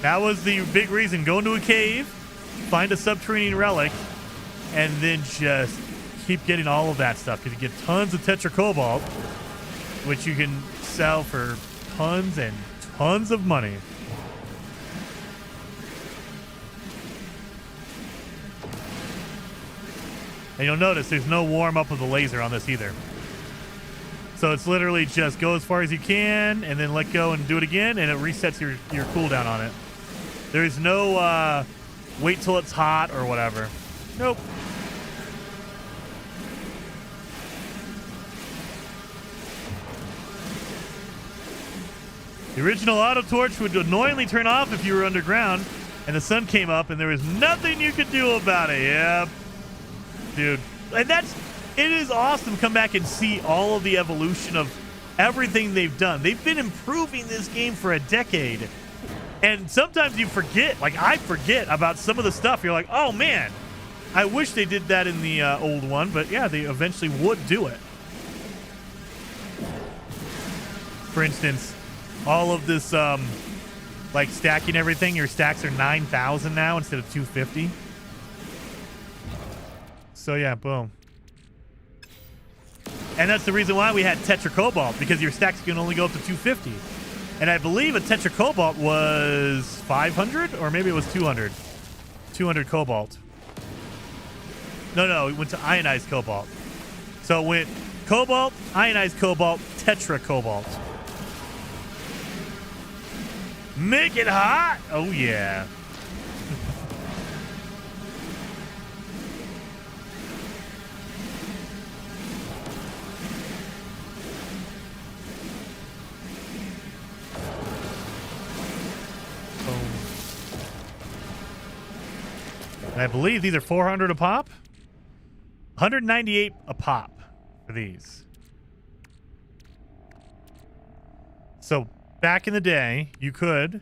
that was the big reason. Go into a cave, find a subterranean relic, and then just keep getting all of that stuff, because you get tons of tetracobalt, which you can sell for tons and tons of money. And you'll notice there's no warm up of the laser on this either. So it's literally just go as far as you can and then let go and do it again, and it resets your cooldown on it. There's no wait till it's hot or whatever. Nope. The original auto torch would annoyingly turn off if you were underground and the sun came up and there was nothing you could do about it. Yep. Dude. And it is awesome to come back and see all of the evolution of everything they've done. They've been improving this game for a decade. And sometimes you forget, like I forget about some of the stuff. You're like, oh man, I wish they did that in the old one, but yeah, they eventually would do it. For instance, all of this, like stacking everything, your stacks are 9,000 now instead of 250. So yeah, boom. And that's the reason why we had tetracobalt, because your stacks can only go up to 250. And I believe a tetracobalt was 500, or maybe it was 200. 200 cobalt. No, it went to ionized cobalt. So it went cobalt, ionized cobalt, tetracobalt. Make it hot! Oh, yeah. And I believe these are 400 a pop. 198 a pop for these. So back in the day, you could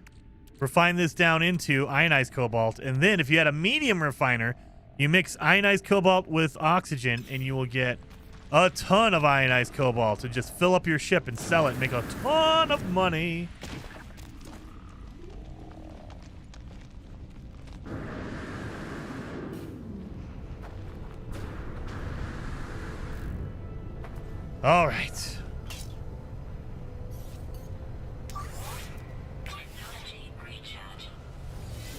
refine this down into ionized cobalt, and then if you had a medium refiner, you mix ionized cobalt with oxygen, and you will get a ton of ionized cobalt to just fill up your ship and sell it and make a ton of money. All right. Technology recharge.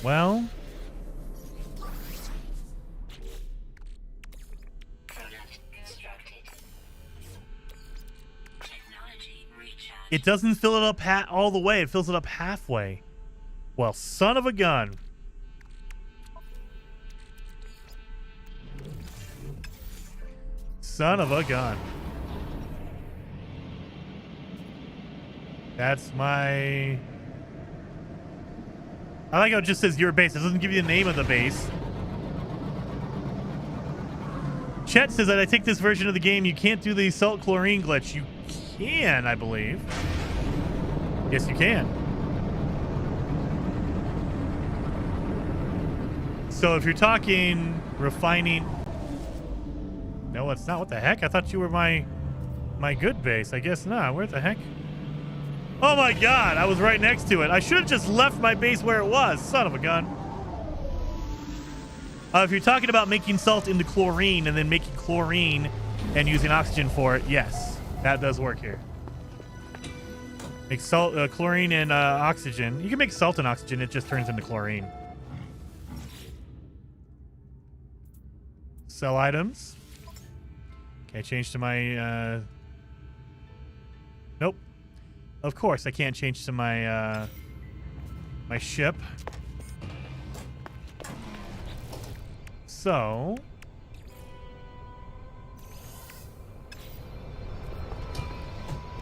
Well, Product constructed. Technology recharge. it doesn't fill it up all the way. It fills it up halfway. Well, son of a gun. Son of a gun. That's my... I like how it just says your base. It doesn't give you the name of the base. Chet says that I take this version of the game, you can't do the salt chlorine glitch. You can, I believe. Yes, you can. So if you're talking refining... No, it's not. What the heck? I thought you were my good base. I guess not. Where the heck? Oh my god, I was right next to it. I should have just left my base where it was. Son of a gun. If you're talking about making salt into chlorine and then making chlorine and using oxygen for it, yes, that does work here. Make salt, chlorine and oxygen. You can make salt and oxygen, it just turns into chlorine. Sell items. Okay, change to my... Nope. Of course, I can't change to my my ship. So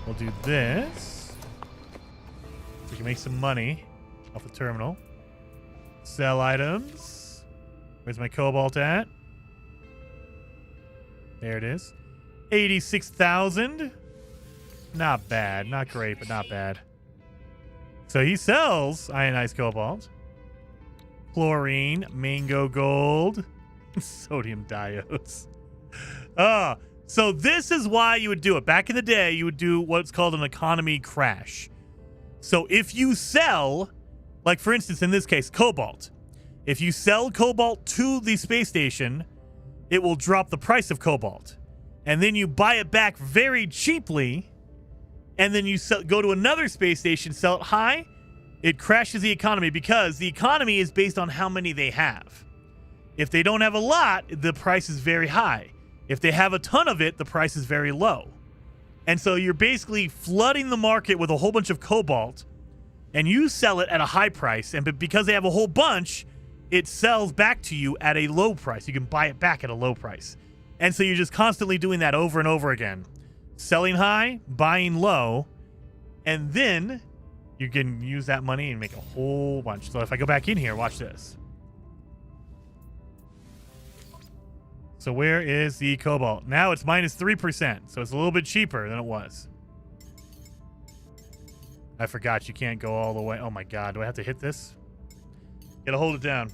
we'll do this. We can make some money off the terminal. Sell items. Where's my cobalt at? There it is. 86,000. Not bad. Not great, but not bad. So he sells ionized cobalt, chlorine, mango gold, sodium diodes. So this is why you would do it. Back in the day, you would do what's called an economy crash. So if you sell Like, for instance, in this case, cobalt. If you sell cobalt to the space station, it will drop the price of cobalt. And then you buy it back very cheaply, and then you go to another space station, sell it high. It crashes the economy because the economy is based on how many they have. If they don't have a lot, the price is very high. If they have a ton of it, the price is very low. And so you're basically flooding the market with a whole bunch of cobalt, and you sell it at a high price. And because they have a whole bunch, it sells back to you at a low price. You can buy it back at a low price. And so you're just constantly doing that over and over again. Selling high, buying low, and then you can use that money and make a whole bunch. So if I go back in here, watch this. So where is the cobalt? Now it's minus 3%, so it's a little bit cheaper than it was. I forgot you can't go all the way. Oh my God, do I have to hit this? Gotta hold it down.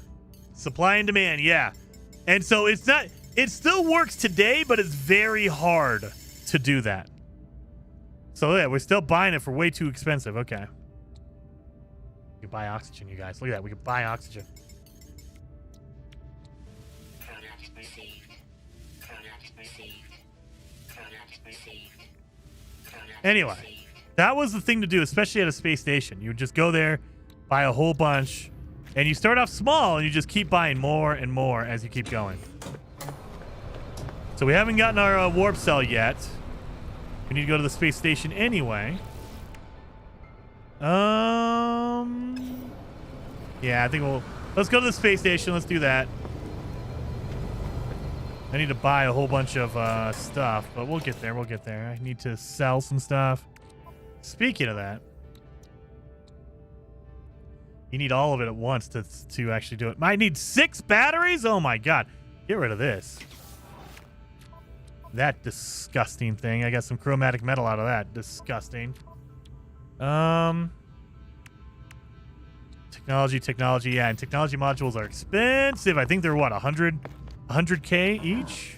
Supply and demand, yeah. And so it's not, it still works today, but it's very hard to do that. So yeah, we're still buying it for way too expensive. Okay. We can buy oxygen, you guys. Look at that, we can buy oxygen. Product received. Product received. Product received. Product Anyway, received. that was the thing to do, especially at a space station. You would just go there, buy a whole bunch, and you start off small, and you just keep buying more and more as you keep going. So we haven't gotten our warp cell yet. We need to go to the space station anyway. Yeah, I think let's go to the space station. Let's do that. I need to buy a whole bunch of stuff, but we'll get there. We'll get there. I need to sell some stuff. Speaking of that, you need all of it at once to actually do it. I need 6 batteries? Oh my God. Get rid of this. That disgusting thing. I got some chromatic metal out of that. Disgusting. Technology. Yeah, and technology modules are expensive. I think they're what, 100K each?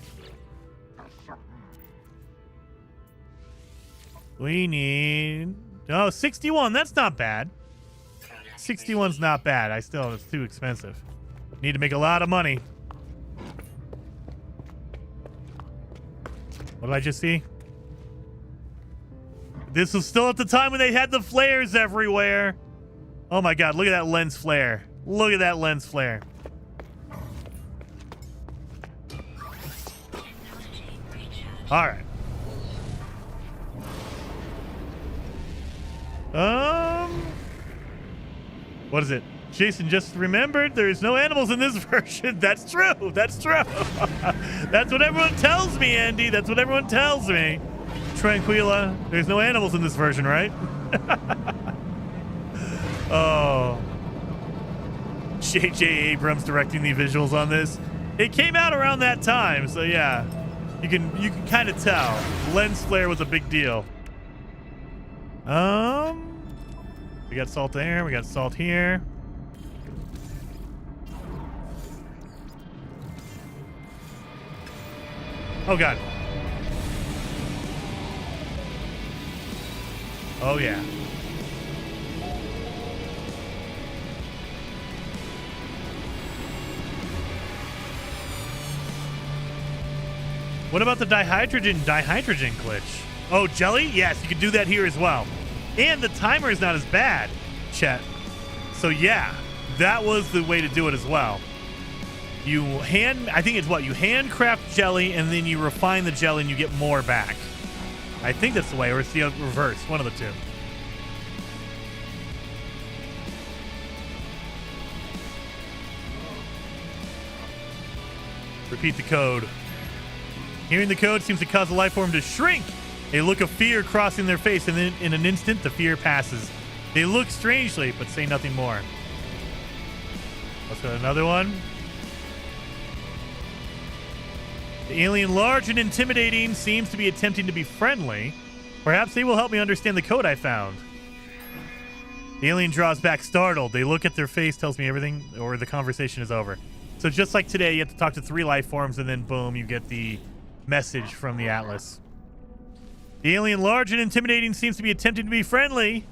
We need 61. That's not bad. 61's not bad. It's too expensive. Need to make a lot of money. What did I just see? This was still at the time when they had the flares everywhere. Oh my God, look at that lens flare. Look at that lens flare. All right. What is it? Jason just remembered there's no animals in this version. That's true. That's true. That's what everyone tells me, Andy. That's what everyone tells me. Tranquila, there's no animals in this version, right? Oh. J.J. Abrams directing the visuals on this. It came out around that time, so yeah. You can kind of tell. Lens flare was a big deal. We got salt there. We got salt here. Oh God. Oh yeah. What about the dihydrogen glitch? Oh, jelly? Yes, you can do that here as well. And the timer is not as bad, chat. So yeah, that was the way to do it as well. You handcraft jelly and then you refine the jelly and you get more back. I think that's the way, or it's the reverse, one of the two. Repeat the code. Hearing the code seems to cause the life form to shrink. A look of fear crossing their face, and then in an instant, the fear passes. They look strangely, but say nothing more. Let's go to another one. The alien, large and intimidating, seems to be attempting to be friendly. Perhaps they will help me understand the code I found. The alien draws back, startled. They look at their face, tells me everything, or the conversation is over. So just like today, you have to talk to 3 life forms, and then boom, you get the message from the Atlas. The alien, large and intimidating, seems to be attempting to be friendly.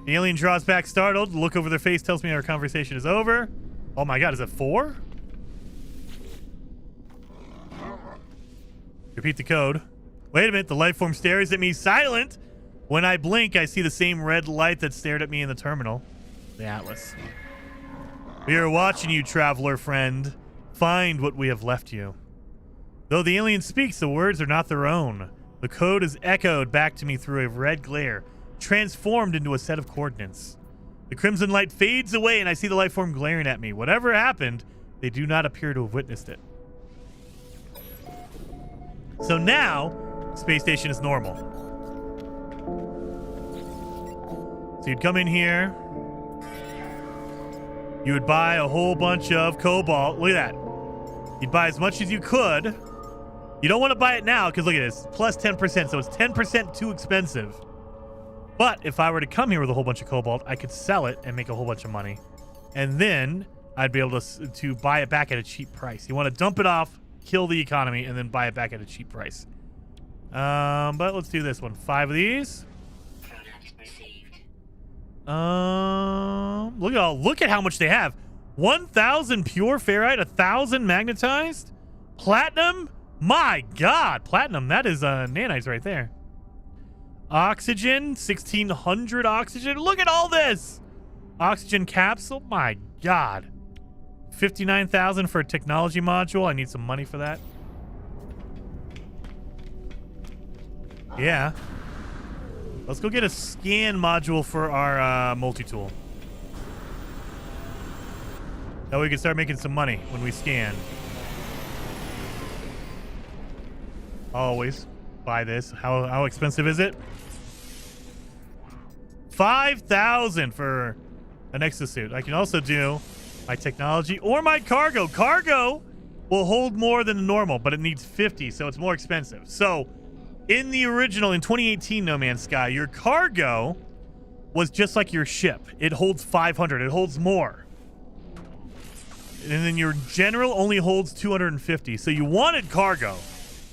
The alien draws back startled. The look over their face tells me our conversation is over. Oh my god, is it 4? Repeat the code. Wait a minute, the life form stares at me silent. When I blink, I see the same red light that stared at me in the terminal. The Atlas. We are watching you, traveler friend. Find what we have left you. Though the alien speaks, the words are not their own. The code is echoed back to me through a red glare, transformed into a set of coordinates. The crimson light fades away and I see the life form glaring at me. Whatever happened, they do not appear to have witnessed it. So now, space station is normal. So you'd come in here. You would buy a whole bunch of cobalt. Look at that. You'd buy as much as you could. You don't want to buy it now because look at this. Plus 10%. So it's 10% too expensive. But if I were to come here with a whole bunch of cobalt, I could sell it and make a whole bunch of money. And then I'd be able to buy it back at a cheap price. You want to dump it off, kill the economy, and then buy it back at a cheap price. But let's do this one. 5 of these. Product received. Look at how much they have. 1,000 pure ferrite, 1,000 magnetized, platinum. My God, platinum. That is nanites right there. Oxygen, 1,600 oxygen. Look at all this. Oxygen capsule. My God. 59,000 for a technology module. I need some money for that. Yeah. Let's go get a scan module for our multi-tool. That way we can start making some money when we scan. Always buy this. How expensive is it? 5,000 for an exosuit. I can also do my technology or my cargo. Cargo will hold more than normal, but it needs 50, so it's more expensive. So in the original, in 2018 No Man's Sky, your cargo was just like your ship. It holds 500. It holds more. And then your general only holds 250. So you wanted cargo.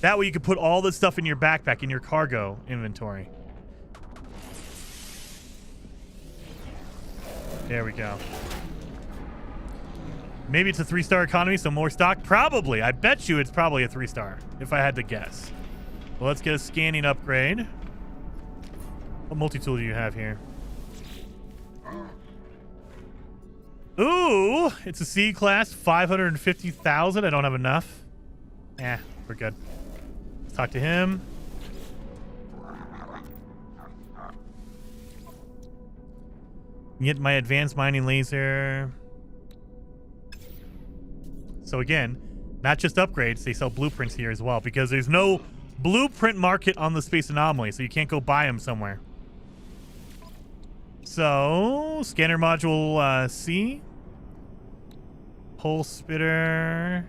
That way you could put all this stuff in your backpack, in your cargo inventory. There we go. Maybe it's a 3-star economy, so more stock? Probably. I bet you it's probably a 3-star, if I had to guess. Well, let's get a scanning upgrade. What multi-tool do you have here? Ooh, it's a C-class, 550,000. I don't have enough. We're good. Let's talk to him. Get my advanced mining laser. So again, not just upgrades, they sell blueprints here as well because there's no blueprint market on the Space Anomaly, so you can't go buy them somewhere. So, scanner module C. Pulse spitter.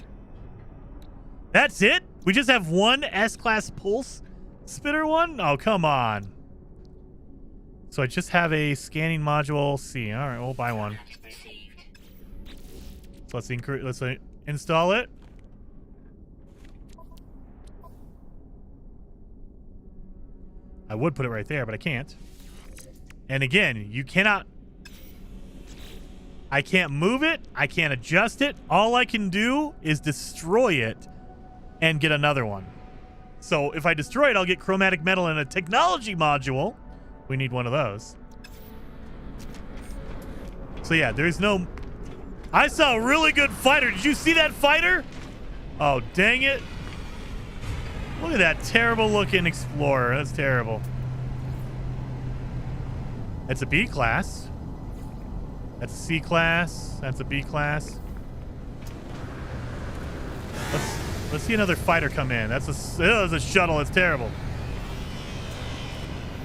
That's it? We just have one S-class pulse spitter one? Oh, come on. So I just have a scanning module C. All right, we'll buy one. So let's install it. I would put it right there, but I can't. And again, you cannot... I can't move it. I can't adjust it. All I can do is destroy it and get another one. So if I destroy it, I'll get chromatic metal and a technology module. We need one of those. So yeah, there's no... I saw a really good fighter. Did you see that fighter? Oh, dang it. Look at that terrible looking Explorer. That's terrible. That's a B class. That's a C class. That's a B class. Let's see another fighter come in. That's a shuttle. It's terrible.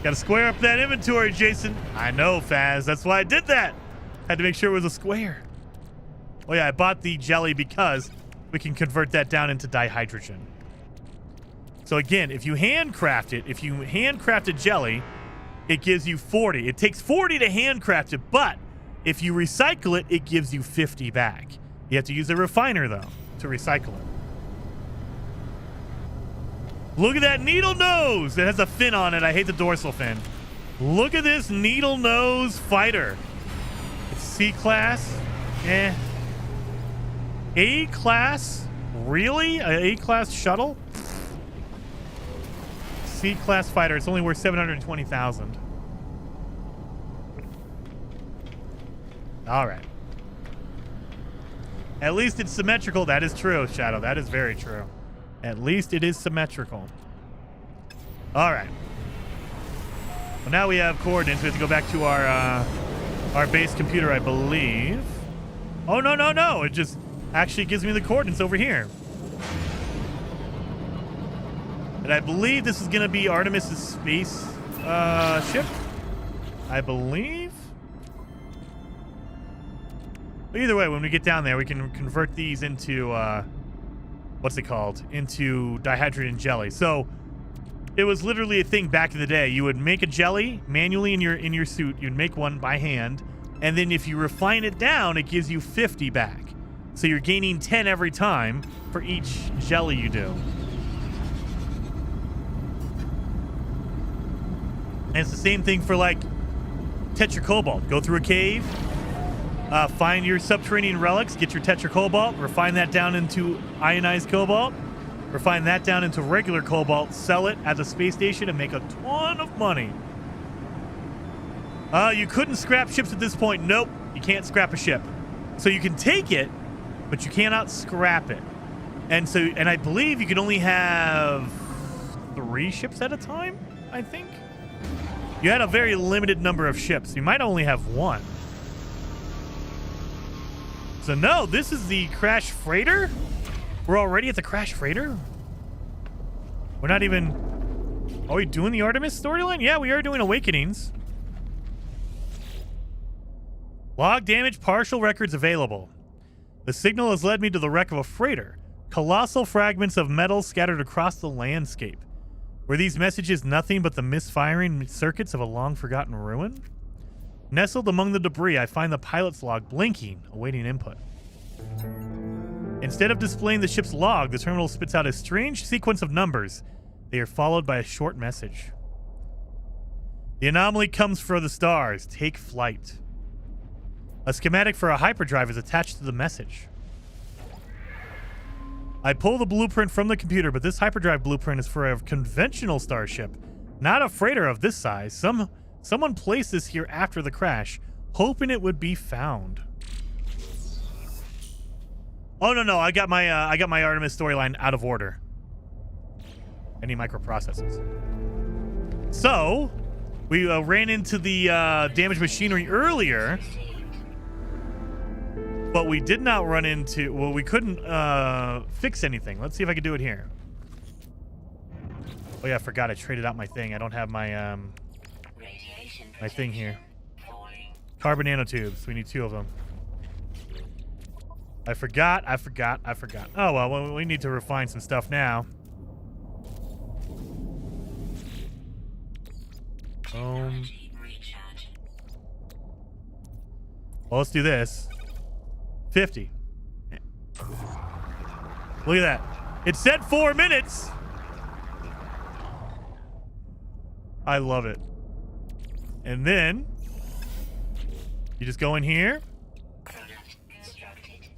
Got to square up that inventory, Jason. I know, Faz. That's why I did that. Had to make sure it was a square. Oh yeah, I bought the jelly because we can convert that down into dihydrogen. So again, if you handcraft it, if you handcraft a jelly, it gives you 40. It takes 40 to handcraft it, but if you recycle it, it gives you 50 back. You have to use a refiner, though, to recycle it. Look at that needle nose! It has a fin on it. I hate the dorsal fin. Look at this needle nose fighter. It's C-class. A-class? Really? A A-class shuttle? C-class fighter. It's only worth 720,000. All right. At least it's symmetrical. That is true, Shadow. That is very true. At least it is symmetrical. All right. Well, now we have coordinates. We have to go back to our base computer, I believe. Oh, no, no, no. It just actually gives me the coordinates over here. And I believe this is going to be Artemis's space ship. I believe. But either way, when we get down there, we can convert these into, what's it called? Into dihydrogen jelly. So it was literally a thing back in the day. You would make a jelly manually in your suit. You'd make one by hand. And then if you refine it down, it gives you 50 back. So you're gaining 10 every time for each jelly you do. And it's the same thing for like tetracobalt. Go through a cave, find your subterranean relics, get your tetracobalt, refine that down into ionized cobalt, refine that down into regular cobalt, sell it at the space station and make a ton of money. You couldn't scrap ships at this point. Nope, you can't scrap a ship. So you can take it, but you cannot scrap it. And I believe you can only have 3 ships at a time, I think. You had a very limited number of ships. You might only have 1. So no, this is the crash freighter? We're already at the crash freighter? We're not even... Are we doing the Artemis storyline? Yeah, we are doing Awakenings. Log damage, partial records available. The signal has led me to the wreck of a freighter. Colossal fragments of metal scattered across the landscape. Were these messages nothing but the misfiring circuits of a long-forgotten ruin? Nestled among the debris, I find the pilot's log blinking, awaiting input. Instead of displaying the ship's log, the terminal spits out a strange sequence of numbers. They are followed by a short message. The anomaly comes for the stars. Take flight. A schematic for a hyperdrive is attached to the message. I pull the blueprint from the computer, but this hyperdrive blueprint is for a conventional starship, not a freighter of this size. Someone placed this here after the crash, hoping it would be found. Oh no, I got my Artemis storyline out of order. I need microprocessors. So, we ran into the damaged machinery earlier. But we did not run into... Well, we couldn't fix anything. Let's see if I can do it here. Oh, yeah, I forgot I traded out my thing. I don't have my my thing here. Carbon nanotubes. We need 2 of them. I forgot. Oh, well, we need to refine some stuff now. Well, let's do this. 50. Look at that. It said 4 minutes. I love it. And then you just go in here.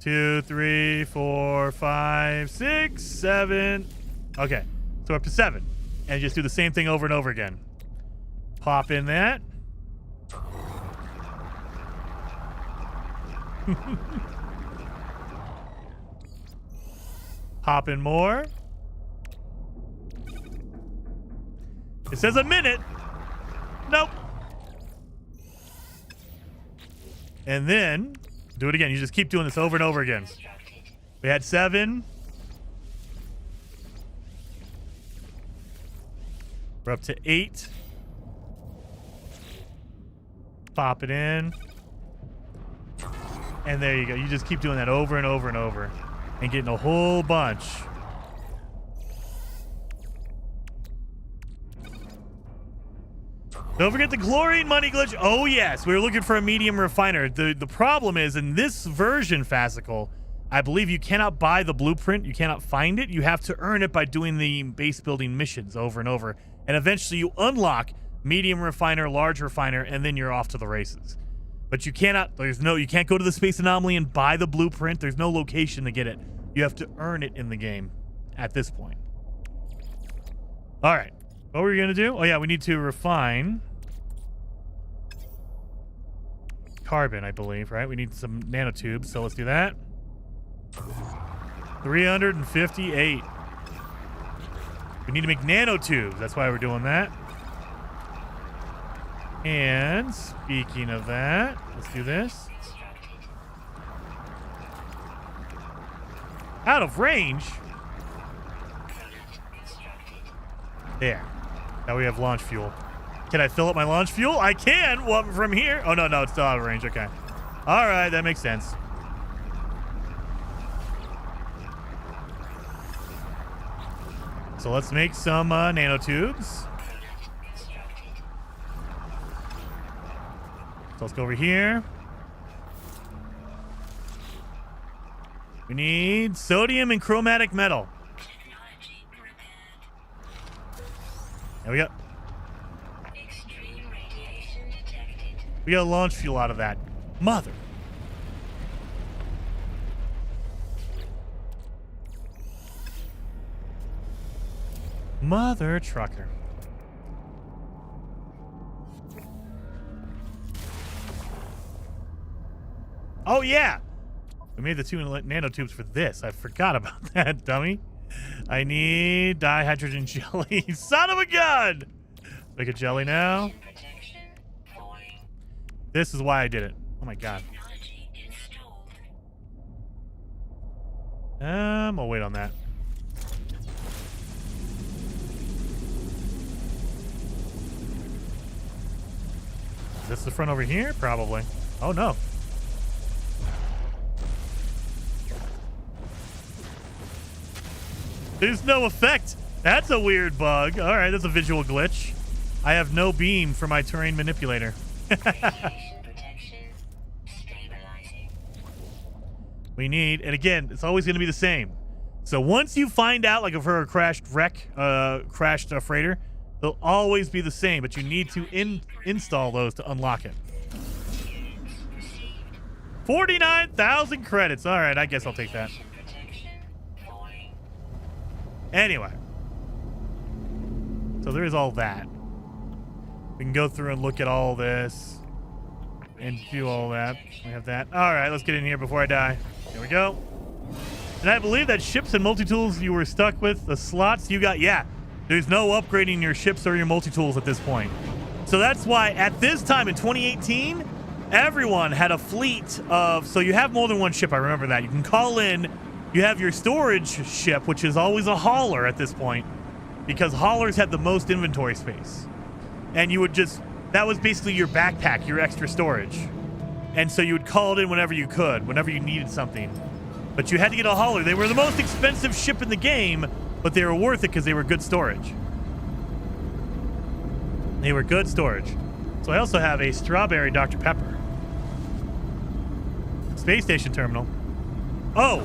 2, 3, 4, 5, 6, 7. Okay. So we're up to 7. And just do the same thing over and over again. Pop in that. Pop in more. It says a minute. Nope. And then do it again. You just keep doing this over and over again. We had 7. We're up to 8. Pop it in. And there you go. You just keep doing that over and over and over. And getting a whole bunch. Don't forget the chlorine money glitch. Oh, yes. We were looking for a medium refiner. The problem is, in this version, Fascicle, I believe you cannot buy the blueprint. You cannot find it. You have to earn it by doing the base building missions over and over. And eventually you unlock medium refiner, large refiner, and then you're off to the races. But you cannot, you can't go to the Space Anomaly and buy the blueprint. There's no location to get it. You have to earn it in the game at this point. All right. What were we going to do? Oh, yeah, we need to refine carbon, I believe, right? We need some nanotubes, so let's do that. 358. We need to make nanotubes. That's why we're doing that. And speaking of that, let's do this. Out of range? There. Now we have launch fuel. Can I fill up my launch fuel? I can. Well, from here. Oh, no, it's still out of range. Okay. All right, that makes sense. So let's make some nanotubes. So let's go over here. We need sodium and chromatic metal. There we go. Extreme radiation detected. We got launch fuel out of that. Mother. Mother trucker. Oh, yeah. We made the 2 nanotubes for this. I forgot about that, dummy. I need dihydrogen jelly. Son of a gun! Make a jelly now. Protection falling. This is why I did it. Oh, my God. Technology installed. I'll wait on that. Is this the front over here? Probably. Oh, no. There's no effect. That's a weird bug. All right, that's a visual glitch. I have no beam for my terrain manipulator. Radiation protection stabilizing. We need, and again, it's always going to be the same. So once you find out, like if for a crashed freighter, they'll always be the same, but you need to install those to unlock it. 49,000 credits. All right, I guess I'll take that. Protection falling. Anyway. So there is all that. We can go through and look at all this and do all that. We have that. All right, let's get in here before I die. Here we go. And I believe that ships and multi-tools you were stuck with, the slots you got, yeah. There's no upgrading your ships or your multi-tools at this point. So that's why at this time in 2018, everyone had a fleet of, so you have more than one ship, I remember that. You can call in, you have your storage ship, which is always a hauler at this point, because haulers had the most inventory space. And you would just, that was basically your backpack, your extra storage. And so you would call it in whenever you could, whenever you needed something. But you had to get a hauler. They were the most expensive ship in the game, but they were worth it because they were good storage. They were good storage. So I also have a strawberry Dr. Pepper. Space station terminal. Oh,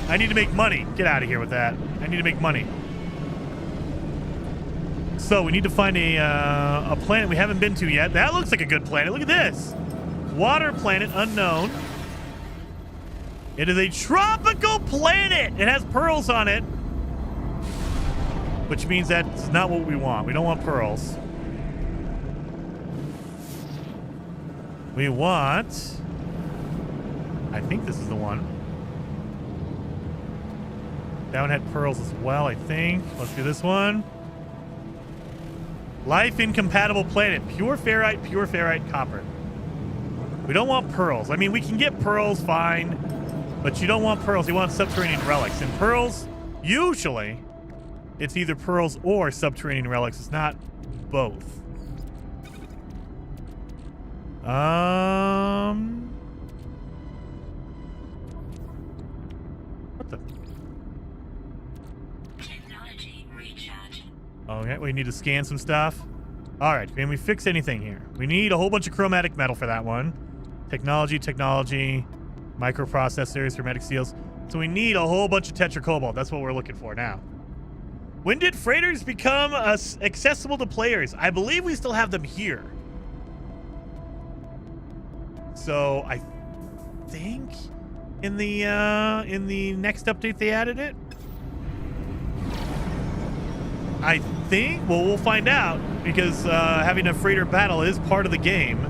I need to make money. Get out of here with that. I need to make money. So we need to find a planet we haven't been to yet. That looks like a good planet. Look at this. Water planet unknown. It is a tropical planet. It has pearls on it. Which means that's not what we want. We don't want pearls. We want... I think this is the one. That one had pearls as well, I think. Let's do this one. Life incompatible planet. Pure ferrite, copper. We don't want pearls. I mean, we can get pearls, fine. But you don't want pearls. You want subterranean relics. And pearls, usually, it's either pearls or subterranean relics. It's not both. What the? Technology recharge. Okay, we need to scan some stuff. All right, can we fix anything here? We need a whole bunch of chromatic metal for that one. Technology, microprocessors, hermetic seals. So we need a whole bunch of tetracobalt. That's what we're looking for now. When did freighters become accessible to players? I believe we still have them here. So I think in the next update they added it. I think. Well, we'll find out because having a freighter battle is part of the game.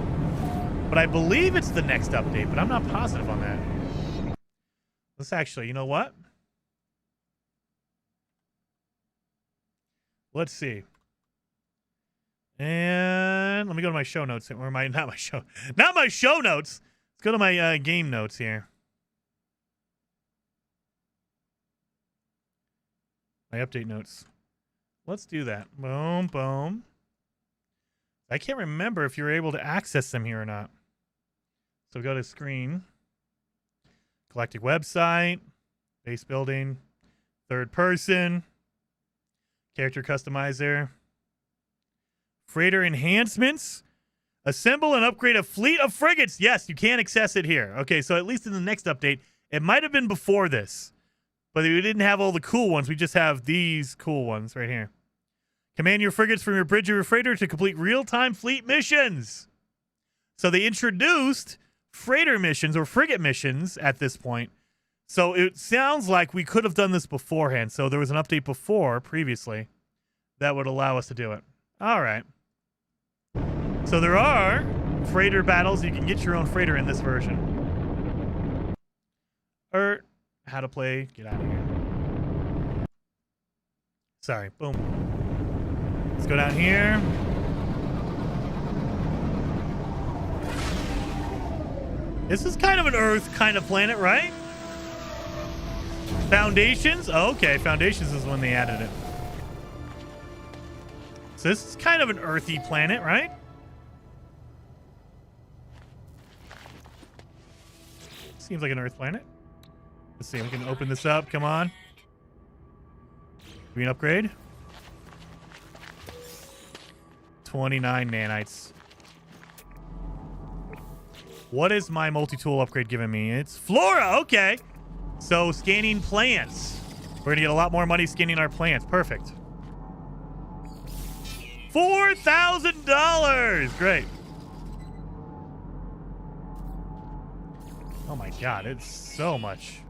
But I believe it's the next update, but I'm not positive on that. Let's actually, you know what? Let's see. And let me go to my show notes. Or not my show notes. Let's go to my game notes here. My update notes. Let's do that. Boom, boom. I can't remember if you're able to access them here or not. So go to screen. Galactic website. Base building. Third person. Character customizer. Freighter enhancements. Assemble and upgrade a fleet of frigates. Yes, you can access it here. Okay, so at least in the next update, it might have been before this. But we didn't have all the cool ones. We just have these cool ones right here. Command your frigates from your bridge of your freighter to complete real-time fleet missions. So they introduced freighter missions or frigate missions at this point. So it sounds like we could have done this beforehand. So there was an update previously, that would allow us to do it. All right. So there are freighter battles. You can get your own freighter in this version. Or how to play. Get out of here. Sorry. Boom. Let's go down here. This is kind of an Earth kind of planet, right? Foundations? Oh, okay, Foundations is when they added it. So this is kind of an earthy planet, right? Seems like an Earth planet. Let's see, we can open this up. Come on. Green upgrade. 29 nanites. What is my multi-tool upgrade giving me? It's Flora, okay. So scanning plants. We're gonna get a lot more money scanning our plants. Perfect. $4,000. Great. Oh my God, it's so much.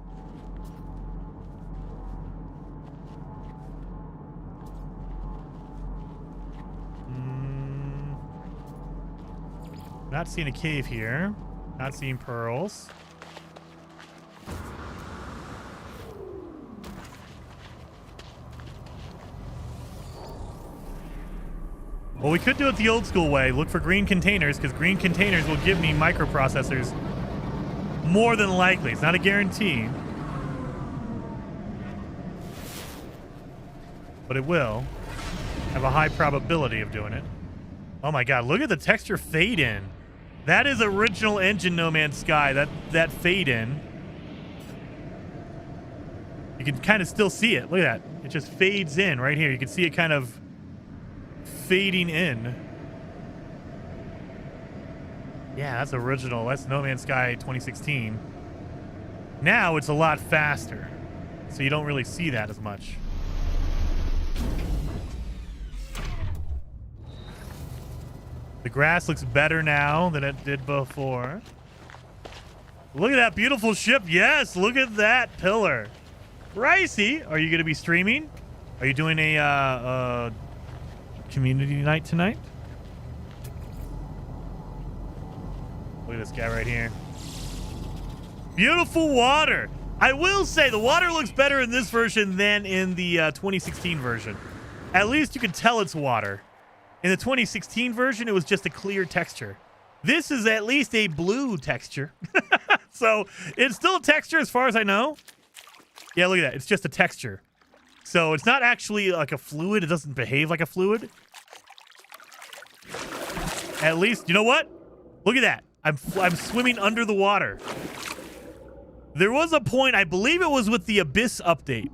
Not seeing a cave here. Not seeing pearls. Well, we could do it the old school way. Look for green containers, because green containers will give me microprocessors more than likely. It's not a guarantee. But it will have a high probability of doing it. Oh my God, look at the texture fade in. That is original engine No Man's Sky, that fade in. You can kind of still see it. Look at that. It just fades in right here. You can see it kind of fading in. Yeah, that's original. That's No Man's Sky 2016. Now it's a lot faster, so you don't really see that as much. The grass looks better now than it did before. Look at that beautiful ship. Yes, look at that pillar. Ricey, are you going to be streaming? Are you doing a community night tonight? Look at this guy right here. Beautiful water. I will say the water looks better in this version than in the 2016 version. At least you can tell it's water. In the 2016 version, it was just a clear texture. This is at least a blue texture. So it's still a texture as far as I know. Yeah, look at that. It's just a texture. So it's not actually like a fluid. It doesn't behave like a fluid. At least, you know what? Look at that. I'm swimming under the water. There was a point, I believe it was with the Abyss update.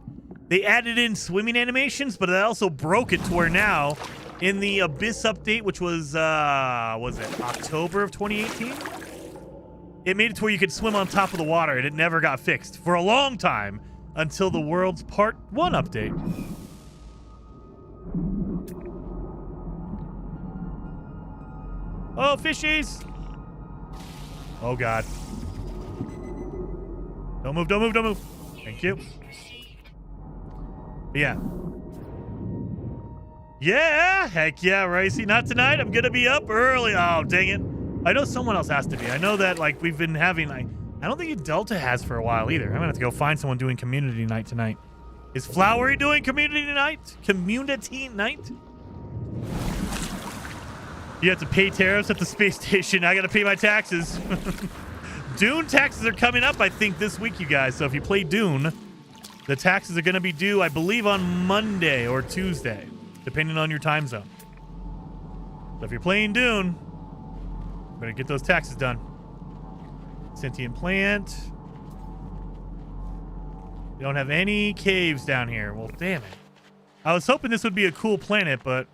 They added in swimming animations, but they also broke it to where now, in the Abyss update, which was it October of 2018? It made it to where you could swim on top of the water, and it never got fixed for a long time until the World's Part 1 update. Oh, fishies. Oh, God. Don't move, don't move, don't move. Thank you. Yeah. Yeah, heck yeah, Ricey. Not tonight. I'm going to be up early. Oh, dang it. I know someone else has to be. I know that, like, we've been having, like, I don't think Delta has for a while either. I'm going to have to go find someone doing community night tonight. Is Flowery doing community night? Community night? You have to pay tariffs at the space station. I got to pay my taxes. Dune taxes are coming up, I think, this week, you guys. So if you play Dune, the taxes are going to be due, I believe, on Monday or Tuesday, depending on your time zone. So if you're playing Dune, better get those taxes done. Sentient plant. You don't have any caves down here. Well, damn it. I was hoping this would be a cool planet, but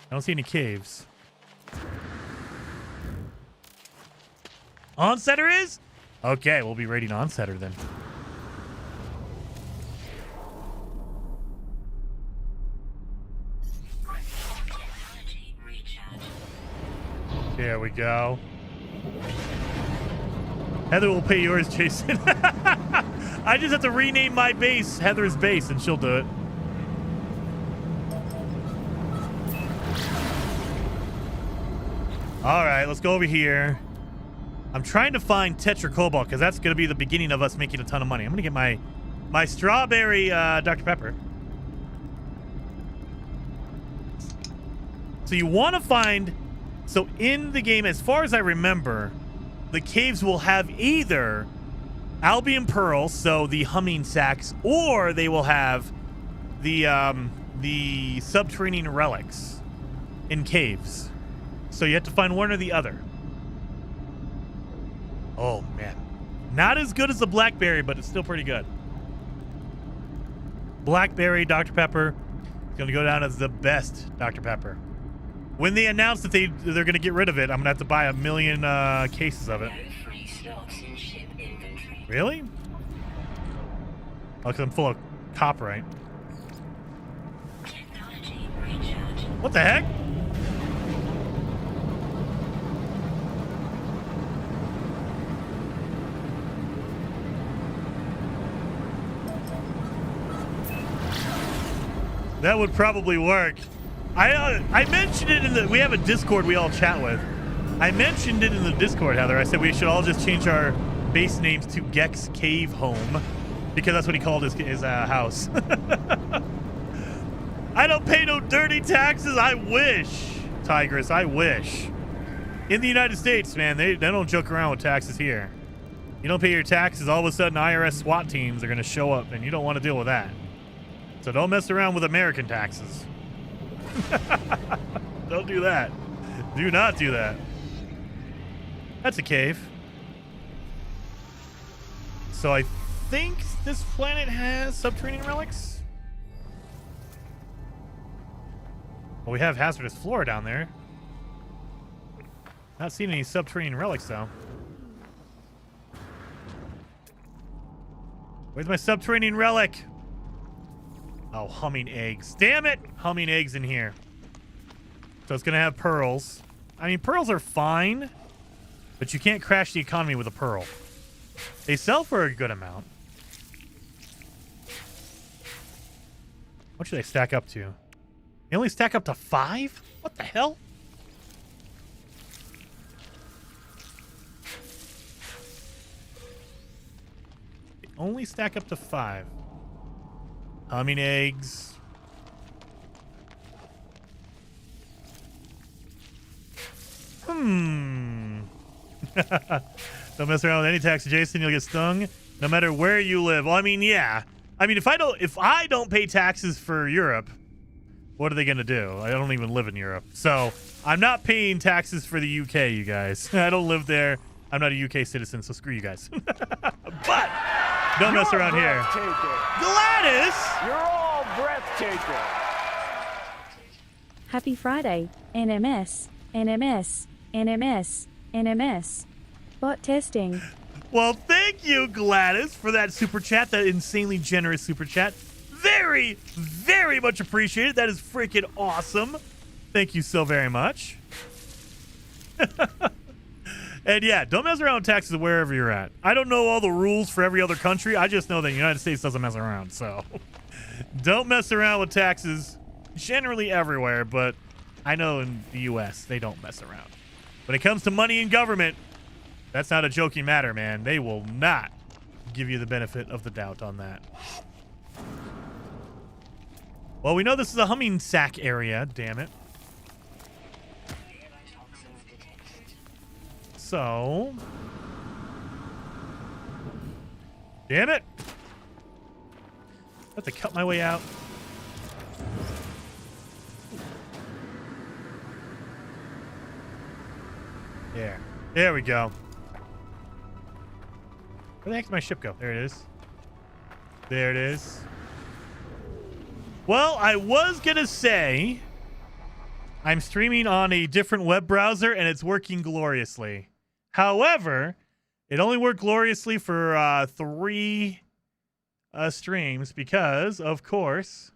I don't see any caves. Onsetter is? Okay, we'll be raiding Onsetter then. Technology recharging. There we go. Heather will pay yours, Jason. I just have to rename my base Heather's base, and she'll do it. All right, let's go over here. I'm trying to find Tetra Cobalt because that's going to be the beginning of us making a ton of money. I'm going to get my strawberry Dr. Pepper. So you want to find... So in the game, as far as I remember, the caves will have either Albion Pearls, so the humming sacks, or they will have the subterranean relics in caves. So you have to find one or the other. Oh, man. Not as good as the Blackberry, but it's still pretty good. Blackberry Dr. Pepper is going to go down as the best Dr. Pepper. When they announce that they're going to get rid of it, I'm going to have to buy 1 million cases of it. No free stocks in ship inventory. Really? Oh, because I'm full of copyright. Technology recharging. What the heck? That would probably work. I mentioned it in the... We have a Discord we all chat with. I mentioned it in the Discord, Heather. I said we should all just change our base names to Gex Cave Home because that's what he called his house. I don't pay no dirty taxes. I wish, Tigress. I wish. In the United States, man, they don't joke around with taxes here. You don't pay your taxes, all of a sudden IRS SWAT teams are going to show up, and you don't want to deal with that. So don't mess around with American taxes. Don't do that. Do not do that. That's a cave. So I think this planet has subterranean relics. Well, we have hazardous flora down there. Not seeing any subterranean relics, though. Where's my subterranean relic? Oh, humming eggs. Damn it! Humming eggs in here. So it's going to have pearls. I mean, pearls are fine, but you can't crash the economy with a pearl. They sell for a good amount. What should they stack up to? They only stack up to 5? What the hell? They only stack up to 5. Humming eggs. Don't mess around with any tax, Jason. You'll get stung no matter where you live. Well, I mean, yeah. I mean, if I don't pay taxes for Europe, what are they gonna do? I don't even live in Europe, so I'm not paying taxes for the UK. You guys, I don't live there. I'm not a UK citizen, so screw you guys. But don't mess around here. Gladys! You're all breathtaking. Happy Friday, NMS, NMS, NMS, NMS. Bot testing. Well, thank you, Gladys, for that super chat, that insanely generous super chat. Very, very much appreciated. That is freaking awesome. Thank you so very much. And yeah, don't mess around with taxes wherever you're at. I don't know all the rules for every other country. I just know that the United States doesn't mess around. So don't mess around with taxes generally everywhere, but I know in the U.S. they don't mess around. When it comes to money in government, that's not a joking matter, man. They will not give you the benefit of the doubt on that. Well, we know this is a humming sack area, damn it. So, damn it. I have to cut my way out. There we go. Where the heck did my ship go? There it is. There it is. Well, I was going to say I'm streaming on a different web browser and it's working gloriously. However, it only worked gloriously for 3 streams because, of course,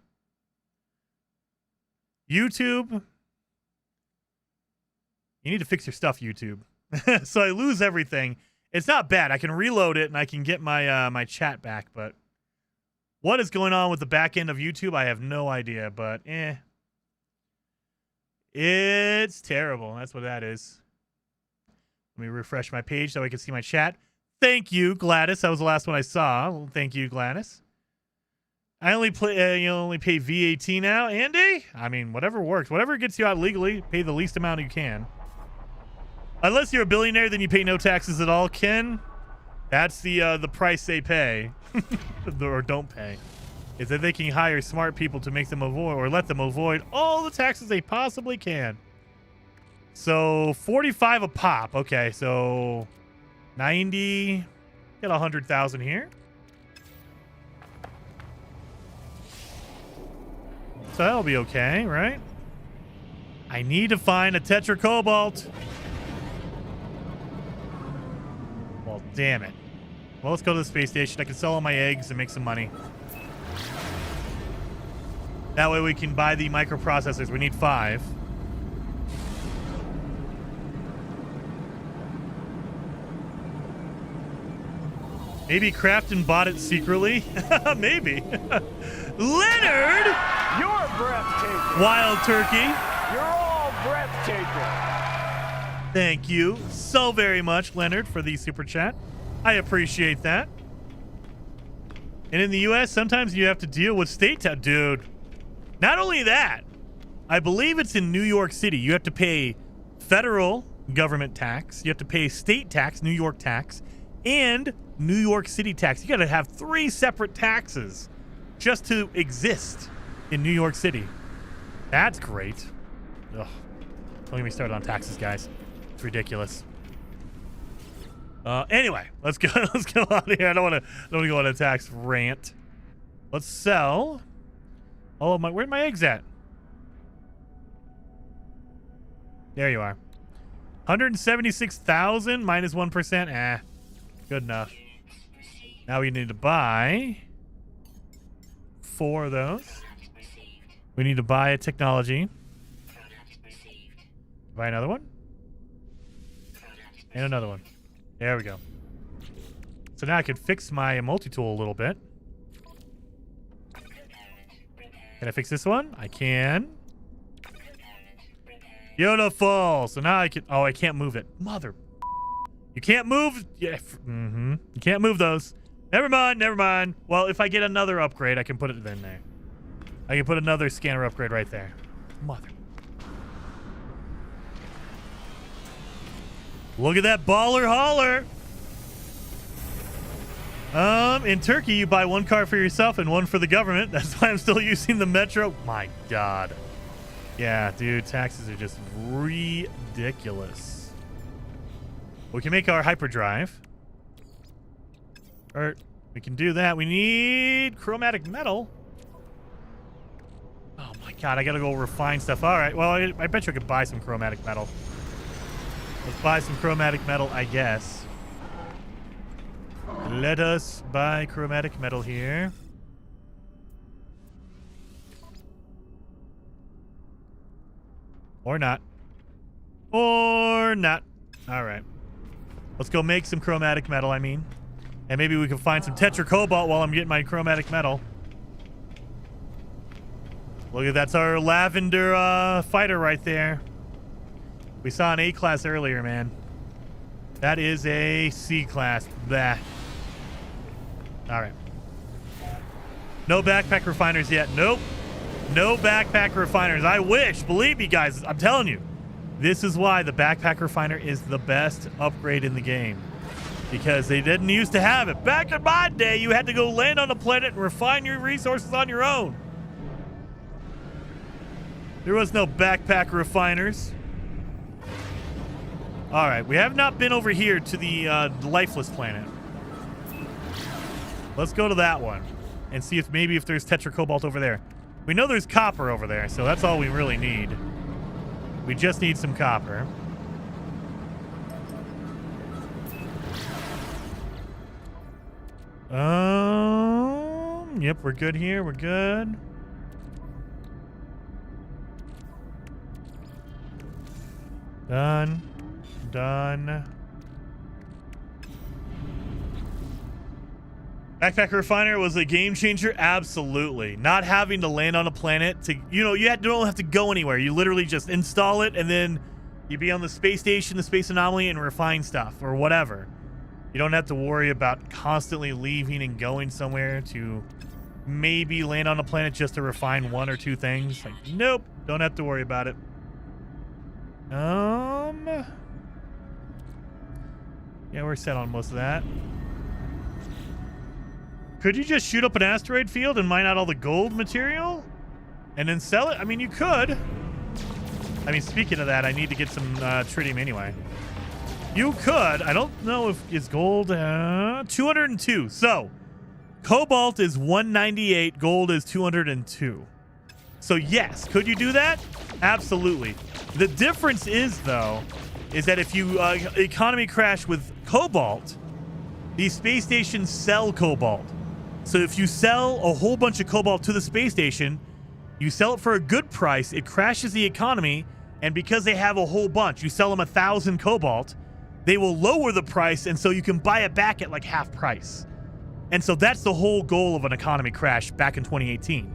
YouTube. You need to fix your stuff, YouTube. So I lose everything. It's not bad. I can reload it and I can get my my chat back. But what is going on with the back end of YouTube? I have no idea. But it's terrible. That's what that is. Let me refresh my page so I can see my chat. Thank you, Gladys. That was the last one I saw. Well, thank you, Gladys. I only play. You only pay VAT now, Andy. I mean, whatever works. Whatever gets you out legally, pay the least amount you can. Unless you're a billionaire, then you pay no taxes at all, Ken. That's the price they pay, or don't pay. Is that they can hire smart people to make them avoid or let them avoid all the taxes they possibly can. So 45 a pop. Okay, so 90. Get 100,000 here. So that'll be okay, right? I need to find a tetracobalt. Well, damn it. Well, let's go to the space station. I can sell all my eggs and make some money. That way we can buy the microprocessors. We need 5. Maybe Crafton bought it secretly. Maybe. Leonard! You're breathtaking. Wild Turkey. You're all breathtaking. Thank you so very much, Leonard, for the super chat. I appreciate that. And in the U.S., sometimes you have to deal with state tax. Dude, not only that, I believe it's in New York City. You have to pay federal government tax. You have to pay state tax, New York tax, and New York City tax. You got to have 3 separate taxes just to exist in New York City. That's great. Ugh. Don't get me started on taxes, guys. It's ridiculous. Anyway, let's go. Let's go out of here. I don't want to go on a tax rant. Let's sell all of my. Where'd my eggs at? There you are. 176,000 minus 1%. Good enough. Now we need to buy 4 of those. We need to buy a technology. Buy another one. And another one. There we go. So now I can fix my multi-tool a little bit. Can I fix this one? I can. Beautiful. So now I can... Oh, I can't move it. Mother... You can't move... Yeah. You can't move those. Never mind. Never mind. Well, if I get another upgrade, I can put it in there. I can put another scanner upgrade right there. Mother... Look at that baller hauler. In Turkey, you buy 1 car for yourself and 1 for the government. That's why I'm still using the Metro. My God. Yeah, dude, taxes are just ridiculous. We can make our hyperdrive. Or we can do that. We need chromatic metal. Oh my God, I gotta go refine stuff. All right, well, I bet you I could buy some chromatic metal. Let's buy some chromatic metal, I guess. Let us buy chromatic metal here. Or not. Or learned that. All right. Let's go make some chromatic metal, I mean. And maybe we can find some tetracobalt while I'm getting my chromatic metal. Look at that's our lavender fighter right there. We saw an A-class earlier, man. That is a C-class. Bah. All right. No backpack refiners yet. Nope. No backpack refiners. I wish. Believe me, guys. I'm telling you. This is why the backpack refiner is the best upgrade in the game. Because they didn't used to have it. Back in my day, you had to go land on a planet and refine your resources on your own. There was no backpack refiners. All right, we have not been over here to the lifeless planet. Let's go to that one and see if maybe if there's tetracobalt over there. We know there's copper over there, so that's all we really need. We just need some copper. Yep, we're good here. We're good. Done. Done. Backpack refiner was a game changer. Absolutely. Not having to land on a planet to, you don't have to go anywhere. You literally just install it and then you be on the space station, the space anomaly, and refine stuff or whatever. You don't have to worry about constantly leaving and going somewhere to maybe land on a planet just to refine one or two things. Like, nope, don't have to worry about it. Yeah, we're set on most of that. Could you just shoot up an asteroid field and mine out all the gold material and then sell it? I mean, you could. I mean, speaking of that, I need to get some tritium anyway. You could. I don't know if it's gold. 202. So, cobalt is 198. Gold is 202. So, yes. Could you do that? Absolutely. The difference is, though, is that if you economy crash with cobalt, these space stations sell cobalt. So if you sell a whole bunch of cobalt to the space station, you sell it for a good price, it crashes the economy, and because they have a whole bunch, you sell them 1,000 cobalt, they will lower the price, and so you can buy it back at like half price. And so that's the whole goal of an economy crash back in 2018.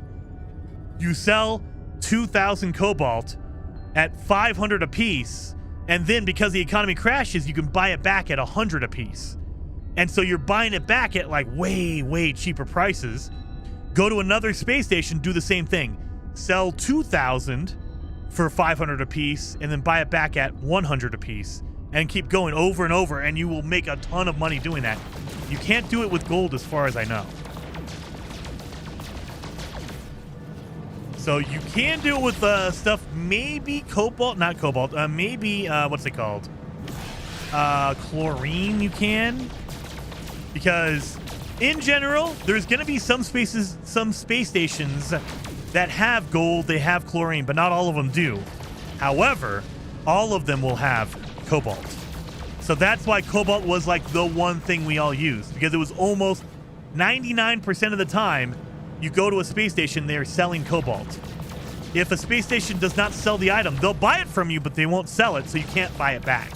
You sell 2,000 cobalt at 500 apiece, and then because the economy crashes, you can buy it back at 100 apiece. And so you're buying it back at like way, way cheaper prices. Go to another space station, do the same thing. Sell 2,000 for 500 apiece, and then buy it back at 100 apiece. And keep going over and over, and you will make a ton of money doing that. You can't do it with gold as far as I know. So you can do it with stuff, maybe cobalt, not cobalt, maybe, what's it called? Chlorine you can. Because in general, there's going to be some space stations that have gold, they have chlorine, but not all of them do. However, all of them will have cobalt. So that's why cobalt was like the one thing we all used, because it was almost 99% of the time you go to a space station, they're selling cobalt. If a space station does not sell the item, they'll buy it from you, but they won't sell it, so you can't buy it back.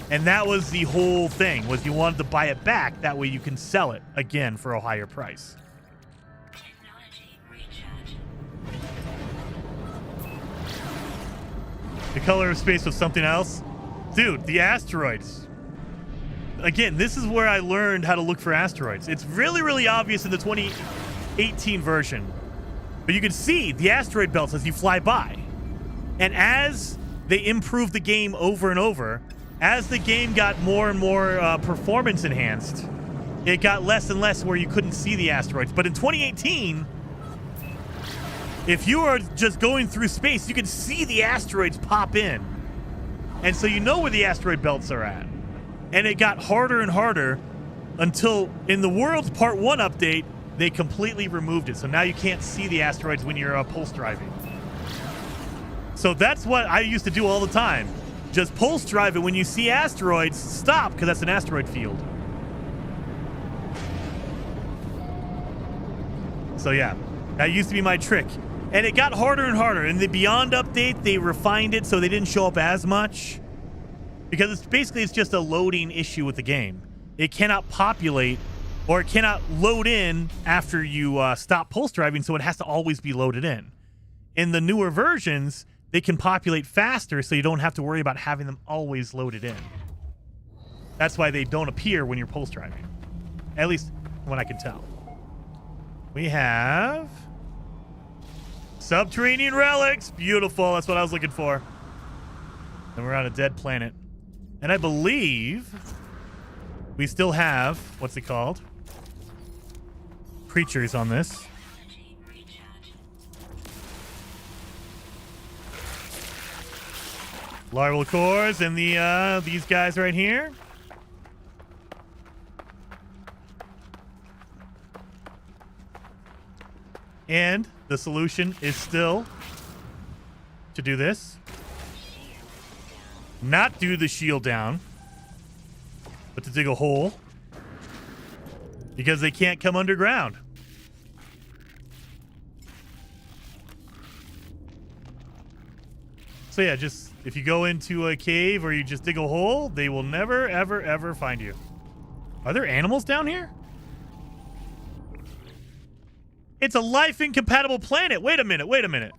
And that was the whole thing, was you wanted to buy it back, that way you can sell it again for a higher price. Technology recharge. The color of space was something else. Dude, the asteroids. Again, this is where I learned how to look for asteroids. It's really, really obvious in the 2018 version. But you can see the asteroid belts as you fly by. And as they improved the game over and over, as the game got more and more performance enhanced, it got less and less where you couldn't see the asteroids. But in 2018, if you are just going through space, you can see the asteroids pop in. And so you know where the asteroid belts are at. And it got harder and harder until in the World's Part 1 update, they completely removed it. So now you can't see the asteroids when you're pulse driving. So that's what I used to do all the time. Just pulse drive it. When you see asteroids, stop, because that's an asteroid field. So yeah, that used to be my trick. And it got harder and harder. In the Beyond update, they refined it so they didn't show up as much. because it's just a loading issue with the game. It cannot populate or it cannot load in after you stop pulse driving, so it has to always be loaded in. In the newer versions, they can populate faster, so you don't have to worry about having them always loaded in. That's why they don't appear when you're pulse driving, at least from what I can tell. We have subterranean relics. Beautiful. That's what I was looking for. And we're on a dead planet. And I believe we still have, what's it called? Creatures on this. Energy recharge. Larval cores and these guys right here. And the solution is still to do this. Not do the shield down, but to dig a hole. Because they can't come underground. So yeah, just if you go into a cave or you just dig a hole, they will never, ever, ever find you. Are there animals down here? It's a life incompatible planet. Wait a minute. Wait a minute.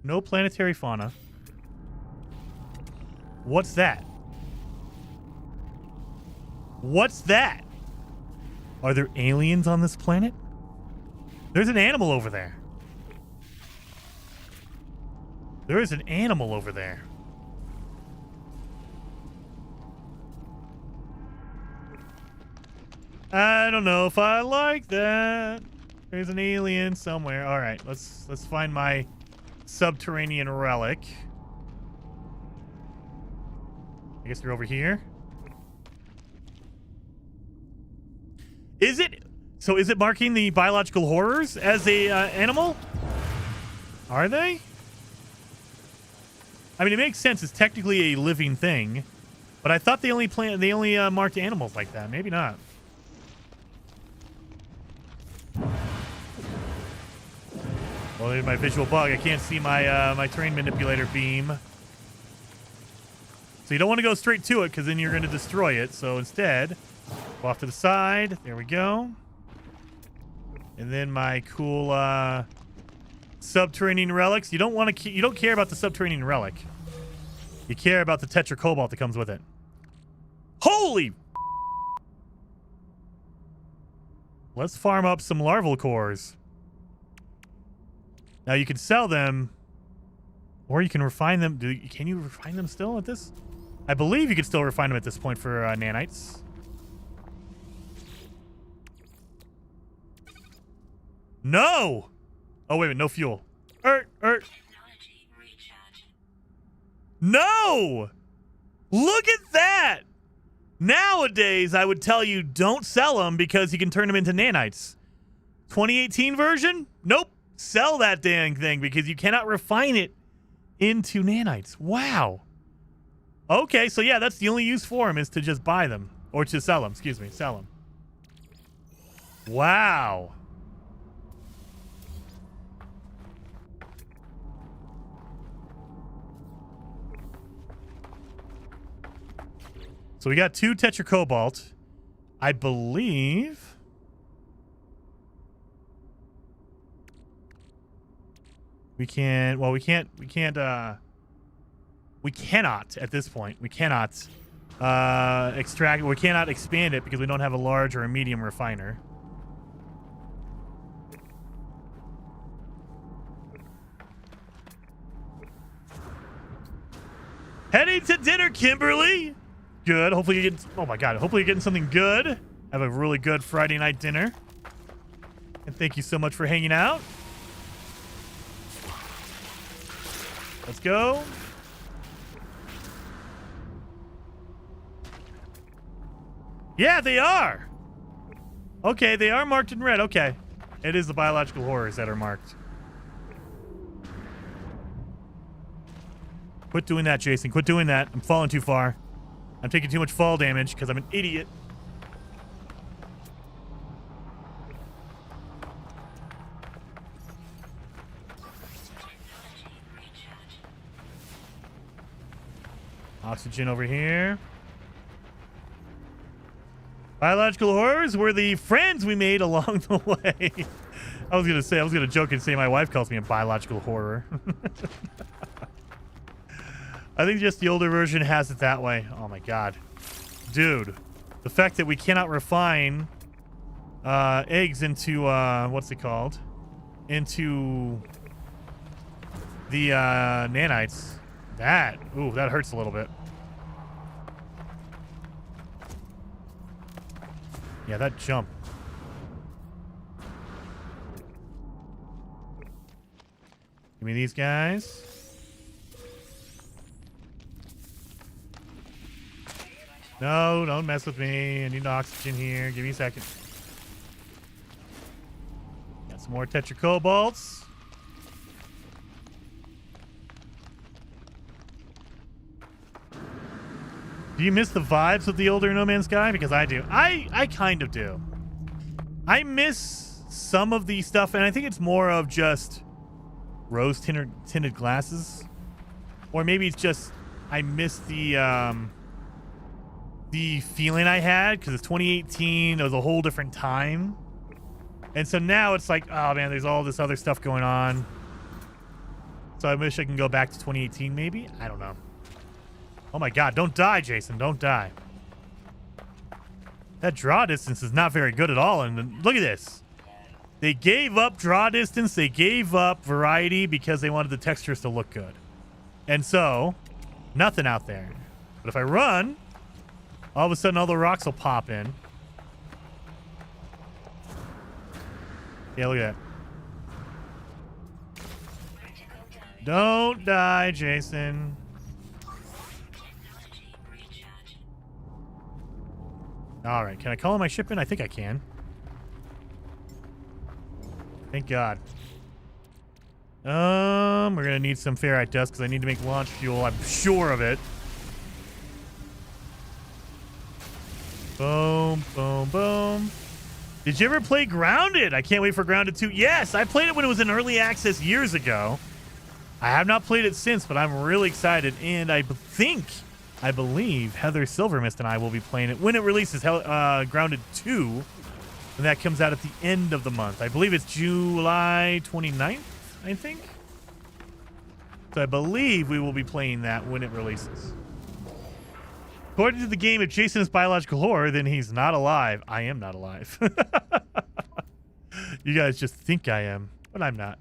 No planetary fauna. What's that? What's that? Are there aliens on this planet? There's an animal over there. There is an animal over there. I don't know if I like that. There's an alien somewhere. All right, let's find my subterranean relic. I guess they're over here. Is it? So is it marking the biological horrors as a animal? Are they? I mean, it makes sense. It's technically a living thing, but I thought they only marked animals like that. Maybe not. Well, there's my visual bug. I can't see my my terrain manipulator beam. So you don't want to go straight to it because then you're going to destroy it. So instead, go off to the side. There we go. And then my cool subterranean relics. You don't care about the subterranean relic. You care about the tetracobalt that comes with it. Holy! Let's farm up some larval cores. Now you can sell them, or you can refine them. Can you refine them still at this? I believe you can still refine them at this point for nanites. No! Oh, wait a minute. No fuel. Technology recharge. No! Look at that! Nowadays, I would tell you don't sell them because you can turn them into nanites. 2018 version? Nope. Sell that dang thing because you cannot refine it into nanites. Wow. Okay, so yeah, that's the only use for them is to just buy them. Or to sell them, excuse me. Sell them. Wow. So we got 2 tetracobalt. I believe... we cannot at this point. We cannot extract, we cannot expand it because we don't have a large or a medium refiner. Heading to dinner, Kimberly. Good. Hopefully you get, oh my God, hopefully you're getting something good. Have a really good Friday night dinner. And thank you so much for hanging out. Let's go. Yeah, they are. Okay, they are marked in red. Okay. It is the biological horrors that are marked. Quit doing that, Jason. Quit doing that. I'm falling too far. I'm taking too much fall damage because I'm an idiot. Oxygen over here. Biological horrors were the friends we made along the way. I was gonna joke and say my wife calls me a biological horror. I think just the older version has it that way. Oh my god. Dude. The fact that we cannot refine eggs into what's it called? Into the nanites. That hurts a little bit. Yeah, that jump. Give me these guys. No, don't mess with me. I need oxygen here. Give me a second. Got some more tetracobalts. Do you miss the vibes of the older No Man's Sky? Because I do. I kind of do. I miss some of the stuff, and I think it's more of just rose tinted glasses. Or maybe it's just I miss the feeling I had because it's 2018. It was a whole different time. And so now it's like, oh man, there's all this other stuff going on. So I wish I can go back to 2018 maybe? I don't know. Oh my god, don't die, Jason. Don't die. That draw distance is not very good at all. And look at this. They gave up draw distance. They gave up variety because they wanted the textures to look good. And so, nothing out there. But if I run, all of a sudden all the rocks will pop in. Yeah, look at that. Don't die, Jason. Technology recharge. All right, can I call in my shipment? I think I can. Thank God. We're gonna need some ferrite dust because I need to make launch fuel. I'm sure of it. Boom, boom, boom. Did you ever play Grounded? I can't wait for Grounded 2. Yes, I played it when it was in early access years ago. I have not played it since, but I'm really excited, and I believe Heather Silvermist and I will be playing it when it releases. Grounded 2. And that comes out at the end of the month. I believe it's July 29th, I think. So I believe we will be playing that when it releases. According to the game, if Jason is biological horror, then he's not alive. I am not alive. You guys just think I am, but I'm not.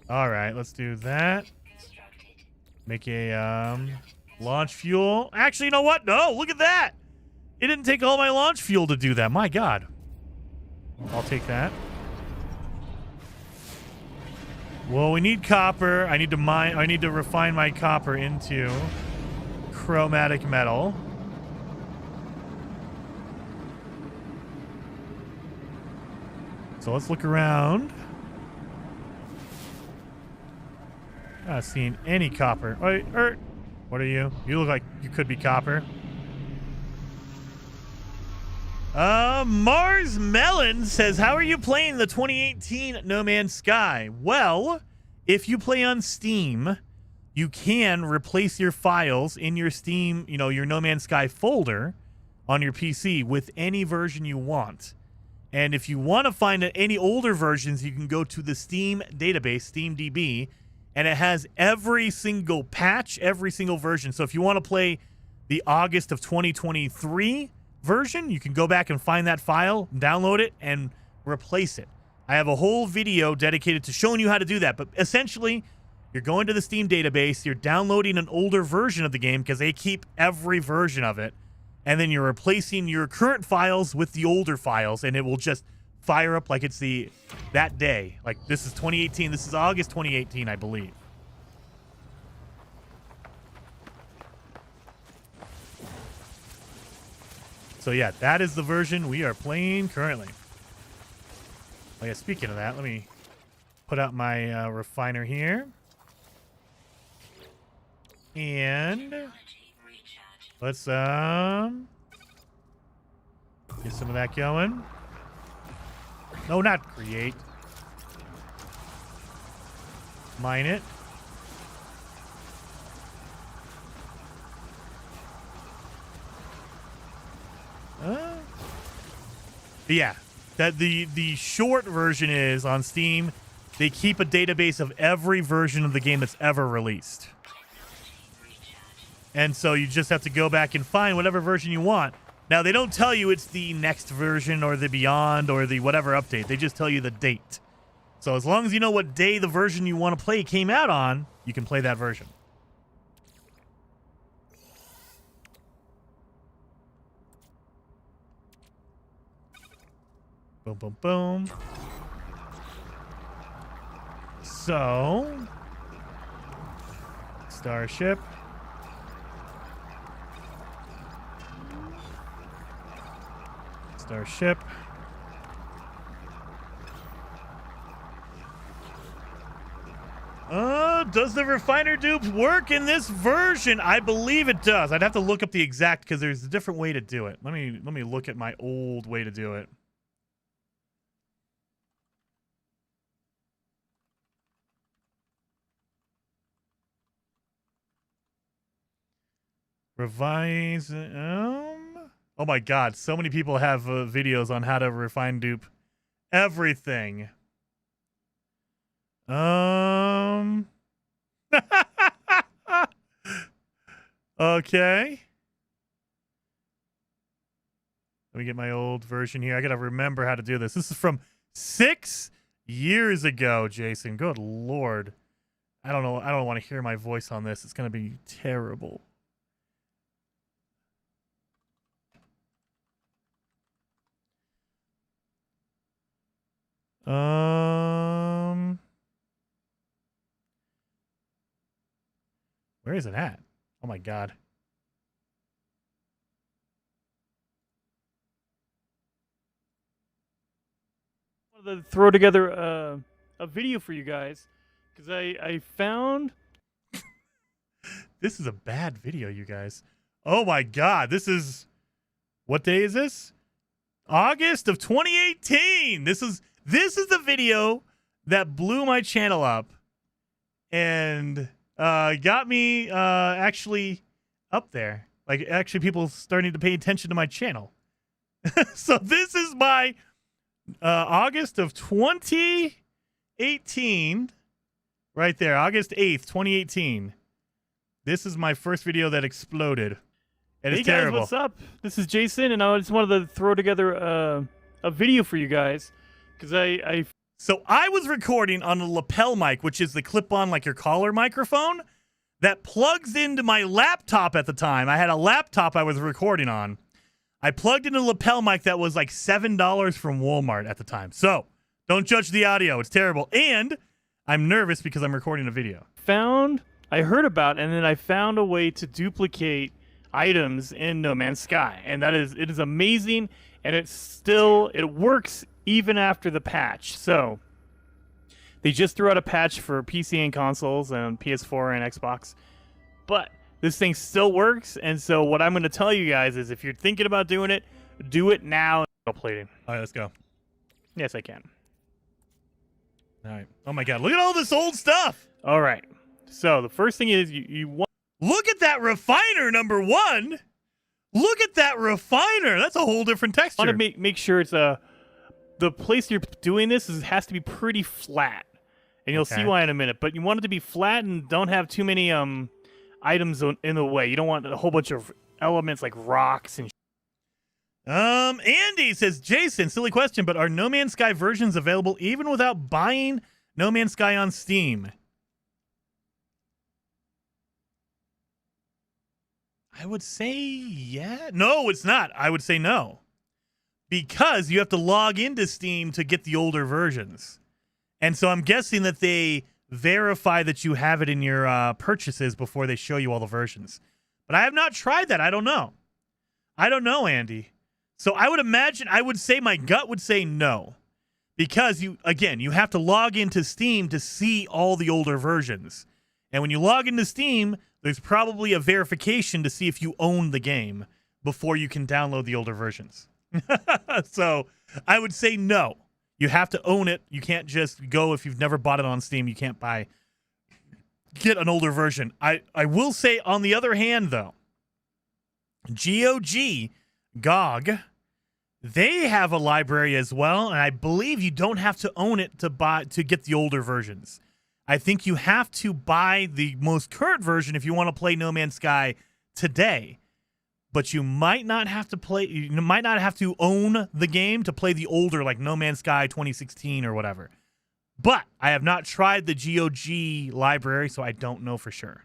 All right, let's do that. Constructed. Make a launch fuel. Actually, you know what? No, look at that. It didn't take all my launch fuel to do that. My God. I'll take that. Well, we need copper. I need to refine my copper into chromatic metal. So let's look around. Not seeing any copper. Wait, what are you? You look like you could be copper. Mars Melon says, how are you playing the 2018 No Man's Sky? Well, if you play on Steam, you can replace your files in your Steam, your No Man's Sky folder on your PC with any version you want. And if you want to find any older versions, you can go to the Steam database, SteamDB, and it has every single patch, every single version. So if you want to play the August of 2023 version, you can go back and find that file, download it, and replace it. I have a whole video dedicated to showing you how to do that. But essentially, you're going to the Steam database, you're downloading an older version of the game because they keep every version of it, and then you're replacing your current files with the older files, and it will just fire up like it's that day. Like, this is 2018. This is August 2018, I believe. So yeah, that is the version we are playing currently. Oh yeah, speaking of that, let me put out my refiner here. And let's get some of that going. No, not create. Mine it. But yeah, that the short version is on Steam. They keep a database of every version of the game that's ever released. And so you just have to go back and find whatever version you want. Now, they don't tell you it's the next version or the beyond or the whatever update. They just tell you the date. So as long as you know what day the version you want to play came out on, you can play that version. Boom, boom, boom. So, Starship. Starship. Does the refiner dupe work in this version? I believe it does. I'd have to look up the exact because there's a different way to do it. Let me look at my old way to do it. Revise. Oh my God! So many people have videos on how to refine dupe everything. Okay. Let me get my old version here. I gotta remember how to do this. This is from 6 years ago, Jason. Good Lord. I don't know. I don't want to hear my voice on this. It's gonna be terrible. Where is it at? Oh my God. I wanted to throw together a video for you guys because I found. This is a bad video, you guys. Oh my God. This is. What day is this? August of 2018. This is the video that blew my channel up and got me actually up there. Like, actually people starting to pay attention to my channel. So this is my August of 2018. Right there, August 8th, 2018. This is my first video that exploded. And Hey it's guys, terrible. what's up? This is Jason, and I just wanted to throw together a video for you guys because I So I was recording on a lapel mic, which is the clip-on, like your collar microphone, that plugs into my laptop at the time. I had a laptop I was recording on. I plugged in a lapel mic that was like $7 from Walmart at the time. So don't judge the audio. It's terrible. And I'm nervous because I'm recording a video. I heard about, and then I found a way to duplicate items in No Man's Sky, and it is amazing, and it works even after the patch. So they just threw out a patch for PC and consoles and PS4 and Xbox, but this thing still works. And so what I'm going to tell you guys is, if you're thinking about doing it, do it now. Plating. All right, let's go. Yes, I can. All right. Oh my God, look at all this old stuff. All right. So the first thing is you want. Look at that refiner, number one. Look at that refiner. That's a whole different texture. Want to make sure it's the place you're doing this has to be pretty flat, and you'll see why in a minute. But you want it to be flat and don't have too many items in the way. You don't want a whole bunch of elements like rocks and. Andy says, Jason, silly question, but are No Man's Sky versions available even without buying No Man's Sky on Steam? I would say yeah. No, it's not. I would say no. Because you have to log into Steam to get the older versions. And so I'm guessing that they verify that you have it in your purchases before they show you all the versions. But I have not tried that. I don't know. I don't know, Andy. So I would imagine, I would say my gut would say no. Because you have to log into Steam to see all the older versions. And when you log into Steam, there's probably a verification to see if you own the game before you can download the older versions. So I would say no. You have to own it. You can't just go if you've never bought it on Steam. You can't get an older version. I will say, on the other hand, though, GOG they have a library as well, and I believe you don't have to own it to get the older versions. I think you have to buy the most current version if you want to play No Man's Sky today. But you might not have to own the game to play the older, like No Man's Sky 2016 or whatever. But I have not tried the GOG library, so I don't know for sure.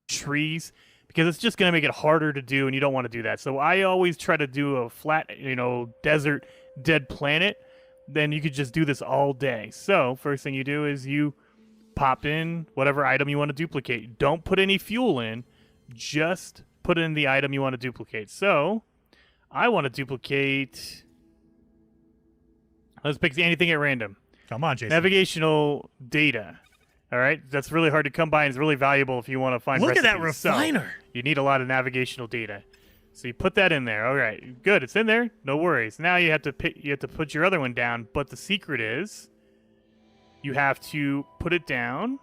Trees, because it's just going to make it harder to do, and you don't want to do that. So I always try to do a flat, desert, dead planet. Then you could just do this all day. So first thing you do is you pop in whatever item you want to duplicate. Don't put any fuel in, just put in the item you want to duplicate. So I want to duplicate, let's pick anything at random. Come on, Jason. Navigational data. All right, that's really hard to come by and it's really valuable if you want to find Look at that recipes. So, refiner. you need a lot of navigational data. So you put that in there. All right, good. It's in there. No worries. Now you have to put your other one down, but the secret is you have to put it down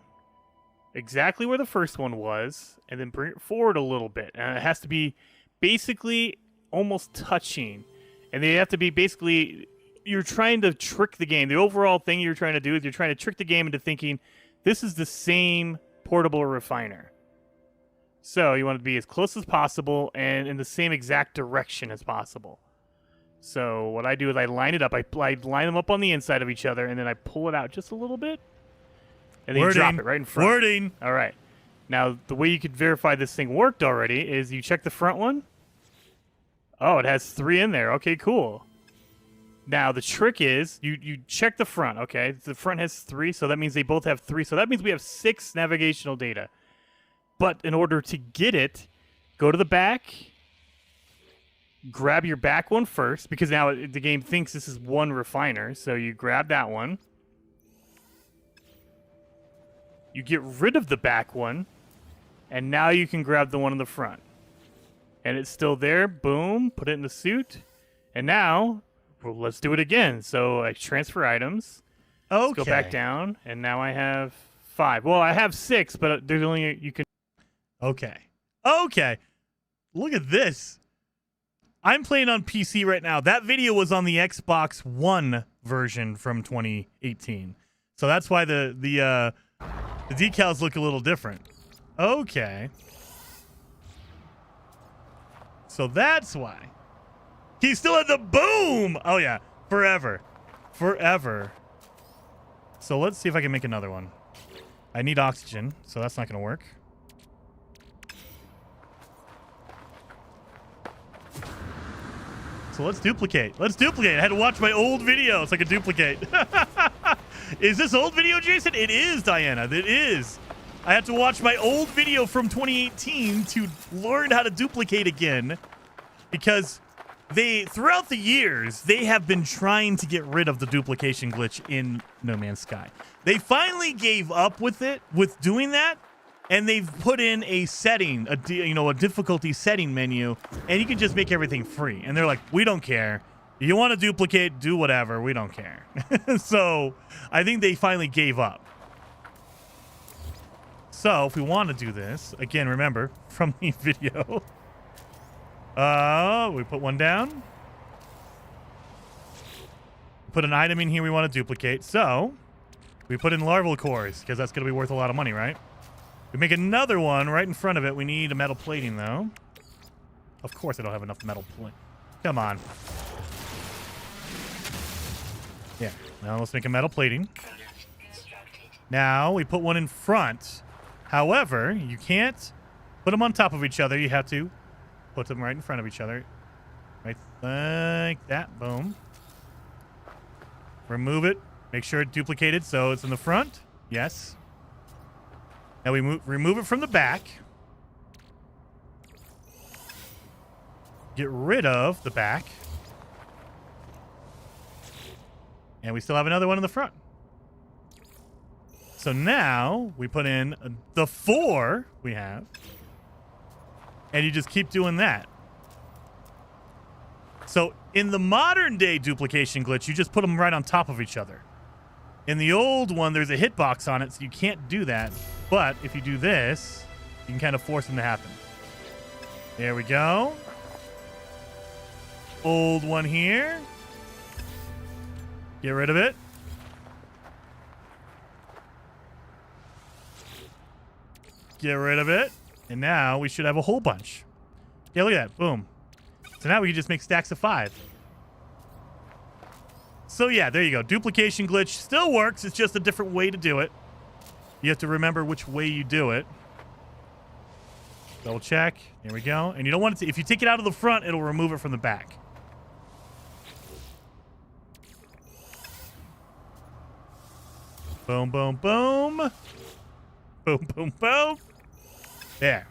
exactly where the first one was and then bring it forward a little bit. And it has to be basically almost touching. And they have to be basically, you're trying to trick the game. The overall thing you're trying to do is you're trying to trick the game into thinking this is the same portable refiner. So you want to be as close as possible and in the same exact direction as possible. So what I do is I line it up. I line them up on the inside of each other, and then I pull it out just a little bit. And then you drop it right in front. Wording. All right. Now, the way you could verify this thing worked already is you check the front one. Oh, it has 3 in there. Okay, cool. Now, the trick is you check the front, okay? The front has 3, so that means they both have 3. So that means we have 6 navigational data. But in order to get it, go to the back, grab your back one first, because now the game thinks this is one refiner. So you grab that one. You get rid of the back one, and now you can grab the one in the front. And it's still there. Boom. Put it in the suit. And now, well, let's do it again. So I transfer items. Okay. Let's go back down, and now I have 5. Well, I have 6, but there's only you can. Okay. Okay. Look at this. I'm playing on PC right now. That video was on the Xbox One version from 2018. So that's why the decals look a little different. Okay. So that's why. He still had the boom. Oh, yeah. Forever. Forever. So let's see if I can make another one. I need oxygen, so that's not going to work. So let's duplicate. Let's duplicate. I had to watch my old video so I could duplicate. Is this old video, Jason? It is, Diana. It is. I had to watch my old video from 2018 to learn how to duplicate again, because throughout the years, they have been trying to get rid of the duplication glitch in No Man's Sky. They finally gave up with doing that, and they've put in a setting, a difficulty setting menu, and you can just make everything free. And they're like, we don't care. You want to duplicate, do whatever. We don't care. So I think they finally gave up. So if we want to do this, again, remember, from the video, we put one down. Put an item in here we want to duplicate. So we put in larval cores, because that's going to be worth a lot of money, right? We make another one right in front of it. We need a metal plating, though. Of course I don't have enough metal plate. Come on. Yeah. Now let's make a metal plating. Now we put one in front. However, you can't put them on top of each other. You have to put them right in front of each other. Right like that. Boom. Remove it. Make sure it's duplicated so it's in the front. Yes. Now we remove it from the back. Get rid of the back. And we still have another one in the front. So now we put in the 4 we have. And you just keep doing that. So in the modern day duplication glitch, you just put them right on top of each other. In the old one, there's a hitbox on it, so you can't do that. But if you do this, you can kind of force them to happen. There we go. old one here. Get rid of it. Get rid of it. And now we should have a whole bunch. Yeah, look at that. Boom. So now we can just make stacks of 5. So yeah, there you go. Duplication glitch still works. It's just a different way to do it. You have to remember which way you do it. Double check. Here we go. And you don't want it to, if you take it out of the front, it'll remove it from the back. Boom, boom, boom. Boom, boom, boom. There.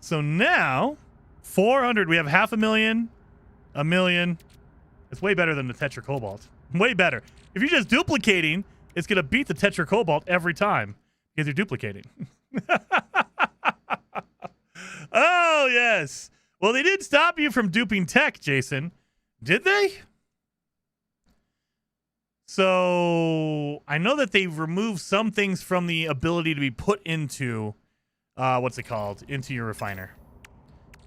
So now, 400, we have 500,000, 1 million. It's way better than the Tetra Cobalt. Way better. If you're just duplicating, it's going to beat the Tetra Cobalt every time because you're duplicating. Oh, yes. Well, they did stop you from duping tech, Jason. Did they? So I know that they've removed some things from the ability to be put into, what's it called? Into your refiner.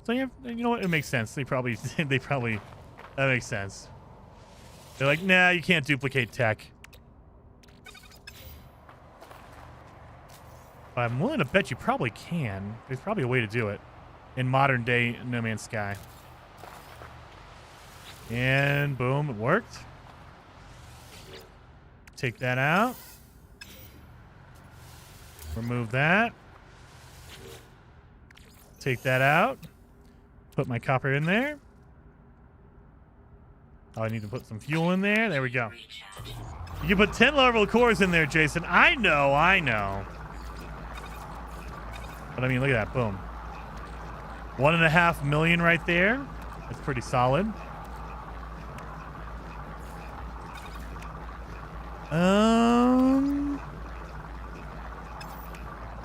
So yeah, you know what? It makes sense. They probably, that makes sense. They're like, nah, you can't duplicate tech. But I'm willing to bet you probably can. There's probably a way to do it in modern day No Man's Sky. And boom, it worked. Take that out. Remove that. Take that out. Put my copper in there. Oh, I need to put some fuel in there. There we go. You can put 10 larval cores in there, Jason. I know. But I mean, look at that. Boom. 1.5 million right there. That's pretty solid. I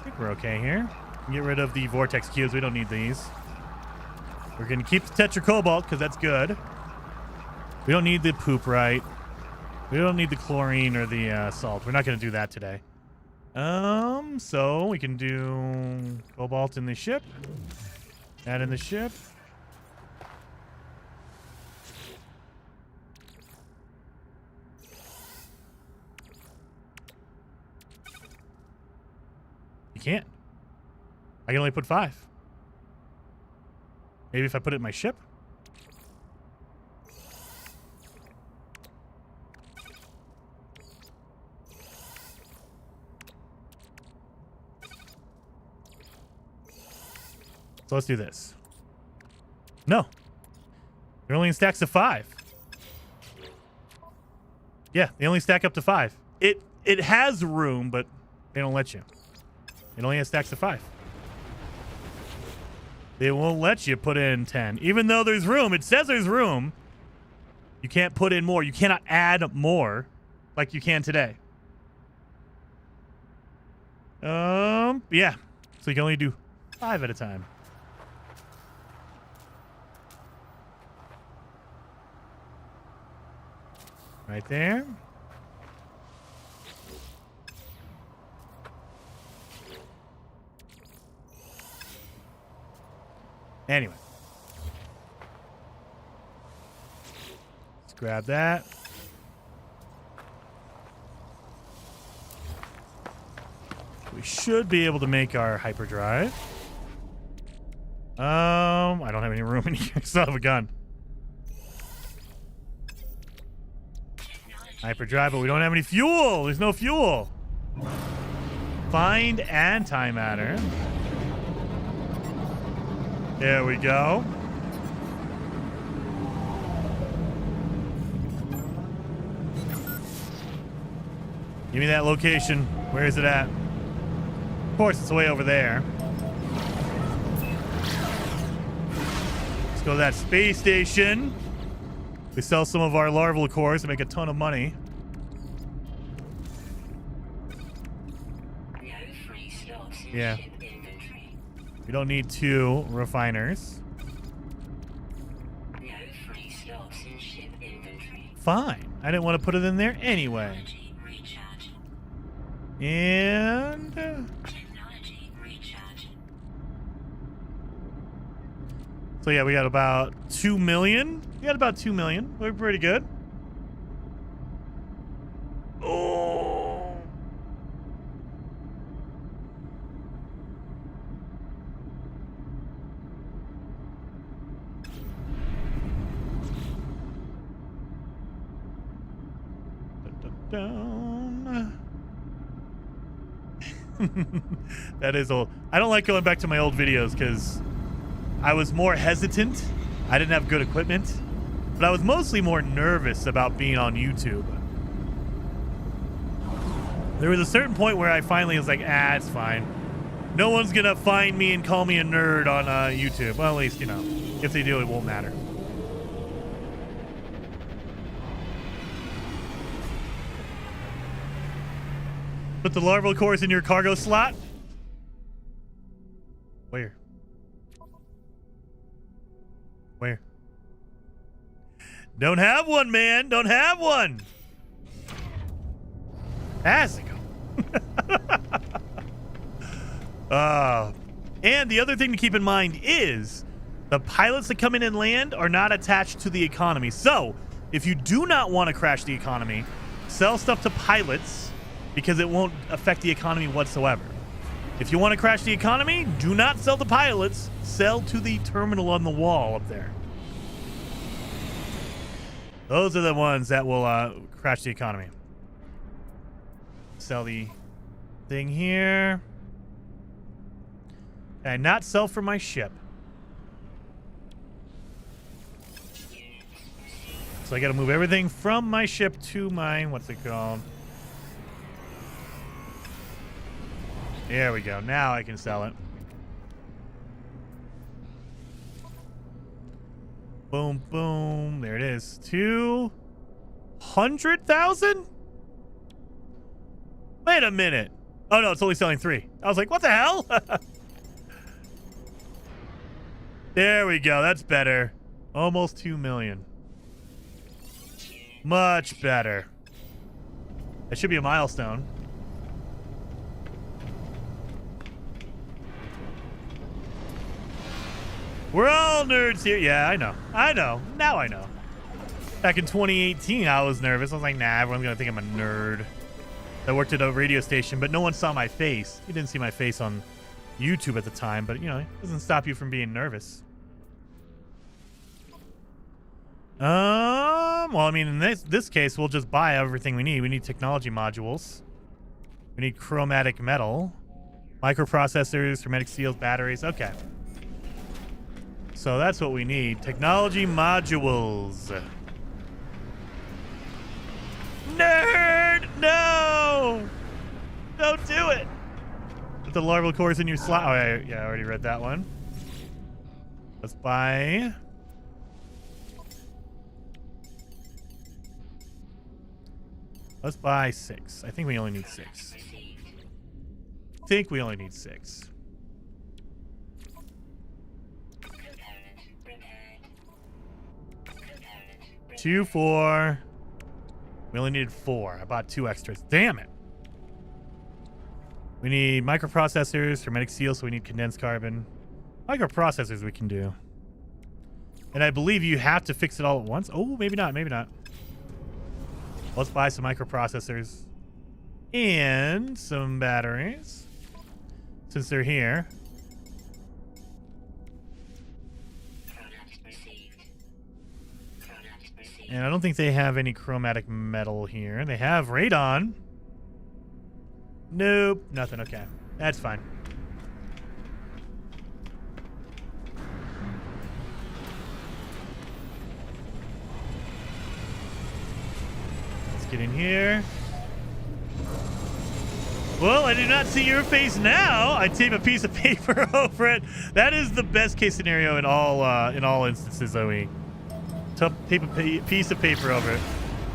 think we're okay here. Get rid of the vortex cubes. We don't need these. We're going to keep the Tetra Cobalt because that's good. We don't need the poop right. We don't need the chlorine or the salt. We're not going to do that today. So we can do cobalt in the ship. Add in the ship. You can't. I can only put 5. Maybe if I put it in my ship. So let's do this. No. They're only in stacks of 5. Yeah, they only stack up to 5. It has room, but they don't let you. It only has stacks of 5. They won't let you put in 10. Even though there's room, it says there's room. You can't put in more. You cannot add more like you can today. Yeah. So you can only do 5 at a time. Right there. Anyway. Let's grab that. We should be able to make our hyperdrive. I don't have any room in here. Son of a gun. Hyperdrive, but we don't have any fuel. There's no fuel. Find antimatter. There we go. Give me that location. Where is it at? Of course, it's way over there. Let's go to that space station. We sell some of our larval cores to make a ton of money. No free slots in Yeah. ship inventory. We don't need 2 refiners. No free slots in ship inventory. Fine. I didn't want to put it in there anyway. Technology recharge. And Technology recharge. so yeah, we got about 2 million. We got about 2 million. We're pretty good. Oh. Down. That is old. I don't like going back to my old videos because I was more hesitant. I didn't have good equipment, but I was mostly more nervous about being on YouTube. There was a certain point where I finally was like, it's fine. No one's gonna find me and call me a nerd on YouTube. Well, at least, you know, if they do, it won't matter. Put the larval cores in your cargo slot? Where? Where? Don't have one, man. Don't have one. Has to go. And the other thing to keep in mind is the pilots that come in and land are not attached to the economy. So if you do not want to crash the economy, sell stuff to pilots because it won't affect the economy whatsoever. If you want to crash the economy, do not sell to pilots. Sell to the terminal on the wall up there. Those are the ones that will crash the economy. Sell the thing here. And not sell for my ship. So I got to move everything from my ship to my, what's it called? There we go. Now I can sell it. Boom, boom. There it is. 200,000? Wait a minute. Oh, no, it's only selling 3. I was like, what the hell? There we go. That's better. Almost 2 million. Much better. That should be a milestone. We're all nerds here. Yeah, I know. I know. Now I know. Back in 2018, I was nervous. I was like, nah, everyone's going to think I'm a nerd. I worked at a radio station, but no one saw my face. You didn't see my face on YouTube at the time, but, you know, it doesn't stop you from being nervous. Well, I mean, in this case, we'll just buy everything we need. We need technology modules. We need chromatic metal. Microprocessors, hermetic seals, batteries. Okay. So that's what we need. Technology modules. Nerd! No! Don't do it! Put the larval cores in your slot. Oh, yeah, I already read that one. Let's buy... Let's buy 6. I think we only need 6. I think we only need 6. 2, 4. We only needed 4. I bought 2 extras. Damn it. We need microprocessors, hermetic seal, so we need condensed carbon. Microprocessors we can do. And I believe you have to fix it all at once. Oh, maybe not. Maybe not. Let's buy some microprocessors and some batteries since they're here. And I don't think they have any chromatic metal here. They have radon. Nope, nothing. Okay, that's fine. Let's get in here. Well, I do not see your face now. I tape a piece of paper over it. That is the best case scenario in all instances, Zoe. Tape a piece of paper over it.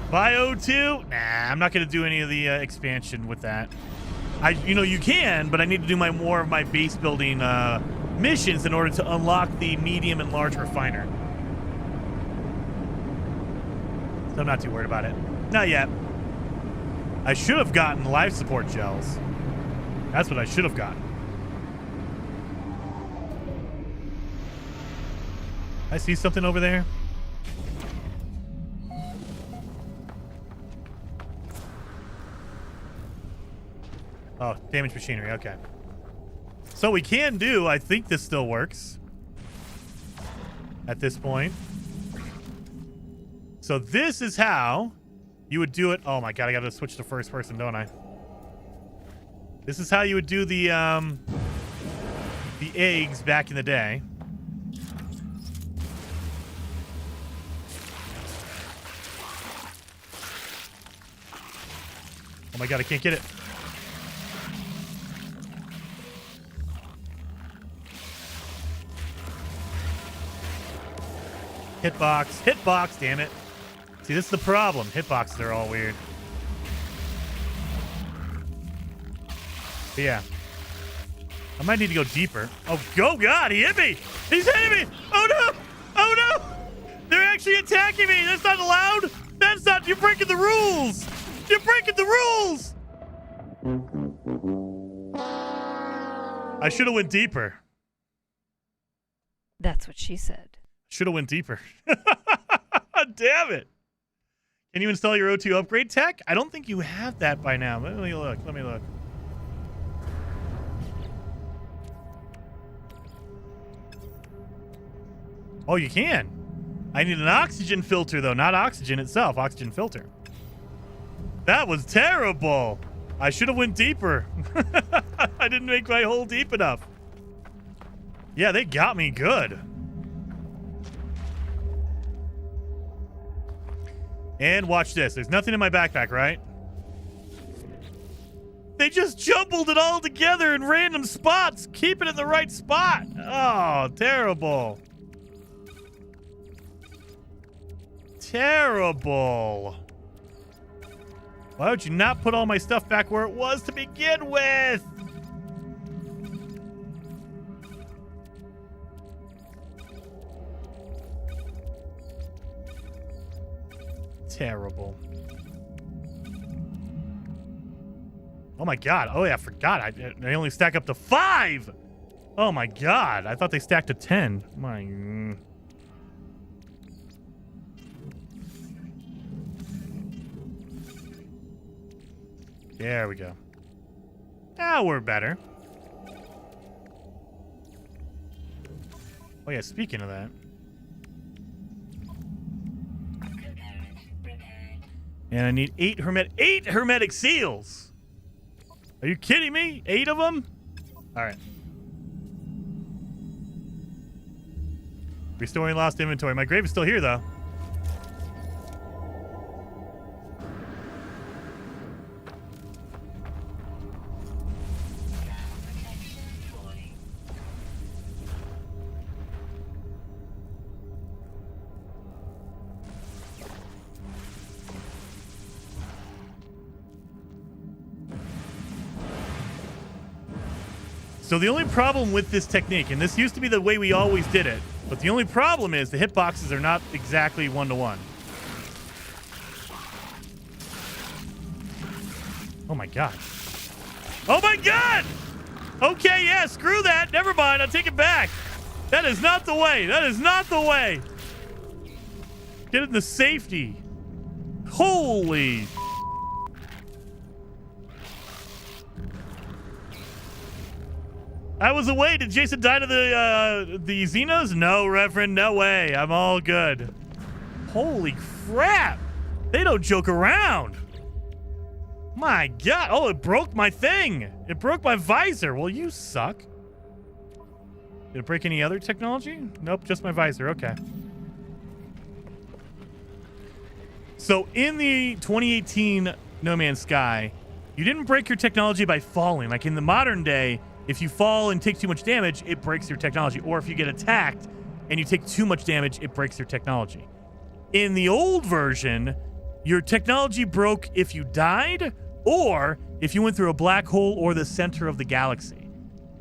Buy O2? Nah, I'm not going to do any of the expansion with that. You can, but I need to do more of my base building missions in order to unlock the medium and large refiner. So I'm not too worried about it. Not yet. I should have gotten life support gels. That's what I should have gotten. I see something over there. Oh, damaged machinery. Okay. So we can do, I think this still works at this point. So this is how you would do it. Oh my god, I gotta switch to first person, don't I? This is how you would do the eggs back in the day. Oh my god, I can't get it. Hitbox, damn it. See, this is the problem. Hitboxes are all weird. But yeah. I might need to go deeper. Oh, God, he hit me! He's hitting me! Oh no! Oh no! They're actually attacking me! That's not allowed! That's not, you're breaking the rules! You're breaking the rules! I should have went deeper. That's what she said. Should have went deeper. Damn it. Can you install your O2 upgrade tech? I don't think you have that by now. Let me look. Oh, you can. I need an oxygen filter, though. Not oxygen itself. Oxygen filter. That was terrible. I should have went deeper. I didn't make my hole deep enough. Yeah, they got me good. And watch this. There's nothing in my backpack, right? They just jumbled it all together in random spots. Keep it in the right spot. Oh, terrible. Terrible. Why would you not put all my stuff back where it was to begin with? Terrible. Oh my god. Oh yeah, I forgot. They only stack up to 5. Oh my god. I thought they stacked to 10. There we go. Now we're better. Oh yeah, speaking of that. And I need 8 hermetic seals. Are you kidding me? 8 of them? All right. Restoring lost inventory. My grave is still here, though. So the only problem with this technique, and this used to be the way we always did it, but the only problem is the hitboxes are not exactly one-to-one. Oh my god. Oh my god! Okay, yeah, screw that. Never mind, I'll take it back. That is not the way. That is not the way. Get into safety. Holy... I was away. Did Jason die to the Xenos? No, Reverend. No way. I'm all good. Holy crap. They don't joke around. My god. Oh, it broke my thing. It broke my visor. Well, you suck. Did it break any other technology? Nope, just my visor. Okay. So in the 2018 No Man's Sky, you didn't break your technology by falling. Like in the modern day, if you fall and take too much damage, it breaks your technology. Or if you get attacked and you take too much damage, it breaks your technology. In the old version, your technology broke if you died or if you went through a black hole or the center of the galaxy.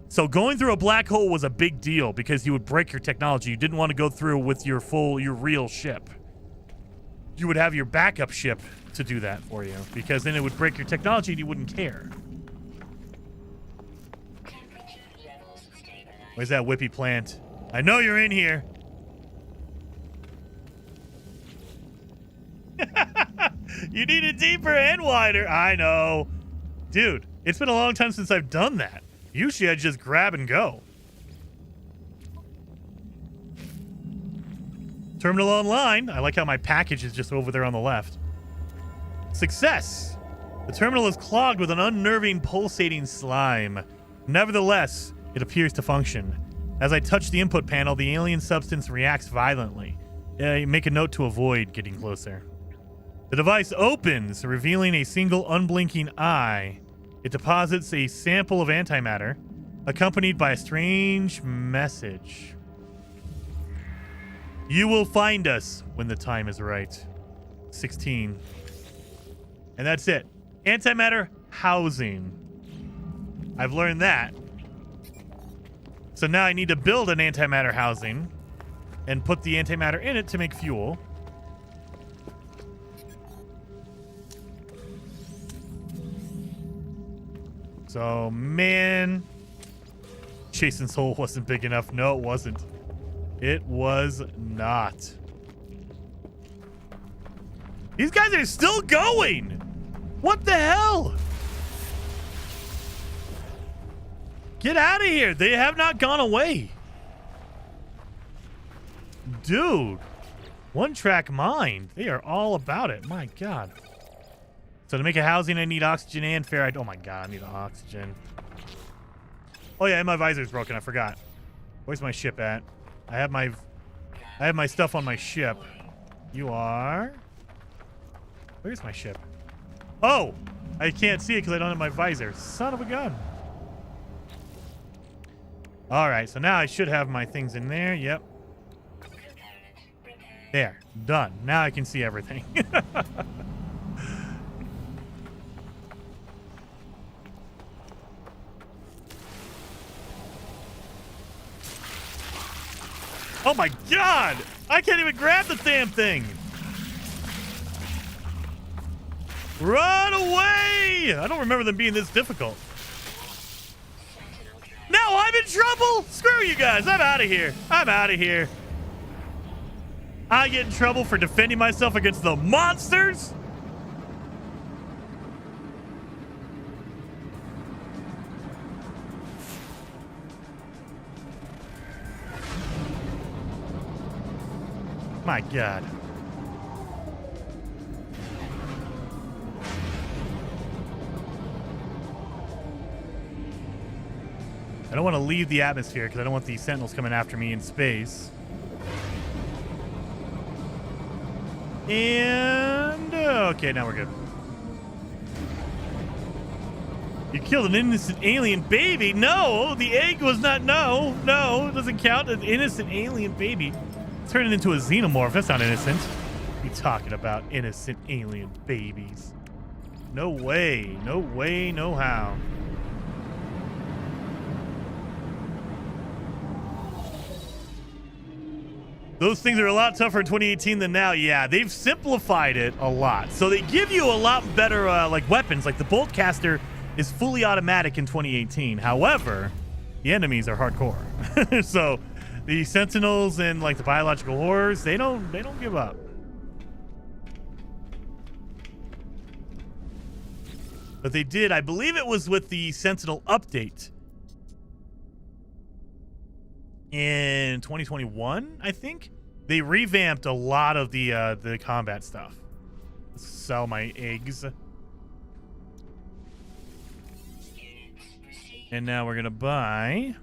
So going through a black hole was a big deal because you would break your technology. You didn't want to go through with your real ship. You would have your backup ship to do that for you because then it would break your technology and you wouldn't care. Where's that whippy plant? I know you're in here. You need it deeper and wider. I know. Dude, It's been a long time since I've done that. Usually I just grab and go. Terminal online. I like how my package is just over there on the left. Success. The terminal is clogged with an unnerving, pulsating slime. Nevertheless, it appears to function. As I touch the input panel, the alien substance reacts violently. Make a note to avoid getting closer. The device opens, revealing a single unblinking eye. It deposits a sample of antimatter, accompanied by a strange message. You will find us when the time is right. 16. And that's it. Antimatter housing. I've learned that. So now I need to build an antimatter housing and put the antimatter in it to make fuel. So, man, Jason's hole wasn't big enough. No, it wasn't. It was not. These guys are still going. What the hell? Get out of here. They have not gone away. Dude. One track mind. They are all about it. My God. So to make a housing, I need oxygen and ferrite. Oh my God, I need oxygen. Oh yeah, and my visor's broken. I forgot. Where's my ship at? I have my stuff on my ship. You are? Where's my ship? Oh! I can't see it because I don't have my visor. Son of a gun. Alright, so now I should have my things in there. Yep. There. Done. Now I can see everything. Oh my God! I can't even grab the damn thing! Run away! I don't remember them being this difficult. Now I'm in trouble! Screw you guys! I'm out of here! I'm out of here! I get in trouble for defending myself against the monsters? My God. I don't want to leave the atmosphere because I don't want the sentinels coming after me in space. And okay, now we're good. You killed an innocent alien baby? No, the egg was not. No, it doesn't count. An innocent alien baby. Turn it into a xenomorph. That's not innocent. What are you talking about? Innocent alien babies. No way. No way, no how. Those things are a lot tougher in 2018 than now. Yeah, they've simplified it a lot. So they give you a lot better like weapons. Like the Boltcaster is fully automatic in 2018. However, the enemies are hardcore. So the Sentinels and like the biological horrors, they don't give up. But they did, I believe it was with the Sentinel update in 2021, I think. They revamped a lot of the combat stuff. Let's sell my eggs. And now we're gonna buy.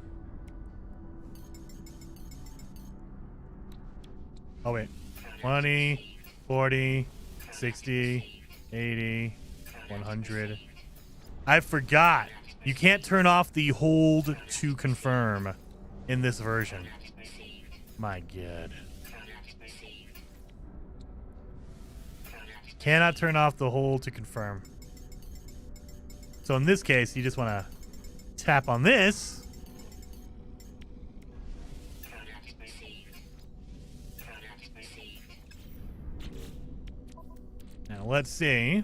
Oh wait, 20, 40, 60, 80, 100. I forgot. You can't turn off the hold to confirm in this version. My God. Cannot turn off the hold to confirm. So in this case, you just want to tap on this. Now let's see.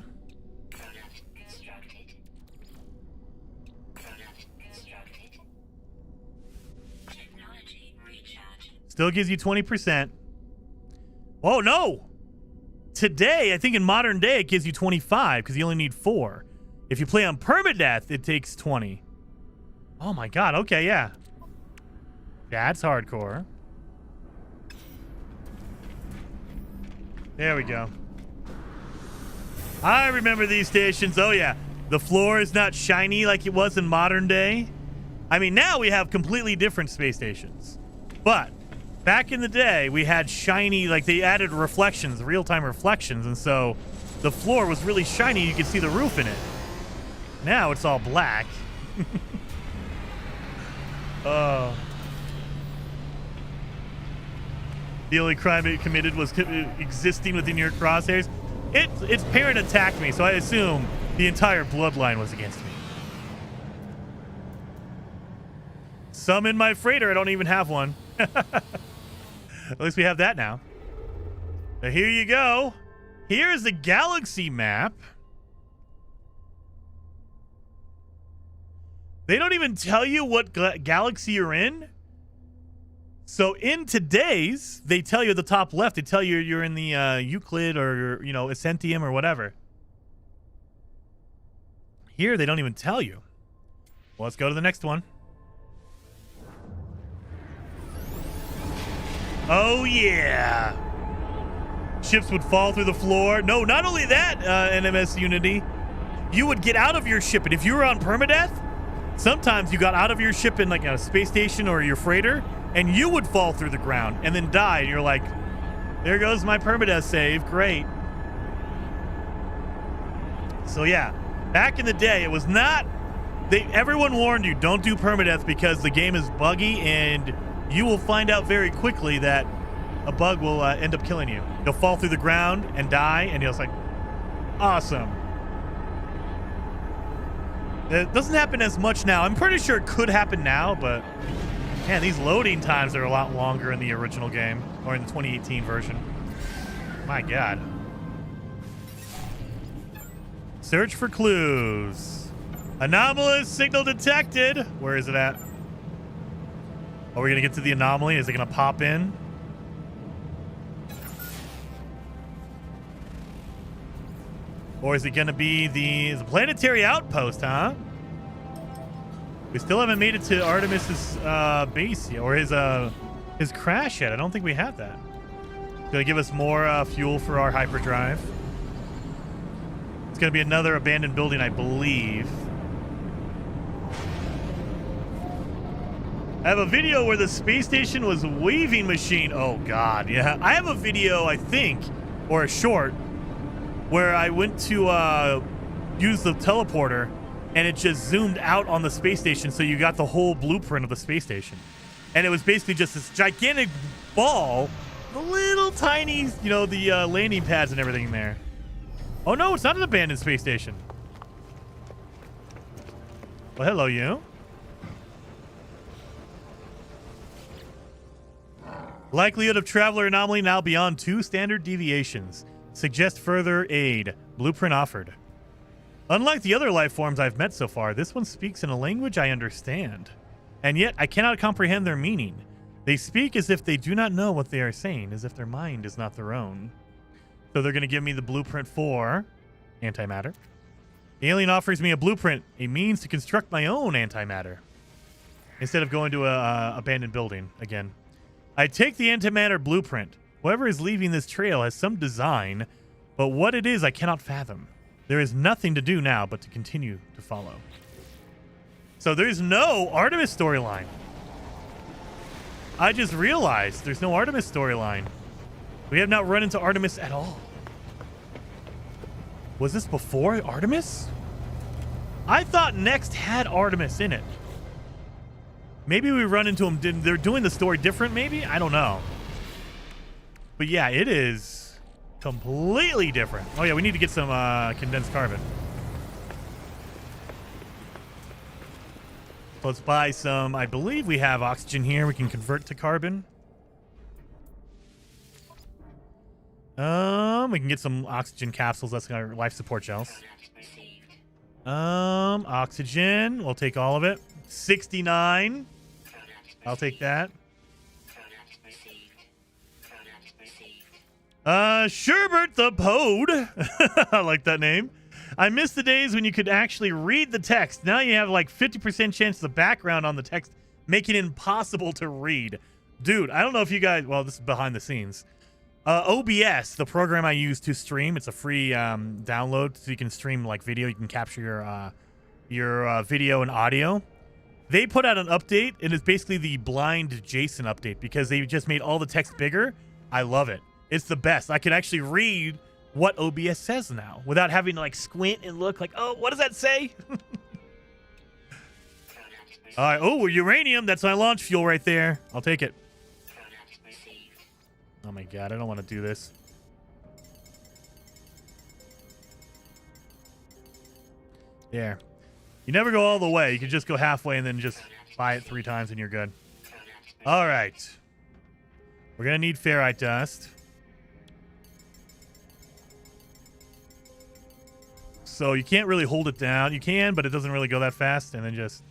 Still gives you 20%. Oh, no. Today, I think in modern day, it gives you 25 because you only need 4. If you play on permadeath, it takes 20. Oh my god, okay, yeah. That's hardcore. There we go. I remember these stations. Oh yeah, the floor is not shiny like it was in modern day. I mean, now we have completely different space stations. But back in the day, we had shiny, like they added reflections, real-time reflections, and so the floor was really shiny. You could see the roof in it. Now it's all black. Oh. The only crime it committed was existing within your crosshairs. Its parent attacked me, so I assume the entire bloodline was against me. Summon my freighter. I don't even have one. At least we have that now. But here you go. Here's the galaxy map. They don't even tell you what galaxy you're in. So in today's, they tell you at the top left, they tell you you're in the Euclid or, you know, Ascentium or whatever. Here, they don't even tell you. Well, let's go to the next one. Oh, yeah. Ships would fall through the floor. No, not only that, NMS Unity, you would get out of your ship. And if you were on permadeath, sometimes you got out of your ship in like a space station or your freighter, and you would fall through the ground and then die. And you're like, there goes my permadeath save. Great. So yeah, back in the day, it was not... everyone warned you, don't do permadeath because the game is buggy and you will find out very quickly that a bug will end up killing you. You'll fall through the ground and die, and you'll like, awesome. It doesn't happen as much now. I'm pretty sure it could happen now, but man, these loading times are a lot longer in the original game, or in the 2018 version. My god. Search for clues. Anomalous signal detected. Where is it at? Are we gonna get to the anomaly? Is it gonna pop in? Or is it gonna be the planetary outpost, huh? We still haven't made it to Artemis's base yet, or his crash yet. I don't think we have that. Gonna give us more fuel for our hyperdrive. It's gonna be another abandoned building, I believe. I have a video where the space station was a waving machine. Oh god, yeah. I have a video, I think, or a short, where I went to use the teleporter and it just zoomed out on the space station, so you got the whole blueprint of the space station. And it was basically just this gigantic ball, the little tiny, you know, the landing pads and everything there. Oh no, it's not an abandoned space station. Well, hello, you. Likelihood of traveler anomaly now beyond 2 standard deviations. Suggest further aid. Blueprint offered. Unlike the other life forms I've met so far, this one speaks in a language I understand. And yet, I cannot comprehend their meaning. They speak as if they do not know what they are saying, as if their mind is not their own. So they're going to give me the blueprint for antimatter. The alien offers me a blueprint, a means to construct my own antimatter, instead of going to a abandoned building again. I take the antimatter blueprint. Whoever is leaving this trail has some design, but what it is I cannot fathom. There is nothing to do now but to continue to follow. So there's no Artemis storyline. I just realized there's no Artemis storyline. We have not run into Artemis at all. Was this before Artemis? I thought Next had Artemis in it. Maybe we run into them. They're doing the story different, maybe? I don't know. But yeah, it is completely different. Oh yeah, we need to get some condensed carbon. Let's buy some. I believe we have oxygen here. We can convert to carbon. We can get some oxygen capsules. That's our life support gels. Oxygen. We'll take all of it. 69. I'll take that. Sherbert the Pode. I like that name. I miss the days when you could actually read the text. Now you have like 50% chance of the background on the text, making it impossible to read. Dude, I don't know if you guys, well, this is behind the scenes. OBS, the program I use to stream, it's a free download, so you can stream like video. You can capture your video and audio. They put out an update, and it's basically the blind Jason update because they just made all the text bigger. I love it. It's the best. I can actually read what OBS says now without having to like squint and look like, oh, what does that say? All right. Oh, uranium. That's my launch fuel right there. I'll take it. Oh my god, I don't want to do this. There. You never go all the way. You can just go halfway and then just buy it 3 times and you're good. All right. We're going to need ferrite dust. So you can't really hold it down. You can, but it doesn't really go that fast. And then just...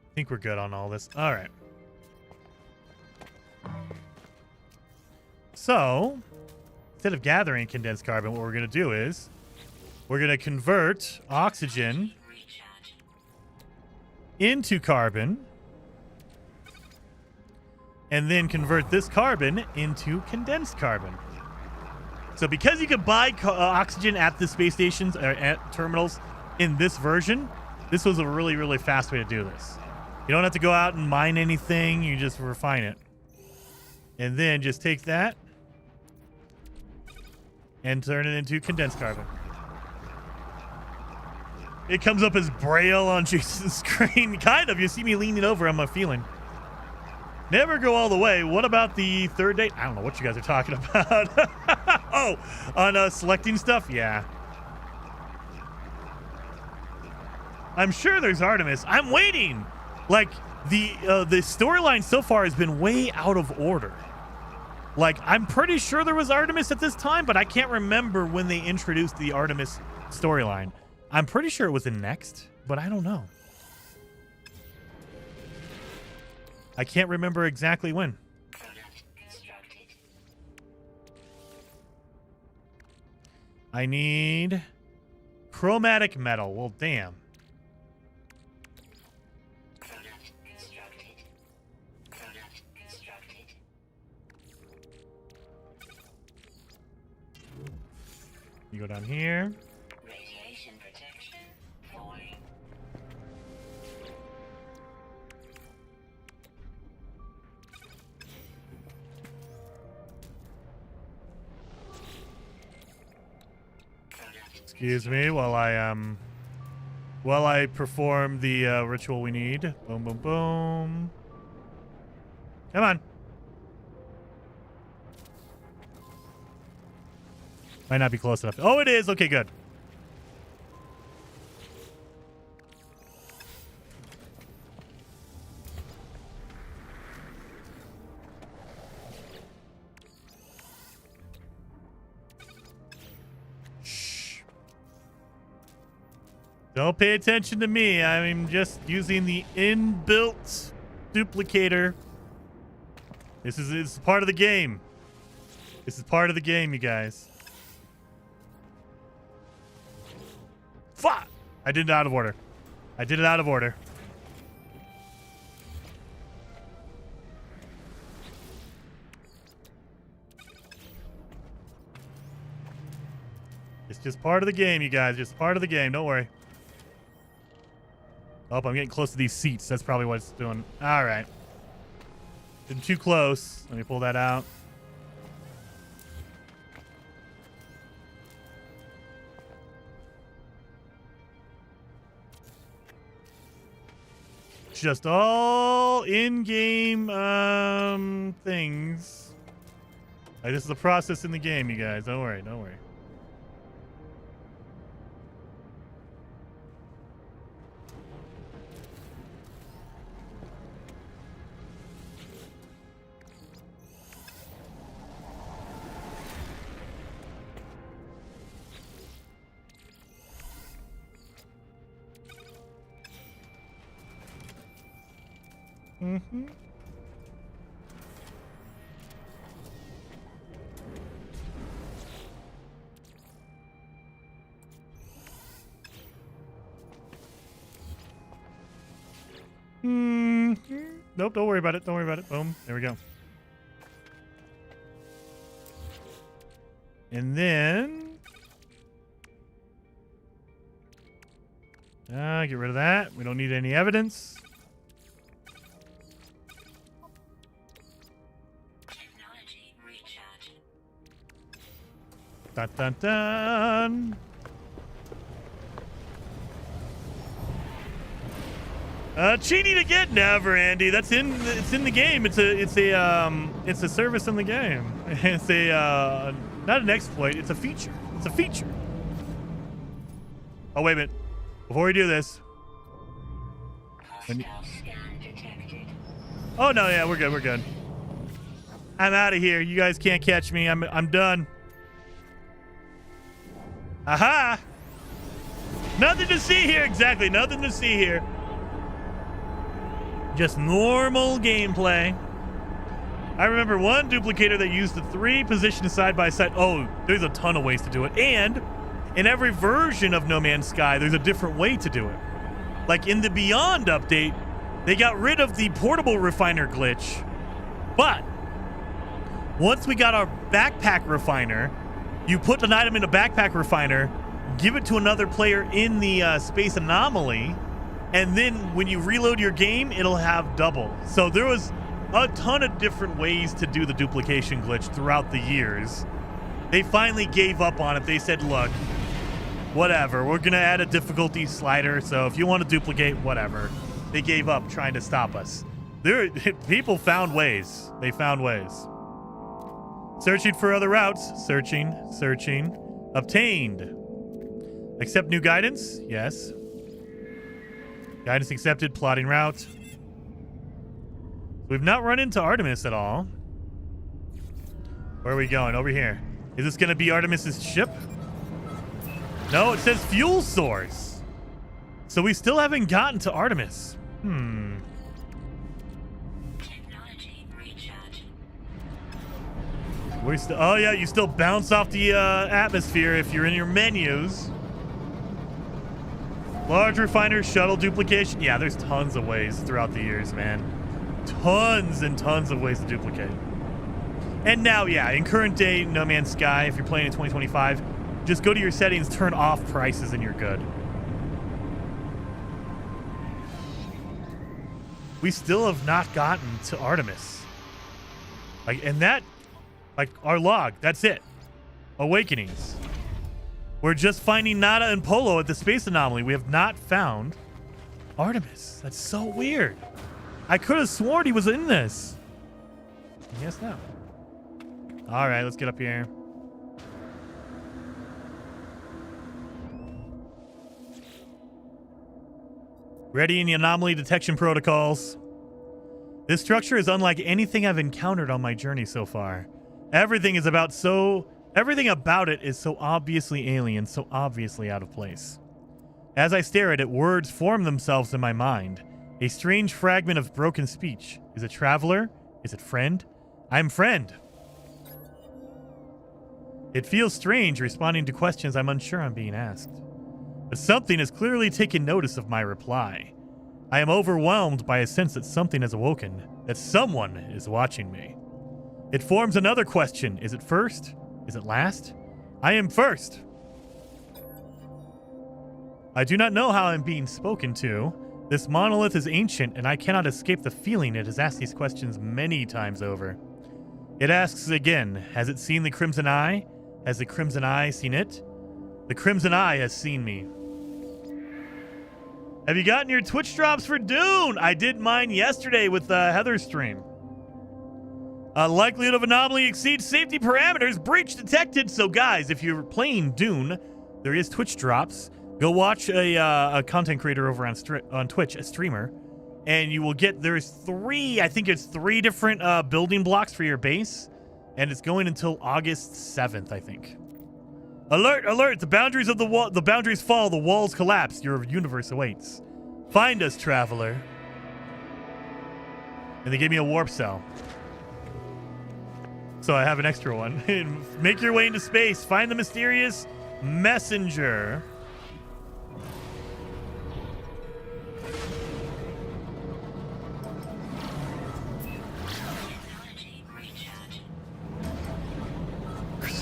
I think we're good on all this. All right. So, instead of gathering condensed carbon, what we're going to do is we're going to convert oxygen into carbon and then convert this carbon into condensed carbon. So because you can buy oxygen at the space stations or at terminals in this version, this was a really, really fast way to do this. You don't have to go out and mine anything. You just refine it. And then just take that and turn it into condensed carbon. It comes up as Braille on Jason's screen. Kind of. You see me leaning over. I'm feeling. Never go all the way. What about the third date? I don't know what you guys are talking about. Oh, on selecting stuff? Yeah. I'm sure there's Artemis. I'm waiting. Like, the storyline so far has been way out of order. Like, I'm pretty sure there was Artemis at this time, but I can't remember when they introduced the Artemis storyline. I'm pretty sure it was in Next, but I don't know. I can't remember exactly when. I need chromatic metal. Well, damn. You go down here. Radiation protection falling. Excuse me while I perform the ritual we need. Boom, boom, boom. Come on. Might not be close enough. Oh, it is. Okay, good. Shh. Don't pay attention to me. I'm just using the inbuilt duplicator. This is part of the game. This is part of the game, you guys. Fuck! I did it out of order. I did it out of order. It's just part of the game, you guys. Just part of the game. Don't worry. Oh, I'm getting close to these seats. That's probably what it's doing. All right. Been too close. Let me pull that out. Just all in-game things. Like, this is the process in the game, you guys. Don't worry, don't worry. Mm-hmm. Nope, don't worry about it. Don't worry about it. Boom. There we go. And then... get rid of that. We don't need any evidence. Technology recharge. Dun dun dun. Cheating again? Never, Andy. It's in the game. It's a service in the game. It's a not an exploit. It's a feature. It's a feature. Oh, wait a minute. Before we do this. Hostile scan detected. Oh no, yeah, we're good. We're good. I'm out of here. You guys can't catch me. I'm done. Aha! Nothing to see here. Exactly. Nothing to see here. Just normal gameplay. I remember one duplicator that used the 3 positions side by side. Oh, there's a ton of ways to do it. And in every version of No Man's Sky, there's a different way to do it. Like in the Beyond update, they got rid of the portable refiner glitch. But once we got our backpack refiner, you put an item in a backpack refiner, give it to another player in the space anomaly, and then when you reload your game, it'll have double. So there was a ton of different ways to do the duplication glitch throughout the years. They finally gave up on it. They said, look, whatever, we're gonna add a difficulty slider, so if you want to duplicate, whatever. They gave up trying to stop us. People found ways. They found ways. Searching for other routes. Searching. Obtained. Accept new guidance? Yes. Guidance accepted. Plotting route. We've not run into Artemis at all. Where are we going? Over here. Is this going to be Artemis's ship? No, it says fuel source. So we still haven't gotten to Artemis. Technology recharge. We're still. Oh yeah, you still bounce off the atmosphere if you're in your menus. Large refiner, shuttle duplication. Yeah, there's tons of ways throughout the years, man. Tons and tons of ways to duplicate. And now, yeah, in current day No Man's Sky, if you're playing in 2025, just go to your settings, turn off prices, and you're good. We still have not gotten to Artemis. And that, our log, that's it. Awakenings. We're just finding Nada and Polo at the space anomaly. We have not found Artemis. That's so weird. I could have sworn he was in this. Yes, no. All right, let's get up here. Ready in the anomaly detection protocols. This structure is unlike anything I've encountered on my journey so far. Everything about it is so obviously alien, so obviously out of place. As I stare at it, words form themselves in my mind. A strange fragment of broken speech. Is it traveler? Is it friend? I'm friend. It feels strange responding to questions I'm unsure I'm being asked. But something has clearly taken notice of my reply. I am overwhelmed by a sense that something has awoken, that someone is watching me. It forms another question. Is it first? Is it last? I am first. I do not know how I'm being spoken to. This monolith is ancient, and I cannot escape the feeling it has asked these questions many times over. It asks again, has it seen the Crimson Eye? Has the Crimson Eye seen it? The Crimson Eye has seen me. Have you gotten your Twitch drops for Dune? I did mine yesterday with Heather's stream. Likelihood of anomaly exceeds safety parameters. Breach detected. So guys, if you're playing Dune, there is Twitch drops. Go watch a content creator over on Twitch, a streamer, and you will get, there's 3 different building blocks for your base, and it's going until August 7th, I think. Alert, alert, the boundaries of the boundaries fall, the walls collapse, your universe awaits. Find us, traveler. And they gave me a warp cell. So I have an extra one. Make your way into space, find the mysterious messenger.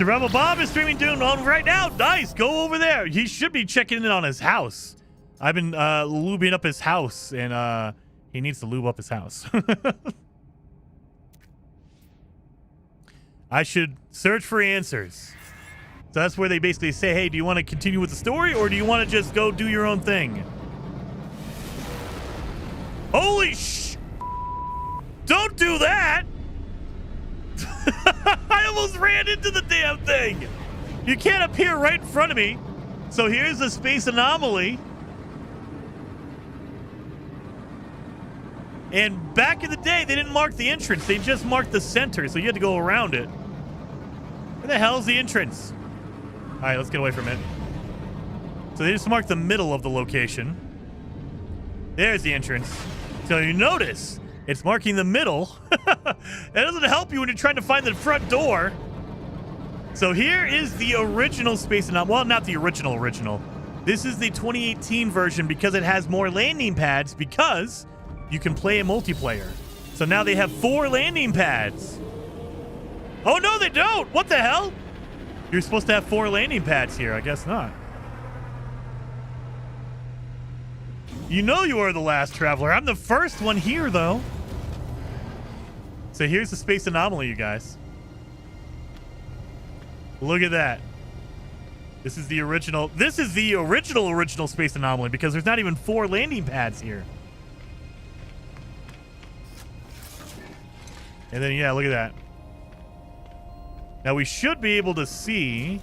Mr. Rebel Bob is streaming Dune on right now. Nice. Go over there. He should be checking in on his house. I've been lubing up his house, and he needs to lube up his house. I should search for answers. So that's where they basically say, hey, do you want to continue with the story, or do you want to just go do your own thing? Holy sh! Don't do that! I almost ran into the damn thing! You can't appear right in front of me. So here's the space anomaly. And back in the day, they didn't mark the entrance. They just marked the center, so you had to go around it. Where the hell's the entrance? All right, let's get away from it. So they just marked the middle of the location. There's the entrance. So you notice it's marking the middle. That doesn't help you when you're trying to find the front door. So here is the original Space Anomaly. Well, not the original. This is the 2018 version because it has more landing pads because you can play a multiplayer. So now they have 4 landing pads. Oh, no, they don't. What the hell? You're supposed to have 4 landing pads here. I guess not. You know you are the last traveler. I'm the first one here, though. So here's the Space Anomaly, you guys. Look at that. This is the original. This is the original Space Anomaly because there's not even 4 landing pads here. And then, yeah, look at that. Now we should be able to see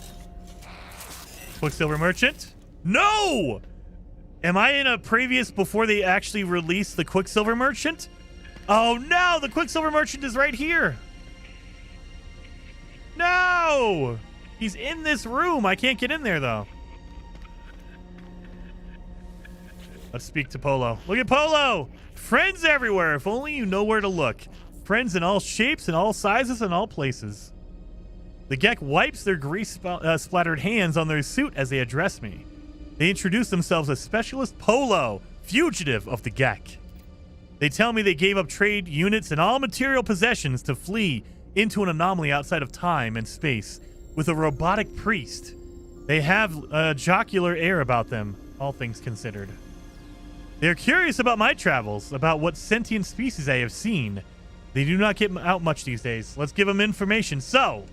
Quicksilver Merchant. No! Am I in a previous before they actually released the Quicksilver Merchant? Oh no, the Quicksilver Merchant is right here. No! He's in this room. I can't get in there though. Let's speak to Polo. Look at Polo! Friends everywhere, if only you know where to look. Friends in all shapes and all sizes and all places. The Gek wipes their grease-splattered hands on their suit as they address me. They introduce themselves as Specialist Polo, fugitive of the Gek. They tell me they gave up trade units and all material possessions to flee into an anomaly outside of time and space with a robotic priest. They have a jocular air about them, all things considered. They're curious about my travels, about what sentient species I have seen. They do not get out much these days. Let's give them information. So,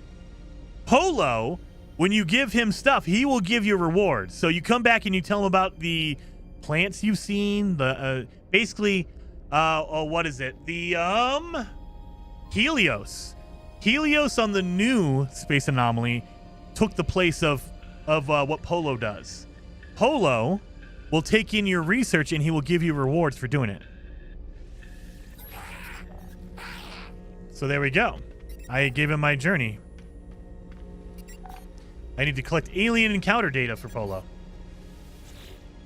Polo, when you give him stuff, he will give you rewards. So you come back and you tell him about the plants you've seen, the basically, what is it? The Helios. Helios on the new Space Anomaly took the place of what Polo does. Polo will take in your research and he will give you rewards for doing it. So there we go. I gave him my journey. I need to collect alien encounter data for Polo.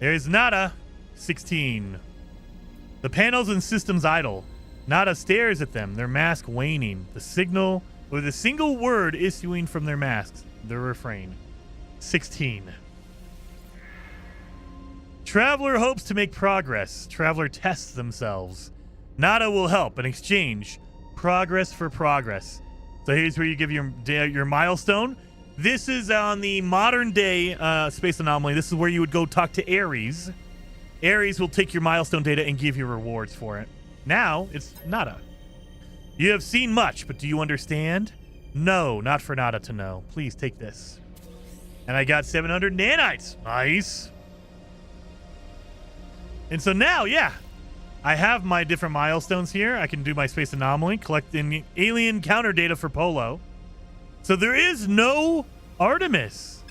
There's Nada, 16. The panels and systems idle. Nada stares at them, their mask waning. The signal, with a single word issuing from their masks, their refrain. 16. Traveler hopes to make progress. Traveler tests themselves. Nada will help in exchange. Progress for progress. So here's where you give your milestone. This is on the modern day Space Anomaly. This is where you would go talk to Ares. Ares will take your milestone data and give you rewards for it. Now, it's Nada. You have seen much, but do you understand? No, not for Nada to know. Please take this. And I got 700 nanites. Nice. And so now, yeah, I have my different milestones here. I can do my Space Anomaly, collect the alien counter data for Polo. So there is no Artemis.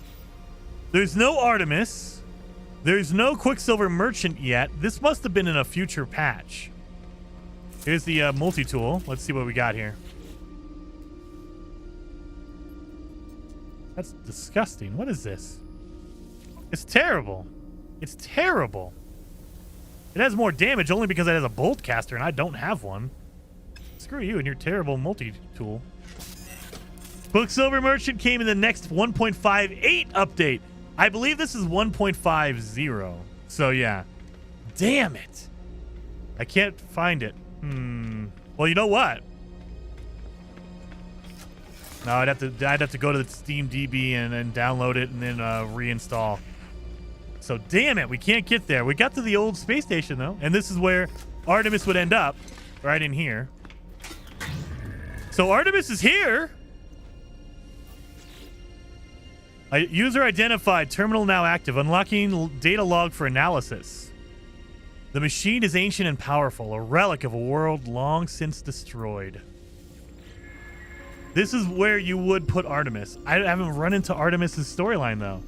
There's no Artemis. There's no Quicksilver Merchant yet. This must have been in a future patch. Here's the multi-tool. Let's see what we got here. That's disgusting. What is this? It's terrible. It's terrible. It has more damage only because it has a bolt caster and I don't have one. Screw you and your terrible multi-tool. Quicksilver Merchant came in the next 1.58 update. I believe this is 1.50. So yeah. Damn it. I can't find it. Well, you know what? No, I'd have to go to the Steam DB and then download it and then reinstall. So damn it, we can't get there. We got to the old space station though, and this is where Artemis would end up, right in here. So Artemis is here. User identified. Terminal now active. Unlocking data log for analysis. The machine is ancient and powerful, a relic of a world long since destroyed. This is where you would put Artemis. I haven't run into Artemis's storyline though.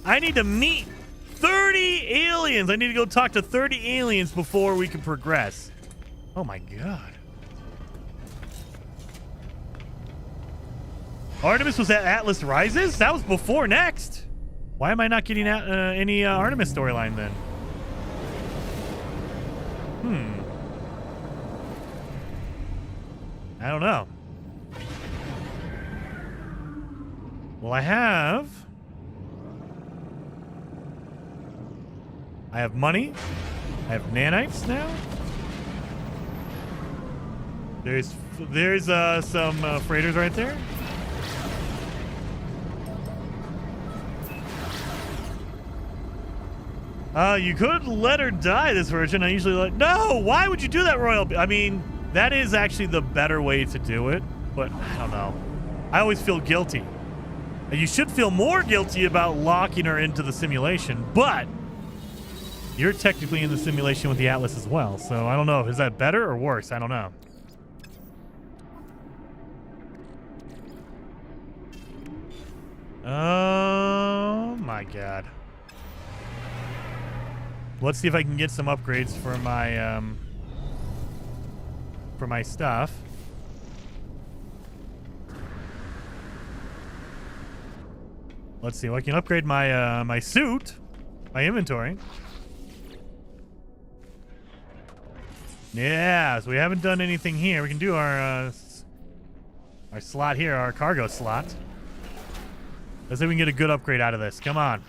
I need to meet 30 aliens. I need to go talk to 30 aliens before we can progress. Oh my god. Artemis was at Atlas Rises? That was before Next. Why am I not getting any Artemis storyline then? I don't know. Well, I have money. I have nanites now. There's some freighters right there. You could let her die this version. I usually like, no, why would you do that, Royal? I mean, that is actually the better way to do it, but I don't know. I always feel guilty. You should feel more guilty about locking her into the simulation, but you're technically in the simulation with the Atlas as well, so I don't know. Is that better or worse? I don't know. Oh my god. Let's see if I can get some upgrades for my stuff. Let's see. Well, I can upgrade my my suit, my inventory. Yeah, so we haven't done anything here. We can do our slot here, our cargo slot. Let's see if we can get a good upgrade out of this. Come on.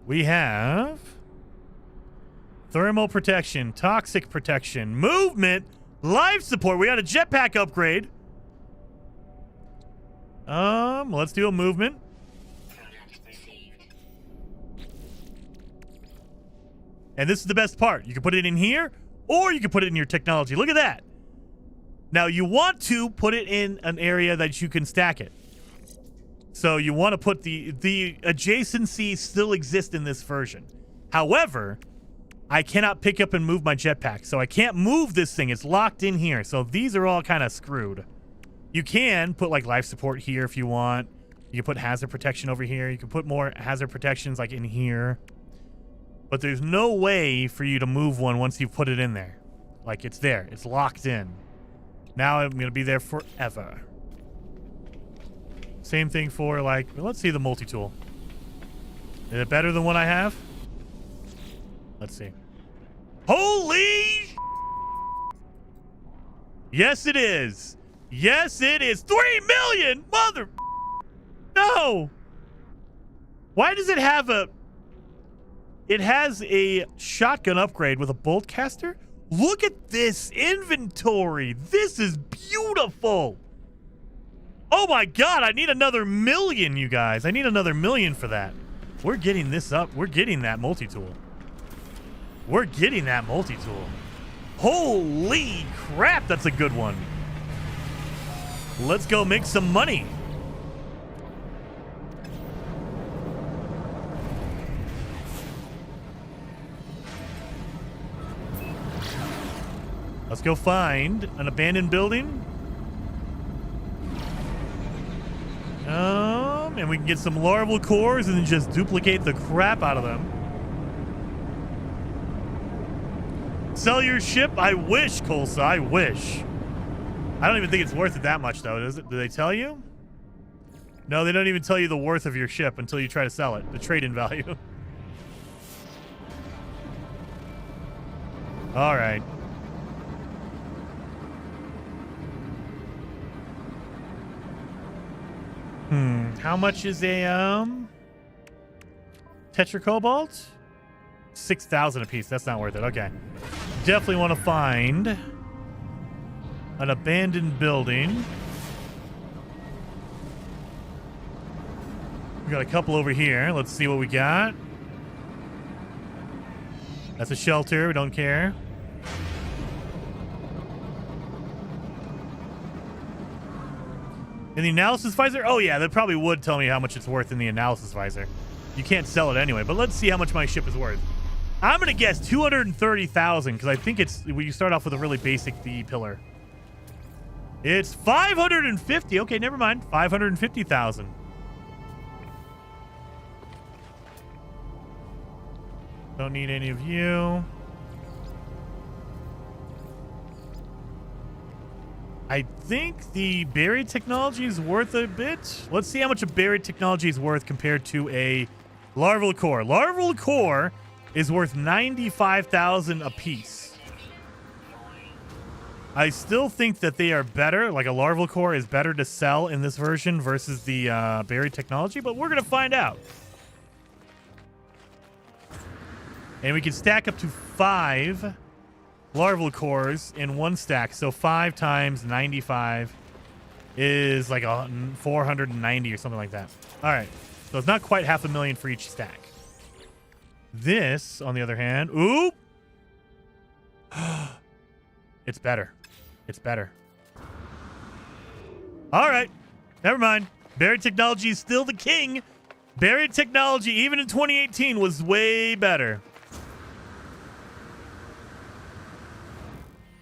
We have thermal protection, toxic protection, movement, life support. We got a jetpack upgrade. Let's do a movement. Product received. And this is the best part. You can put it in here, or you can put it in your technology. Look at that. Now, you want to put it in an area that you can stack it. So you want to put the adjacencies still exist in this version. However, I cannot pick up and move my jetpack. So I can't move this thing. It's locked in here. So these are all kind of screwed. You can put like life support here if you want. You can put hazard protection over here. You can put more hazard protections like in here. But there's no way for you to move one once you put it in there. Like it's there. It's locked in. Now I'm going to be there forever. Same thing for like, let's see the multi-tool. Is it better than what I have? Let's see. Holy! Yes, it is. Yes, it is. 3 million! Mother... No! Why does it have a... It has a shotgun upgrade with a bolt caster? Look at this inventory. This is beautiful. Oh my god, I need another million, you guys. I need another million for that. We're getting this up. We're getting that multi-tool. We're getting that multi-tool. Holy crap, that's a good one. Let's go make some money. Let's go find an abandoned building. And we can get some Laravel cores and then just duplicate the crap out of them. Sell your ship? I wish, Kolsa. I wish. I don't even think it's worth it that much, though. Does it? Do they tell you? No, they don't even tell you the worth of your ship until you try to sell it. The trade-in value. All right. How much is a tetracobalt? 6,000 a piece. That's not worth it. Okay. Definitely want to find An abandoned building. We got a couple over here. Let's see what we got. That's a shelter. We don't care. In the analysis visor? Oh, yeah, that probably would tell me how much it's worth in the analysis visor. You can't sell it anyway, but let's see how much my ship is worth. I'm going to guess 230,000 because I think it's when you start off with a really basic D pillar. It's 550. Okay, never mind. 550,000. Don't need any of you. I think the buried technology is worth a bit. Let's see how much a buried technology is worth compared to a larval core. Larval core is worth 95,000 a piece. I still think that they are better. Like a larval core is better to sell in this version versus the buried technology, but we're going to find out. And we can stack up to 5 larval cores in one stack. So 5 times 95 is like 490 or something like that. All right. So it's not quite 500,000 for each stack. This, on the other hand, ooh, it's better. It's better. All right. Never mind. Buried technology is still the king. Buried technology, even in 2018, was way better.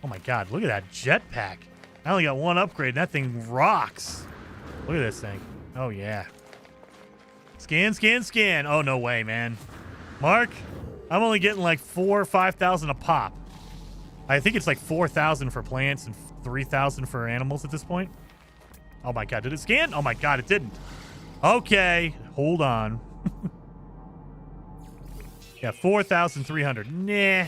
Oh my god, look at that jetpack. I only got one upgrade, and that thing rocks. Look at this thing. Oh, yeah. Scan, scan, scan. Oh, no way, man. Mark, I'm only getting like 4,000 or 5,000 a pop. I think it's like 4,000 for plants and 3,000 for animals at this point. Oh my god, did it scan? Oh my god, it didn't. Okay, hold on. Yeah, 4,300. Nah.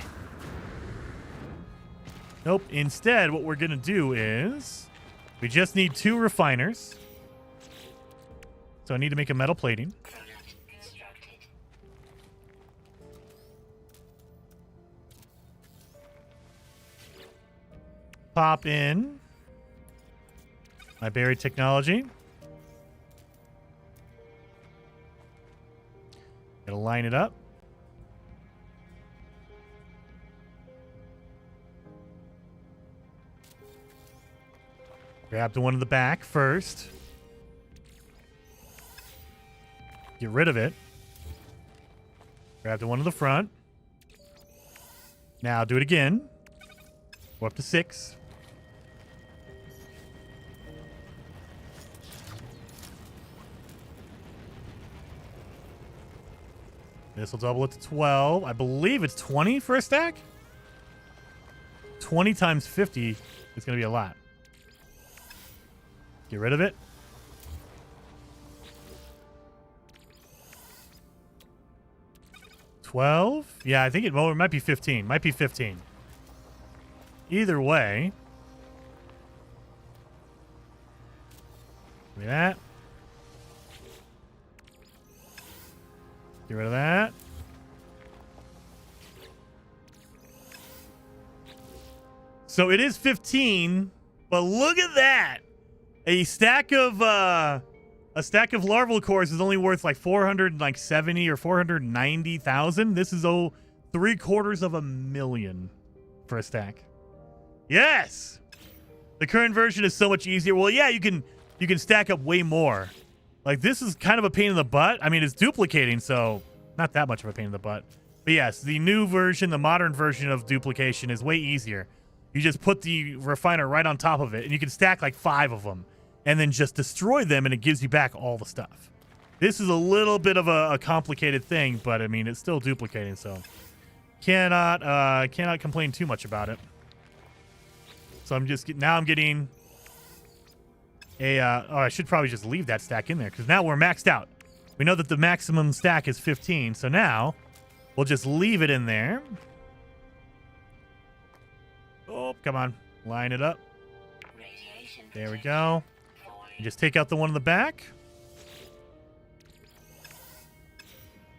Nope. Instead, what we're going to do is we just need 2 refiners. So I need to make a metal plating. Product constructed. Pop in my buried technology. Gotta line it up. Grab the one in the back first. Get rid of it. Grab the one in the front. Now do it again. Go up to 6. This will double it to 12. I believe it's 20 for a stack. 20 times 50 is going to be a lot. Get rid of it. $12? Yeah, I think it might be 15. Might be 15. Either way. Give me that. Get rid of that. So it is 15, but look at that. A stack of larval cores is only worth like 470 or 490,000. This is 750,000 for a stack. Yes. The current version is so much easier. Well, yeah, you can stack up way more. Like this is kind of a pain in the butt. I mean, it's duplicating, so not that much of a pain in the butt. But yes, the new version, the modern version of duplication is way easier. You just put the refiner right on top of it, and you can stack like 5 of them. And then just destroy them, and it gives you back all the stuff. This is a little bit of a complicated thing, but I mean, it's still duplicating, so cannot complain too much about it. So I'm getting a. I should probably just leave that stack in there because now we're maxed out. We know that the maximum stack is 15, so now we'll just leave it in there. Oh, come on, line it up. Radiation There we go. You just take out the one in the back.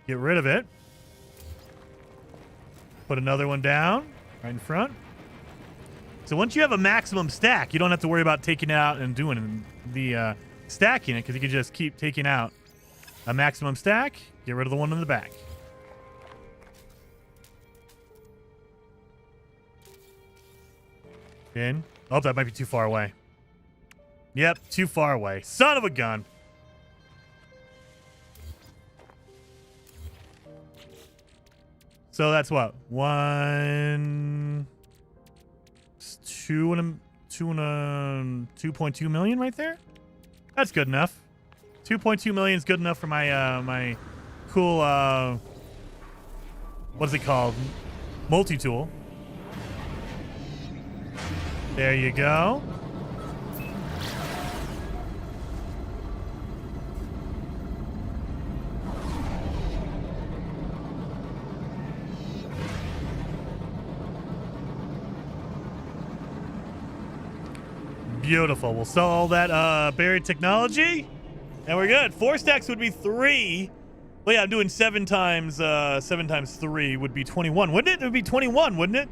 Get rid of it. Put another one down right in front. So once you have a maximum stack, you don't have to worry about taking it out and doing the stacking it, because you can just keep taking out a maximum stack, get rid of the one in the back. In. Oh, that might be too far away. Yep, too far away. Son of a gun. So that's what? 2.2 million right there? That's good enough. 2.2 million is good enough for my my cool what's it called? Multi-tool. There you go. Beautiful. We'll sell all that buried technology, and we're good. 4 stacks would be 3. Well, yeah, I'm doing 7 times 3 would be 21, wouldn't it? It would be 21, wouldn't it?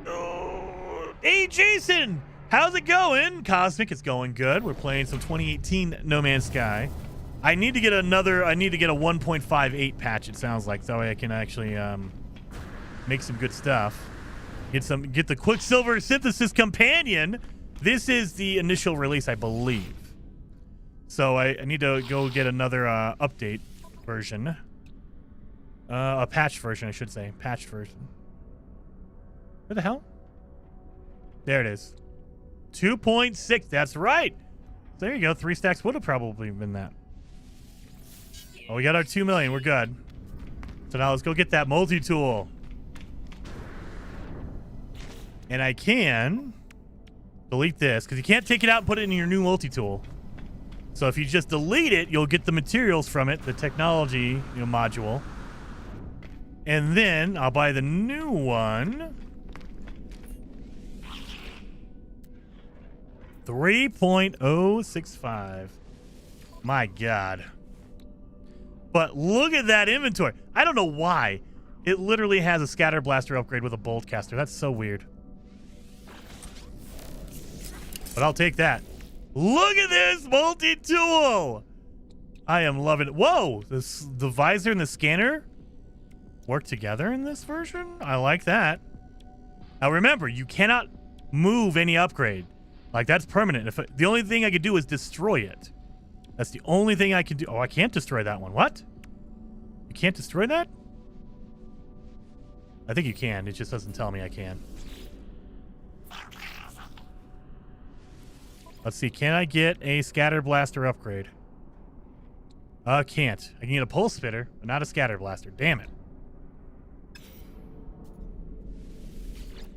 Oh. Hey, Jason, how's it going? Cosmic, it's going good. We're playing some 2018 No Man's Sky. I need to get a 1.58 patch. It sounds like, so I can actually make some good stuff. Get the Quicksilver Synthesis Companion. This is the initial release, I believe. So I need to go get another update version. A patched version, I should say. Patched version. Where the hell? There it is. 2.6. That's right. There you go. 3 stacks would have probably been that. Oh, we got our 2 million. We're good. So now let's go get that multi-tool. And I can delete this, because you can't take it out and put it in your new multi-tool. So if you just delete it, you'll get the materials from it, the technology module. And then I'll buy the new one. 3.065. My God. But look at that inventory. I don't know why. It literally has a scatter blaster upgrade with a bolt caster. That's so weird. But I'll take that. Look at this multi-tool. I am loving it. Whoa, the visor and the scanner work together in this version? I like that. Now remember, you cannot move any upgrade. Like, that's permanent. The only thing I could do is destroy it. That's the only thing I can do. Oh, I can't destroy that one. What? You can't destroy that? I think you can. It just doesn't tell me I can. Let's see. Can I get a scatter blaster upgrade? Can't. I can get a pulse spitter, but not a scatter blaster. Damn it.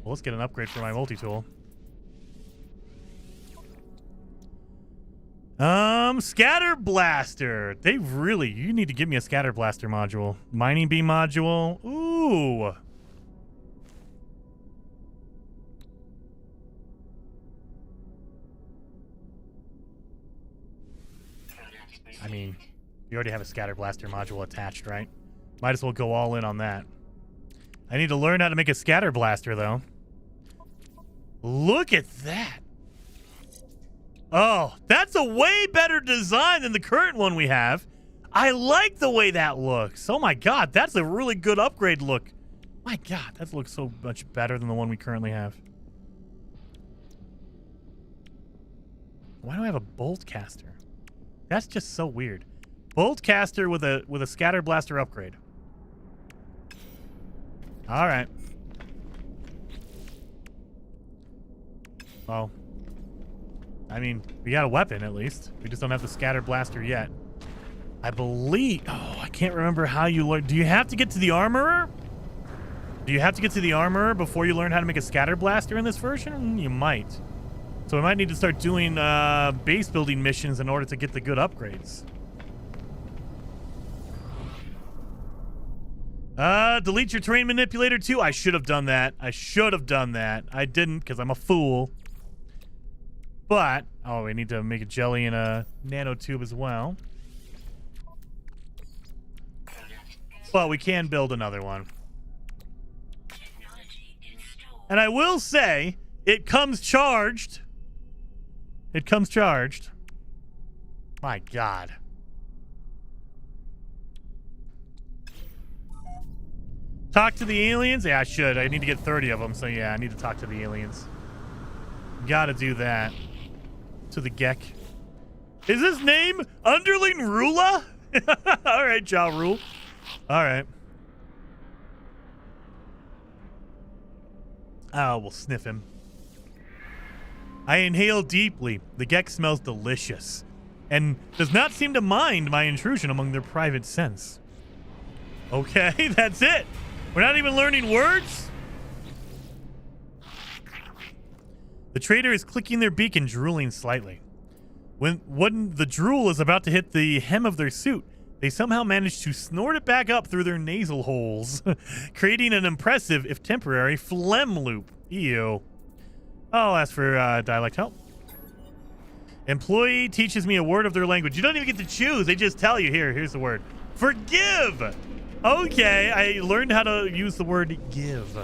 Well, let's get an upgrade for my multi-tool. Scatter blaster. You need to give me a scatter blaster module. Mining beam module. Ooh. I mean, you already have a scatter blaster module attached, right? Might as well go all in on that. I need to learn how to make a scatter blaster, though. Look at that. Oh, that's a way better design than the current one we have. I like the way that looks. Oh my God, that's a really good upgrade look. My God, that looks so much better than the one we currently have. Why do I have a bolt caster? That's just so weird. Bolt caster with a scatter blaster upgrade. All right. Well, I mean, we got a weapon at least. We just don't have the scatter blaster yet. I believe. Oh, I can't remember how you learn. Do you have to get to the armorer? Do you have to get to the armorer before you learn how to make a scatter blaster in this version? You might. So we might need to start doing base building missions in order to get the good upgrades. Delete your terrain manipulator too. I should have done that. I didn't because I'm a fool. But, oh, we need to make a jelly and a nanotube as well. But we can build another one. Technology installed. And I will say, it comes charged. It comes charged. My God. Talk to the aliens? Yeah, I should. I need to get 30 of them, so yeah, I need to talk to the aliens. Gotta do that. To the Gek. Is his name Underling Rula? Alright, Ja Rule. Alright. Oh, we'll sniff him. I inhale deeply. The Gek smells delicious and does not seem to mind my intrusion among their private scents. Okay, that's it. We're not even learning words? The trader is clicking their beak and drooling slightly. When the drool is about to hit the hem of their suit, they somehow manage to snort it back up through their nasal holes, creating an impressive, if temporary, phlegm loop. Ew. I'll ask for dialect help. Employee teaches me a word of their language. You don't even get to choose. They just tell you, here's the word. Forgive! Okay, I learned how to use the word give.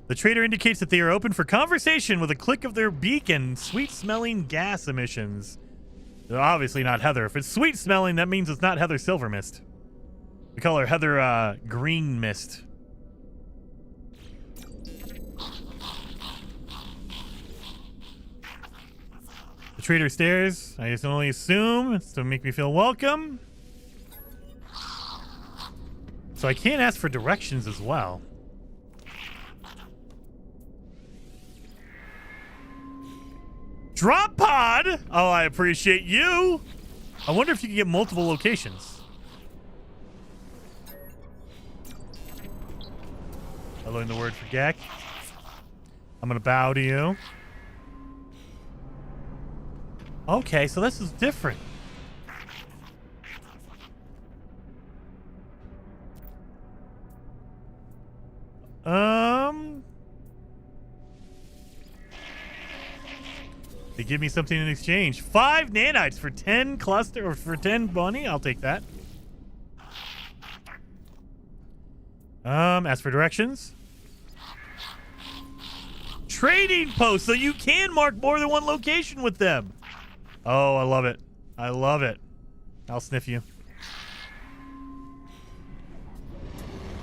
The trader indicates that they are open for conversation with a click of their beak and sweet-smelling gas emissions. They're obviously not Heather. If it's sweet-smelling, that means it's not Heather Silver Mist. We call her Heather Green Mist. The trader stares. I can only assume it's to make me feel welcome. So I can't ask for directions as well. Drop pod? Oh, I appreciate you. I wonder if you can get multiple locations. I learned the word for Gek. I'm going to bow to you. Okay, so this is different. They give me something in exchange. 5 nanites for 10 cluster or for 10 bunny. I'll take that. As for directions. Trading post, so you can mark more than one location with them. Oh, I love it. I love it. I'll sniff you.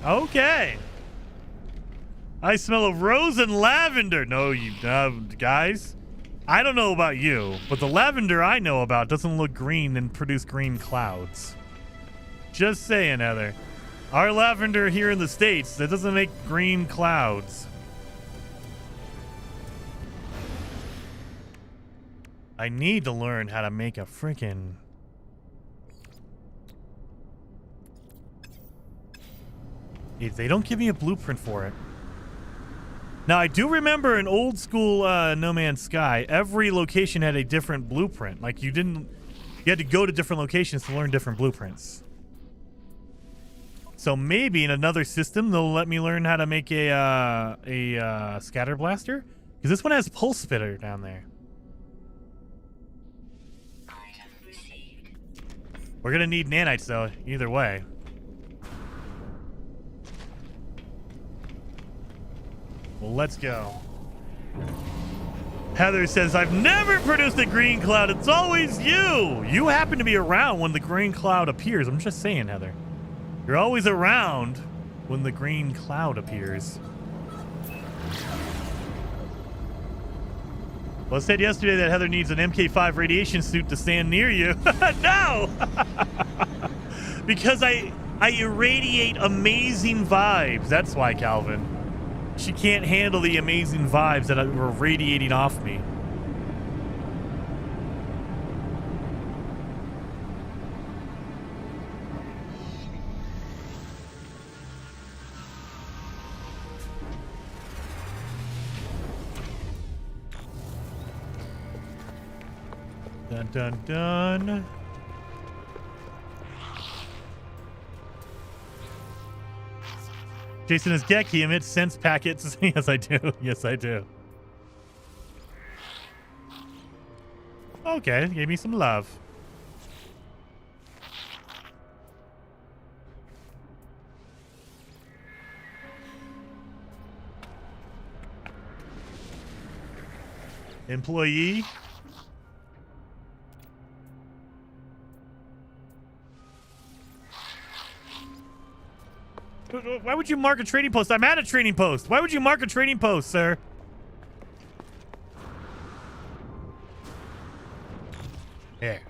Okay. I smell of rose and lavender. No, you guys. I don't know about you, but the lavender I know about doesn't look green and produce green clouds. Just saying, Heather. Our lavender here in the States, that doesn't make green clouds. I need to learn how to make a freaking... If they don't give me a blueprint for it. Now, I do remember in old school No Man's Sky, every location had a different blueprint. Like, you had to go to different locations to learn different blueprints. So maybe in another system, they'll let me learn how to make a scatter blaster. Because this one has pulse spitter down there. We're going to need nanites, though, either way. Well, let's go. Heather says, I've never produced a green cloud. It's always you. You happen to be around when the green cloud appears. I'm just saying, Heather. You're always around when the green cloud appears. Well, I said yesterday that Heather needs an MK5 radiation suit to stand near you. No! Because I irradiate amazing vibes. That's why, Calvin. She can't handle the amazing vibes that are radiating off me. Dun dun dun. Jason is Gek. He emits sense packets. Yes, I do. Yes, I do. Okay, gave me some love. Employee. Why would you mark a trading post? I'm at a trading post. Why would you mark a trading post, sir? Here.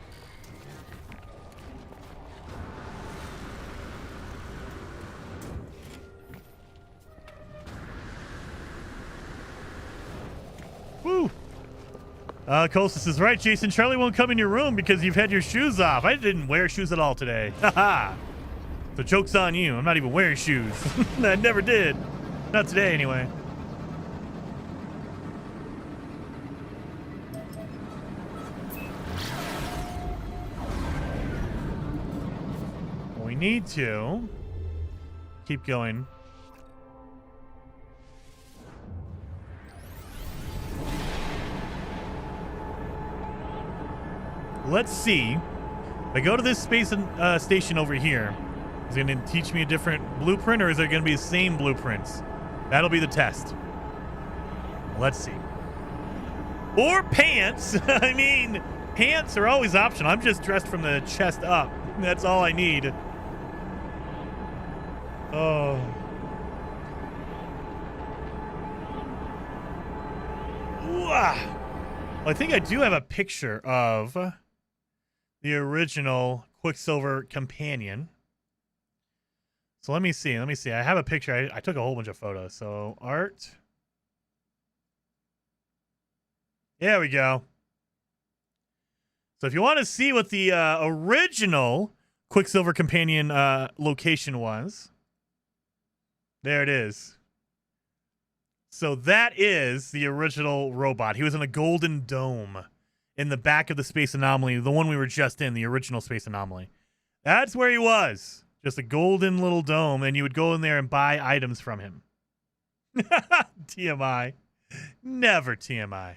Woo! Colsus is right, Jason. Charlie won't come in your room because you've had your shoes off. I didn't wear shoes at all today. Haha. The joke's on you. I'm not even wearing shoes. I never did. Not today, anyway. We need to keep going. Let's see. If I go to this space station over here, is it going to teach me a different blueprint, or is it going to be the same blueprints? That'll be the test. Let's see. Or pants. I mean, pants are always optional. I'm just dressed from the chest up. That's all I need. Oh. Ooh, ah. Well, I think I do have a picture of the original Quicksilver companion. So let me see. I have a picture. I took a whole bunch of photos. So art. There we go. So if you want to see what the original Quicksilver companion location was, there it is. So that is the original robot. He was in a golden dome in the back of the Space Anomaly, the one we were just in, the original Space Anomaly. That's where he was. Just a golden little dome, and you would go in there and buy items from him. TMI. Never TMI.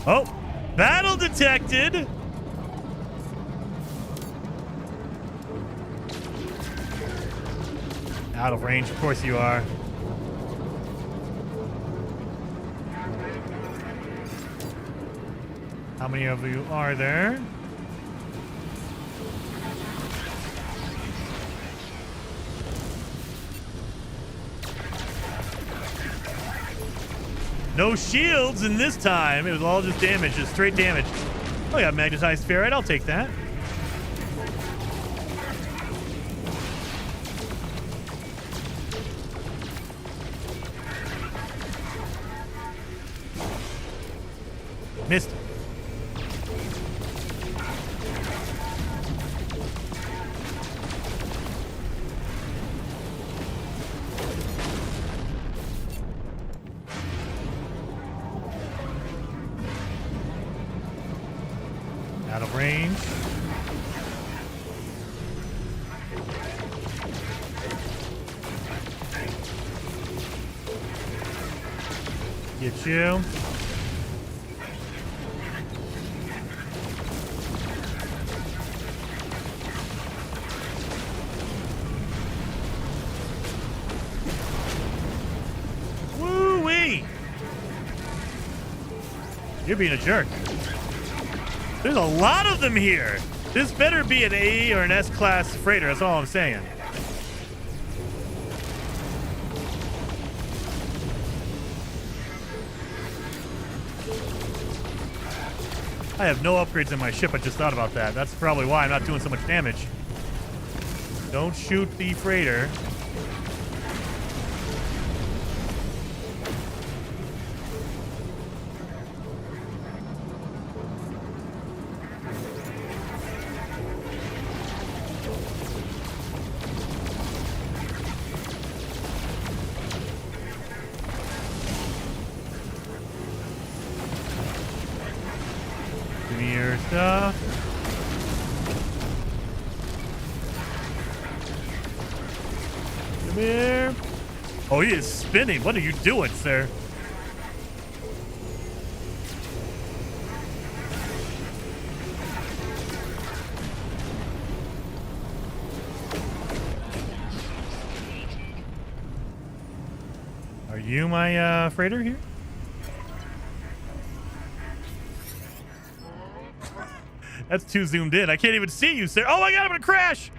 Oh, battle detected. Out of range, of course you are. How many of you are there? No shields in this time. It was all just damage, just straight damage. Oh, yeah, magnetized ferrite. I'll take that. Missed. Out of range. Get you. Woo-wee! You're being a jerk. There's a lot of them here. This better be an A or an S-class freighter. That's all I'm saying. I have no upgrades in my ship. I just thought about that. That's probably why I'm not doing so much damage. Don't shoot the freighter. Give me your stuff. Come here. Oh, he is spinning. What are you doing, sir? you my freighter here? That's too zoomed in. I can't even see you, sir. Oh my god, I'm gonna crash!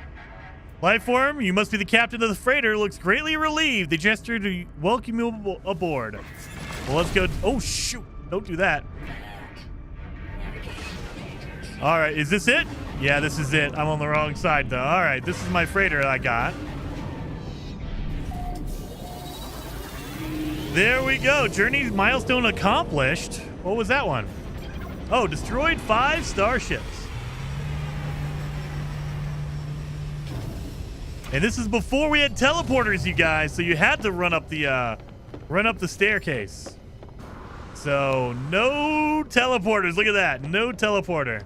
Lifeform, you must be the captain of the freighter. Looks greatly relieved. They gesture to welcome you aboard. Well, let's go. Oh, shoot. Don't do that. All right, is this it? Yeah, this is it. I'm on the wrong side, though. All right, this is my freighter I got. There we go. Journey milestone accomplished. What was that one? Oh, destroyed 5 starships. And this is before we had teleporters, you guys. So you had to run up the staircase. So no teleporters. Look at that. No teleporter.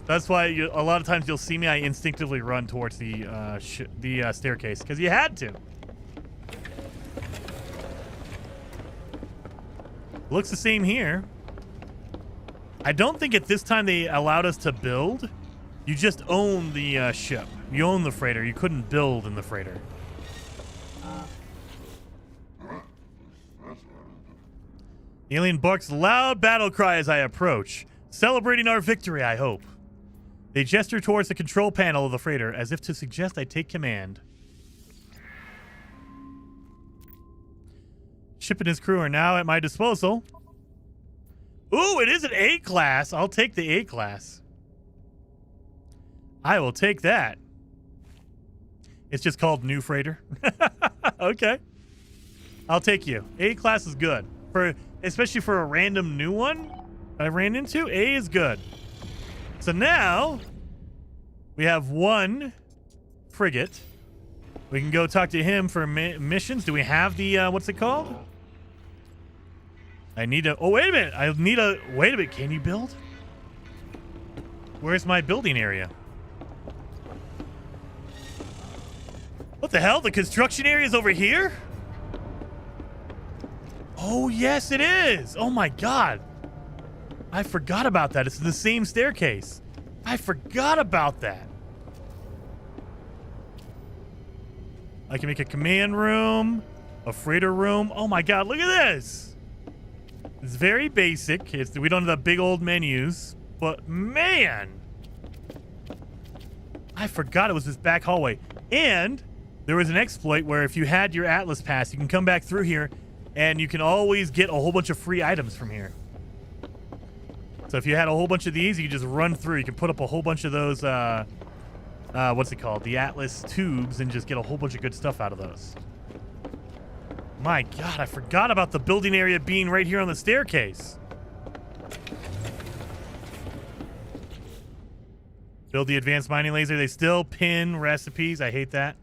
That's why a lot of times you'll see me. I instinctively run towards the staircase because you had to. Looks the same here. I don't think at this time they allowed us to build. You just own the ship. You own the freighter. You couldn't build in the freighter. The alien barks loud battle cry as I approach, celebrating our victory, I hope. They gesture towards the control panel of the freighter as if to suggest I take command. Ship and his crew are now at my disposal. Ooh, it is an A class. I'll take the A class. I will take that. It's just called New Freighter. Okay. I'll take you. A class is good. Especially for a random new one I ran into, A is good. So now we have 1 frigate. We can go talk to him for missions. Do we have the, what's it called? I need a, oh, wait a minute. Wait a minute. Can you build? Where's my building area? What the hell? The construction area is over here? Oh, yes, it is. Oh, my God. I forgot about that. It's the same staircase. I forgot about that. I can make a command room, a freighter room. Oh, my God. Look at this. It's very basic. We don't have the big old menus. But, man. I forgot it was this back hallway. And there was an exploit where if you had your Atlas pass, you can come back through here and you can always get a whole bunch of free items from here. So if you had a whole bunch of these, you just run through. You can put up a whole bunch of those, what's it called? The Atlas tubes and just get a whole bunch of good stuff out of those. My God, I forgot about the building area being right here on the staircase. Build the advanced mining laser. They still pin recipes. I hate that.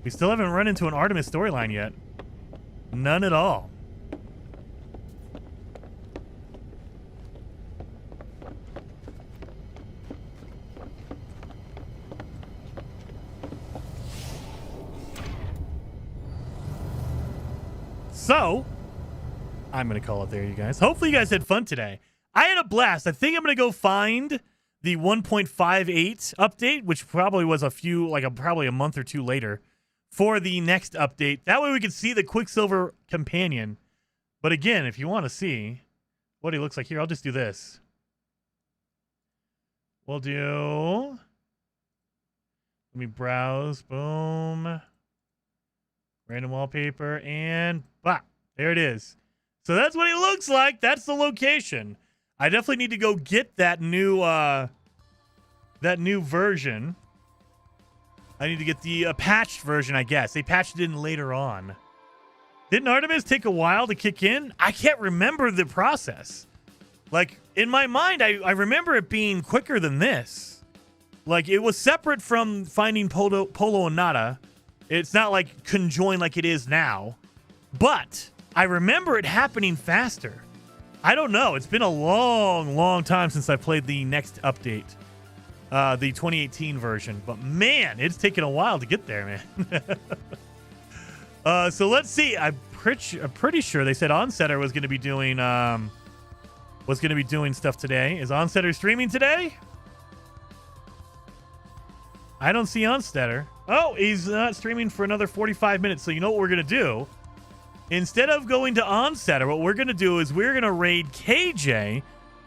We still haven't run into an Artemis storyline yet. None at all. So, I'm going to call it there, you guys. Hopefully you guys had fun today. I had a blast. I think I'm going to go find the 1.58 update, which probably was probably a month or 2 later, for the next update. That way we can see the Quicksilver companion. But again, if you want to see what he looks like here, I'll just do this. We'll do... Let me browse. Boom. Random wallpaper. And... bah, there it is. So that's what he looks like. That's the location. I definitely need to go get that new version. I need to get the patched version, I guess. They patched it in later on. Didn't Artemis take a while to kick in? I can't remember the process. Like, in my mind, I remember it being quicker than this. Like, it was separate from finding Polo and Nada. It's not like conjoined like it is now. But I remember it happening faster. I don't know. It's been a long, long time since I played the next update. The 2018 version. But man, it's taken a while to get there, man. So let's see. I'm pretty sure they said Onsetter was going to be doing stuff today. Is Onsetter streaming today? I don't see Onsetter. Oh, he's not streaming for another 45 minutes. So you know what we're going to do? Instead of going to Onsetter, what we're going to do is we're going to raid KJ,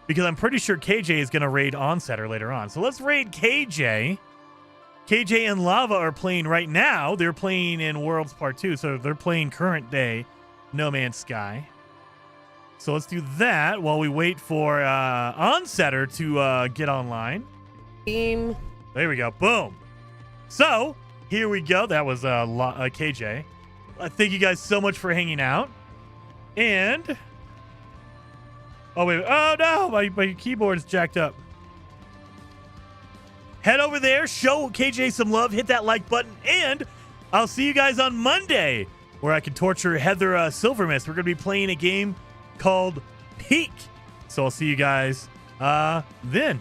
because I'm pretty sure KJ is going to raid Onsetter later on. So let's raid KJ. KJ and Lava are playing right now. They're playing in Worlds Part 2, so they're playing current day No Man's Sky. So let's do that while we wait for Onsetter to get online. Team. There we go. Boom. So here we go. That was KJ. Thank you guys so much for hanging out. And oh wait, oh no, my keyboard is jacked up. Head over there, show KJ some love, hit that like button, and I'll see you guys on Monday, where I can torture Heather Silvermist. We're gonna be playing a game called Peak. So I'll see you guys then.